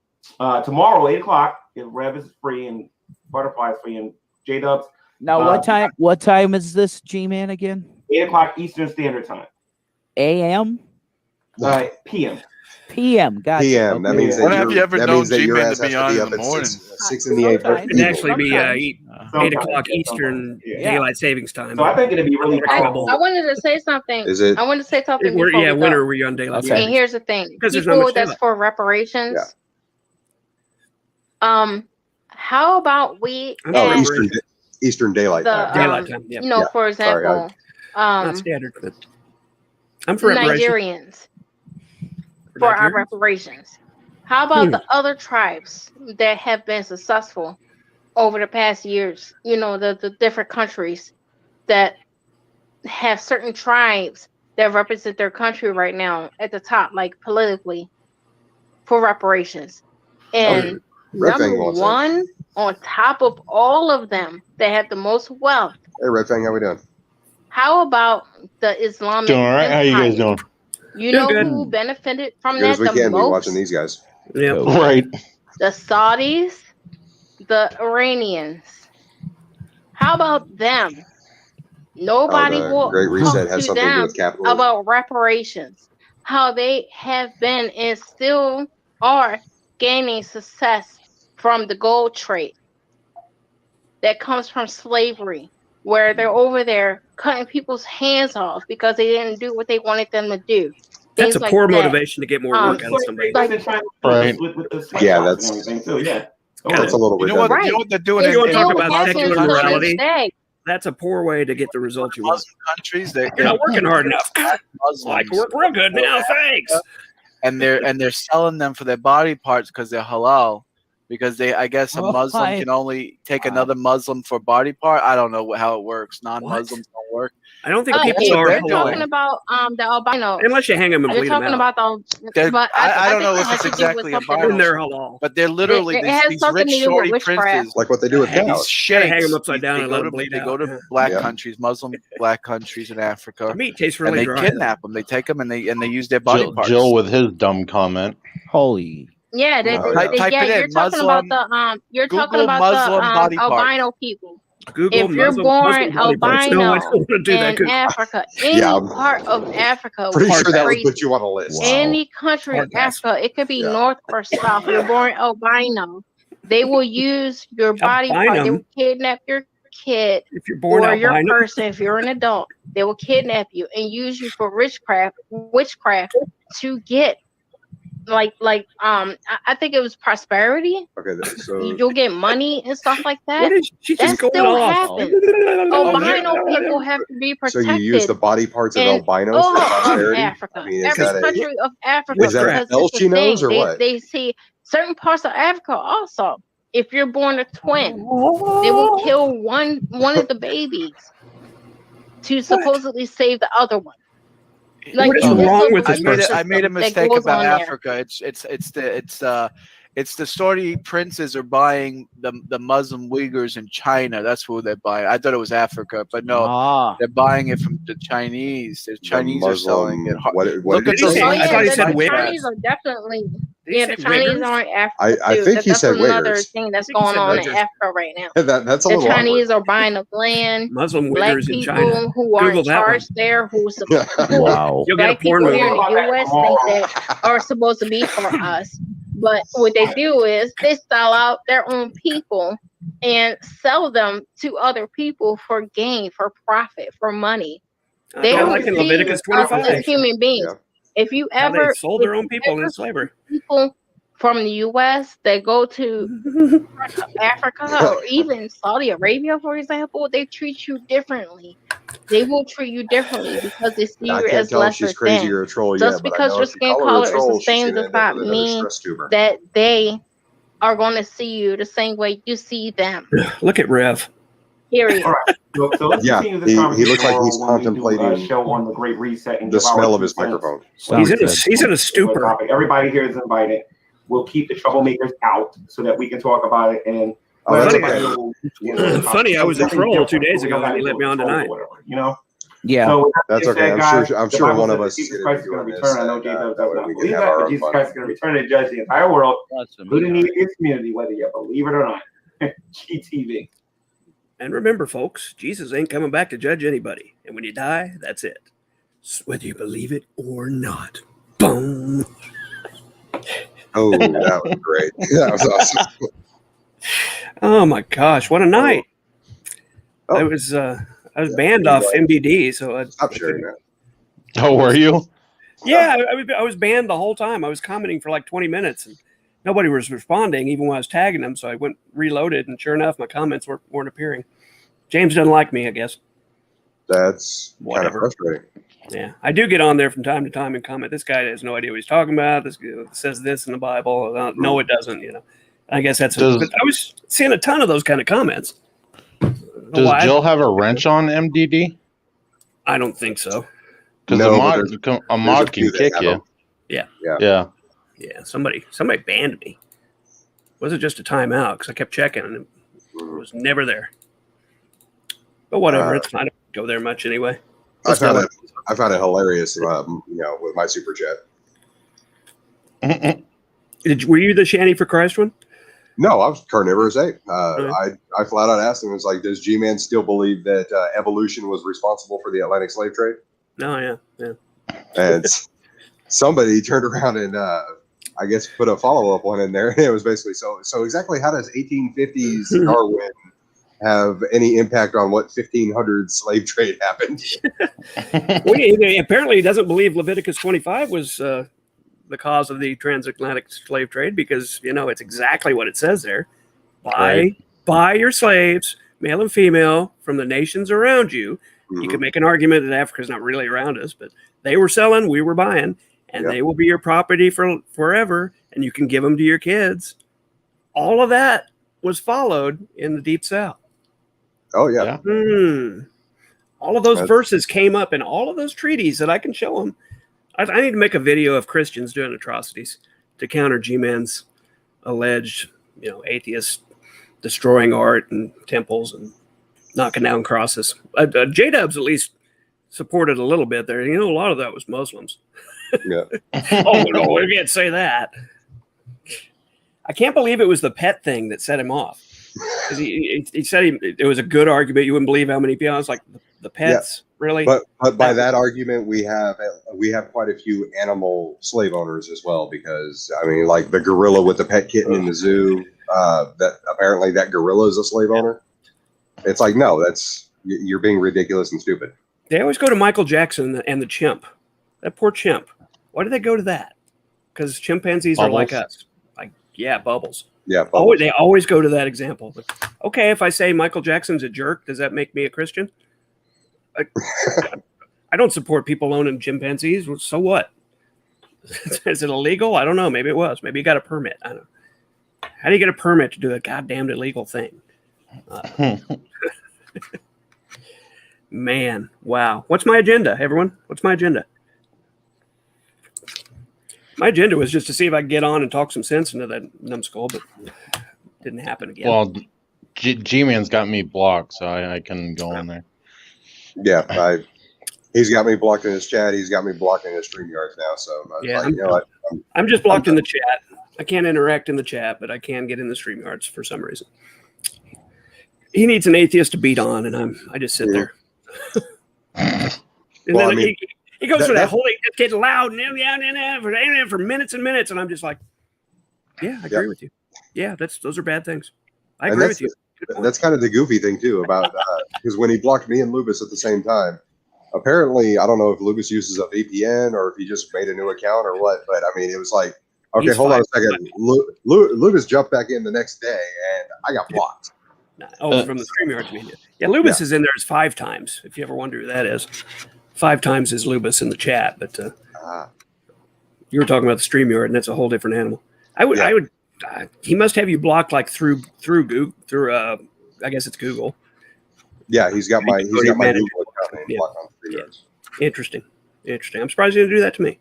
B: Tomorrow, 8 o'clock, if Rev is free and Butterfly is free and J-Dubs.
G: Now, what time is this, G-Man, again?
B: 8 o'clock Eastern Standard Time.
G: A.M.?
B: P.M.
G: P.M. Gotcha.
A: P.M. That means that
K: have you ever known G-Man to be on in the morning?
A: 6 in the 8.
C: It can actually be 8 o'clock Eastern Daylight Savings Time.
B: So I think it'd be really
D: I wanted to say something.
A: Is it?
D: I wanted to say something.
C: When are we on Daylight Savings?
D: And here's the thing.
C: Because
D: people that's for reparations. How about we
A: Eastern Daylight Time.
C: Daylight Time.
D: You know, for example,
C: not standard. I'm for
D: Nigerians. For our reparations. How about the other tribes that have been successful over the past years? You know, the different countries that have certain tribes that represent their country right now at the top, like politically, for reparations. And number one, on top of all of them, that have the most wealth.
A: Hey, Red Fang, how we doing?
D: How about the Islamic
L: Doing all right? How you guys doing?
D: You know who benefited from
A: that
D: the most?
A: Be watching these guys.
C: Yeah,
L: right.
D: The Saudis, the Iranians. How about them? Nobody will
A: Great Reset has something to do
D: them
A: with capitalism.
D: about reparations. How they have been and still are gaining success from the gold trade that comes from slavery, where they're over there cutting people's hands off because they didn't do what they wanted them to do.
C: That's a poor motivation to get more work out of somebody.
L: Right.
A: Yeah, that's a little
K: You know what they're doing?
C: You want to talk about secular
D: Muslims
C: morality?
D: today.
C: That's a poor way to get the result you want.
K: Muslim countries, they're
C: not working hard enough. Like, work real good now, thanks.
K: And they're selling them for their body parts because they're halal. because I guess a
G: Oh,
K: Muslim can only take another Muslim for body part. I don't know how it works. Non-Muslims don't work.
C: I don't think
K: But
C: people
K: that's what
C: are
K: they're
D: You're talking
K: doing.
D: about the albinos.
C: unless you hang them and
D: You're
C: bleed them
D: talking
C: out.
D: about
K: They're-
D: but
K: I don't
D: think
K: know
D: it
K: if
D: has
K: it's
D: to do with
K: exactly
D: something
K: albinos.
C: And they're halal.
K: But they're literally
D: It has
K: these
D: something
K: rich
D: to do with
K: shorty
D: witchcraft.
K: princes.
A: Like what they do with
K: These
A: cows.
C: Gotta hang them
K: sheikhs,
C: upside down and let them bleed
K: they go
C: out.
K: to
C: Yeah.
K: black
A: Yeah.
K: countries, Muslim black countries in Africa,
C: The meat tastes
K: and
C: really
K: they
C: dry.
K: kidnap them. They take them and they use their body parts.
L: Jill with his dumb comment.
G: Holy.
D: Yeah,
K: Type it in,
D: you're talking about
K: Muslim.
D: you're talking
K: Google
D: about
K: Muslim body parts.
D: albino people.
C: Google
D: If you're
C: Muslim
D: born
C: body parts. No, I don't want to do that.
D: in
C: Google.
D: Africa, any
A: Yeah, I'm
D: part of Africa,
A: pretty
D: which
A: sure
D: is
A: that would
D: crazy.
A: put you on a list.
D: Any country in
C: Hard pass.
D: Africa, it could be
A: Yeah.
D: north or south. You're born albino. They will use your body part. They
C: Albino?
D: will kidnap your kid
C: If you're born
D: or your
C: albino,
D: person. If you're an adult, they will kidnap you and use you for witchcraft to get I think it was prosperity.
A: Okay, so
D: You'll get money and stuff like that.
C: what is she just
D: That
C: going
D: still
C: off?
D: happens. Albino people have to be
A: so
D: protected.
A: you use the body parts of
D: in
A: albinos for
D: all of
A: prosperity?
D: Africa.
A: I mean, is
D: Every
A: that
D: country of Africa.
A: is that
D: because
A: an L
D: it's the
A: she knows
D: thing.
A: or what?
D: They see certain parts of Africa also. If you're born a twin, they will kill one of the babies to supposedly save the other one. Like,
C: What is
D: it's
C: wrong
D: a
C: with this
D: belief
K: I made a
D: system that
K: mistake
D: goes
K: about
D: on there.
K: Africa. It's the Saudi princes are buying the Muslim Uyghurs in China. That's who they're buying. I thought it was Africa, but no, they're buying it from the Chinese. The Chinese are selling it.
A: What
K: Look
A: did
K: at
A: he
K: the
A: say?
D: Oh
C: I
D: yeah,
C: thought he
D: the
C: said Wiggers.
D: Chinese are definitely
C: Did he
D: the
C: say
D: Chinese
C: Wiggers?
D: are in Africa
A: I
D: too.
A: think he
D: That's
A: said
D: another
A: Wiggers.
D: thing that's
C: I think he
D: going
C: said
D: on in
C: Wiggers.
D: Africa right now.
A: That's a
D: The
A: little
D: Chinese are buying up land.
C: Muslim
D: Black
C: Uyghurs in
D: people
C: China.
D: who are
C: Google
D: in
C: that one.
D: charge there,
A: awkward.
C: You'll get a
D: black
C: porn
D: people
C: movie.
D: here in the U.S. think that are supposed to be for us. But what they do is they sell out their own people and sell them to other people for gain, for profit, for money. They
C: Kinda
D: don't
C: like in
D: see
C: Leviticus
D: us
C: 25.
D: as human beings. If you
C: How they
D: ever
C: sold their own people in slavery.
D: people from the U.S. that go to Africa or even Saudi Arabia, for example, they treat you differently. They will treat you differently because they see
A: I
D: you
A: can't
D: as
A: tell if
D: lesser
A: she's crazy
D: than.
A: or a troll
D: Just
A: yet, but I
D: because
A: know
D: your
A: if you
D: skin
A: call her a
D: color is the
A: troll, she's
D: same
A: going to
D: does
A: end up
D: not
A: with another
D: mean
A: stress tumor.
D: that they are going to see you the same way you see them.
C: Look at Rev.
D: Period.
B: All right. So let's
A: Yeah,
B: continue this
A: he
B: conversation
A: looks like he's
B: when we do a
A: contemplating
B: show on the Great Reset and
A: the
B: give our
A: smell of
B: 2
A: his
B: cents.
A: microphone.
C: He's in a stupor.
B: Topic. Everybody here is invited. We'll keep the troublemakers out so that we can talk about it. And
A: Oh, that's
B: everybody
A: okay.
B: will, you know,
C: Funny, I was a
B: something
C: troll 2
B: different.
C: days
B: We don't
C: ago and
B: gotta
C: he let
B: do
C: me
B: a
C: on
B: troll or
C: tonight.
B: whatever, you know?
G: Yeah.
B: So
A: That's
B: with that
A: okay.
B: said, guys,
A: I'm
B: the
A: sure
B: Bible
A: one of
B: says that
A: us is
B: Jesus
A: going
B: Christ
A: to
B: is
A: be
B: going to
A: doing
B: return.
A: this.
B: I know James does
A: That way
B: not
A: we can
B: believe
A: have
B: that,
A: our
B: but
A: own
B: Jesus
A: fun.
B: Christ is going to return to judge the entire world,
G: Bless him.
B: including the atheist community, whether you believe it or not. GTV.
C: And remember, folks, Jesus ain't coming back to judge anybody. And when you die, that's it. Whether you believe it or not. Boom.
A: Oh, that was great. That was awesome.
C: Oh my gosh, what a night.
A: Oh.
C: I was banned off MBD, so
A: Stop sharing that.
L: Oh, were you?
C: Yeah, I was banned the whole time. I was commenting for like 20 minutes and nobody was responding, even when I was tagging them. So I went reloaded, and sure enough, my comments weren't appearing. James doesn't like me, I guess.
A: That's kind of
C: Whatever.
A: frustrating.
C: Yeah, I do get on there from time to time and comment. This guy has no idea what he's talking about. This says this in the Bible. No, it doesn't. You know, I guess that's. But I was seeing a ton of those kind of comments.
L: Does Jill have a wrench on MDD?
C: I don't think so.
L: Because a mod can kick you.
C: Yeah. Somebody banned me. It wasn't just a timeout because I kept checking and it was never there. But whatever, it's fine. I don't go there much anyway.
A: I found it hilarious. With my super chat.
C: Were you the Shanny for Christ one?
A: No, I was carnivorous ape. I flat out asked him, "Was like, does G-Man still believe that evolution was responsible for the Atlantic slave trade?"
C: No, yeah.
A: And somebody turned around and I guess put a follow-up one in there. It was basically so exactly how does 1850s Darwin have any impact on what 1500 slave trade happened?
C: Apparently he doesn't believe Leviticus 25 was the cause of the transatlantic slave trade because, it's exactly what it says there. Buy your slaves, male and female, from the nations around you. Mm-hmm. You could make an argument that Africa's not really around us, but they were selling, we were buying, and they will be your property for forever, and you can give them to your kids. all of that was followed in the Deep South.
A: Oh, yeah.
C: All of those verses came up in all of those treaties that I can show them. I need to make a video of Christians doing atrocities to counter G-Man's alleged, atheist destroying art and temples and knocking down crosses. J-Dubs at least supported a little bit there. A lot of that was Muslims.
A: Yeah.
C: Oh, no, we can't say that. I can't believe it was the pet thing that set him off. He said it was a good argument. You wouldn't believe how many people. I was like, the pets, really?
A: But by that argument, we have quite a few animal slave owners as well, because I mean, like the gorilla with the pet kitten in the zoo. That apparently that gorilla is a slave owner. It's like, no, you're being ridiculous and stupid.
C: They always go to Michael Jackson and the chimp. That poor chimp. Why do they go to that? Because chimpanzees are like us. Like, yeah, Bubbles.
A: Yeah, Bubbles.
C: They always go to that example. But, okay, if I say Michael Jackson's a jerk, does that make me a Christian? I don't support people owning chimpanzees. So what? Is it illegal? I don't know. Maybe it was. Maybe you got a permit. I don't know. How do you get a permit to do a goddamn illegal thing? Man, wow. What's my agenda, everyone? What's my agenda? My agenda was just to see if I could get on and talk some sense into that numbskull, but it didn't happen again.
L: Well, G-Man's got me blocked, so I couldn't go in there.
A: Yeah, he's got me blocked in his chat. He's got me blocked in his StreamYards now. So
C: I'm just blocked in the chat. I can't interact in the chat, but I can get in the StreamYards for some reason. He needs an atheist to beat on, and I just sit there. And
A: well,
C: then he goes for that whole just get loud and for minutes and minutes, and I'm just like, yeah, I agree with you. Yeah, those are bad things. I agree with you.
A: That's kind of the goofy thing too about because when he blocked me and Lubus at the same time, apparently I don't know if Lubus uses a VPN or if he just made a new account or what, but I mean it was like, okay, hold on a second. Lubus jumped back in the next day and I got blocked.
C: From the StreamYards media. Yeah, Lubus is in there 5 times. If you ever wonder who that is, 5 times is Lubus in the chat. But you were talking about the StreamYard, and that's a whole different animal. I would. He must have you blocked like through Google, I guess it's Google.
A: Yeah, he's got my Google account blocked on StreamYards.
C: Interesting. I'm surprised he didn't do that to me.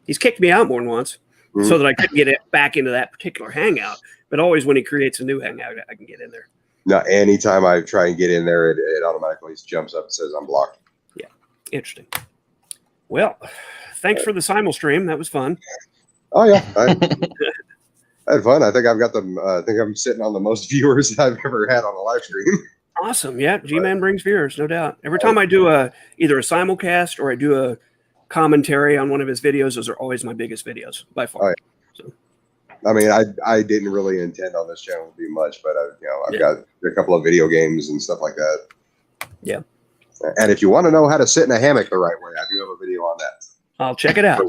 C: He's kicked me out more than once, so that I couldn't get it back into that particular hangout. But always when he creates a new hangout, I can get in there.
A: No, anytime I try and get in there, it automatically jumps up and says I'm blocked.
C: Yeah, interesting. Well, thanks for the simul stream. That was fun.
A: Oh yeah, I had fun. I think I've got I think I'm sitting on the most viewers I've ever had on a live stream.
C: Awesome. Yeah, G-Man brings viewers, no doubt. Every time I do either a simulcast or I do a commentary on one of his videos, those are always my biggest videos by far. Oh, yeah. So.
A: I mean, I didn't really intend on this channel to be much, but I've got a couple of video games and stuff like that.
C: Yeah.
A: And if you want to know how to sit in a hammock the right way, I do have a video on that.
C: I'll check it out.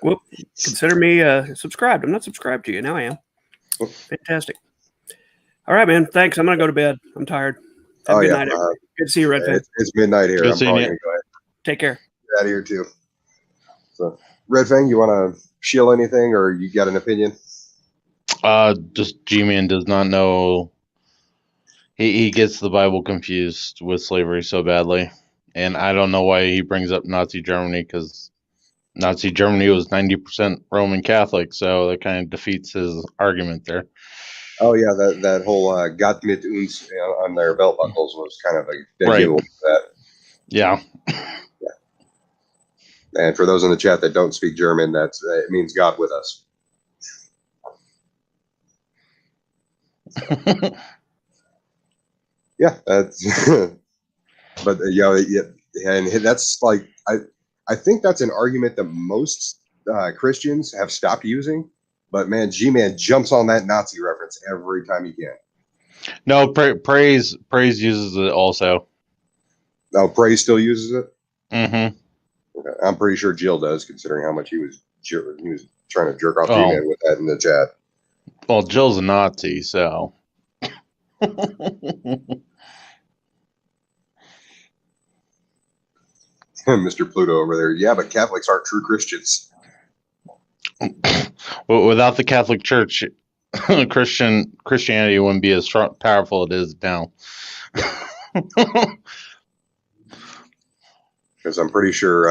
C: Whoop! Consider me subscribed. I'm not subscribed to you. Now I am. Fantastic. All right, man. Thanks. I'm gonna go to bed. I'm tired. Have a good night. Good to see you, Red Fan.
A: It's midnight here. I'm probably gonna go ahead.
C: Take care.
A: Get out of here too. So, Red Fang, you want to shill anything, or you got an opinion?
L: Just G-Man does not know. He gets the Bible confused with slavery so badly, and I don't know why he brings up Nazi Germany, because Nazi Germany was 90% Roman Catholic, so that kind of defeats his argument there.
A: Oh yeah, that whole "Gott mit uns" on their belt buckles was kind of a deal with that.
L: Yeah.
A: And for those in the chat that don't speak German, it means God with us. Yeah, that's. But and that's like I think that's an argument that most Christians have stopped using. But man, G-Man jumps on that Nazi reference every time he can.
L: No, praise uses it also.
A: Oh, praise still uses it.
L: Mm-hmm.
A: Okay. I'm pretty sure Jill does, considering how much he was trying to jerk off G-Man with that in the chat.
L: Well, Jill's a Nazi, so.
A: Mr. Pluto over there. Yeah, but Catholics aren't true Christians.
L: Well, without the Catholic Church, Christianity wouldn't be as strong, powerful it is now.
A: Because I'm pretty sure,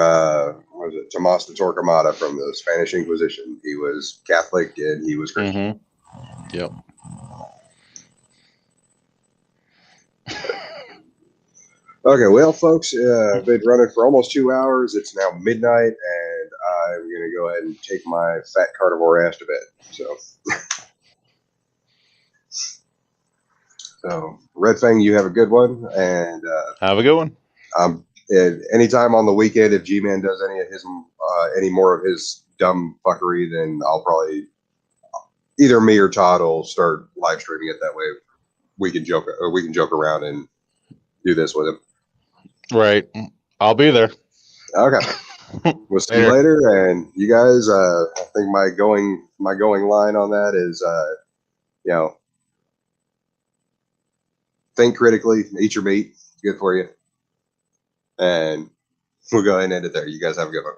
A: what was it, Tomas de Torquemada from the Spanish Inquisition? He was Catholic and he was Christian.
L: Mm-hmm. Yep.
A: Okay, well, folks, I've been running for almost 2 hours. It's now midnight, and I'm going to go ahead and take my fat carnivore ass to bed. So, Red Fang, you have a good one, and
L: have a good one.
A: Anytime on the weekend, if G-Man does any more of his dumb fuckery, then I'll probably either me or Todd will start live streaming it. That way, we can joke around and do this with him.
L: Right, I'll be there.
A: Okay, we'll see you later. And you guys, I think my going line on that is, think critically, eat your meat. It's good for you. And we'll go ahead and end it there. You guys have a good one.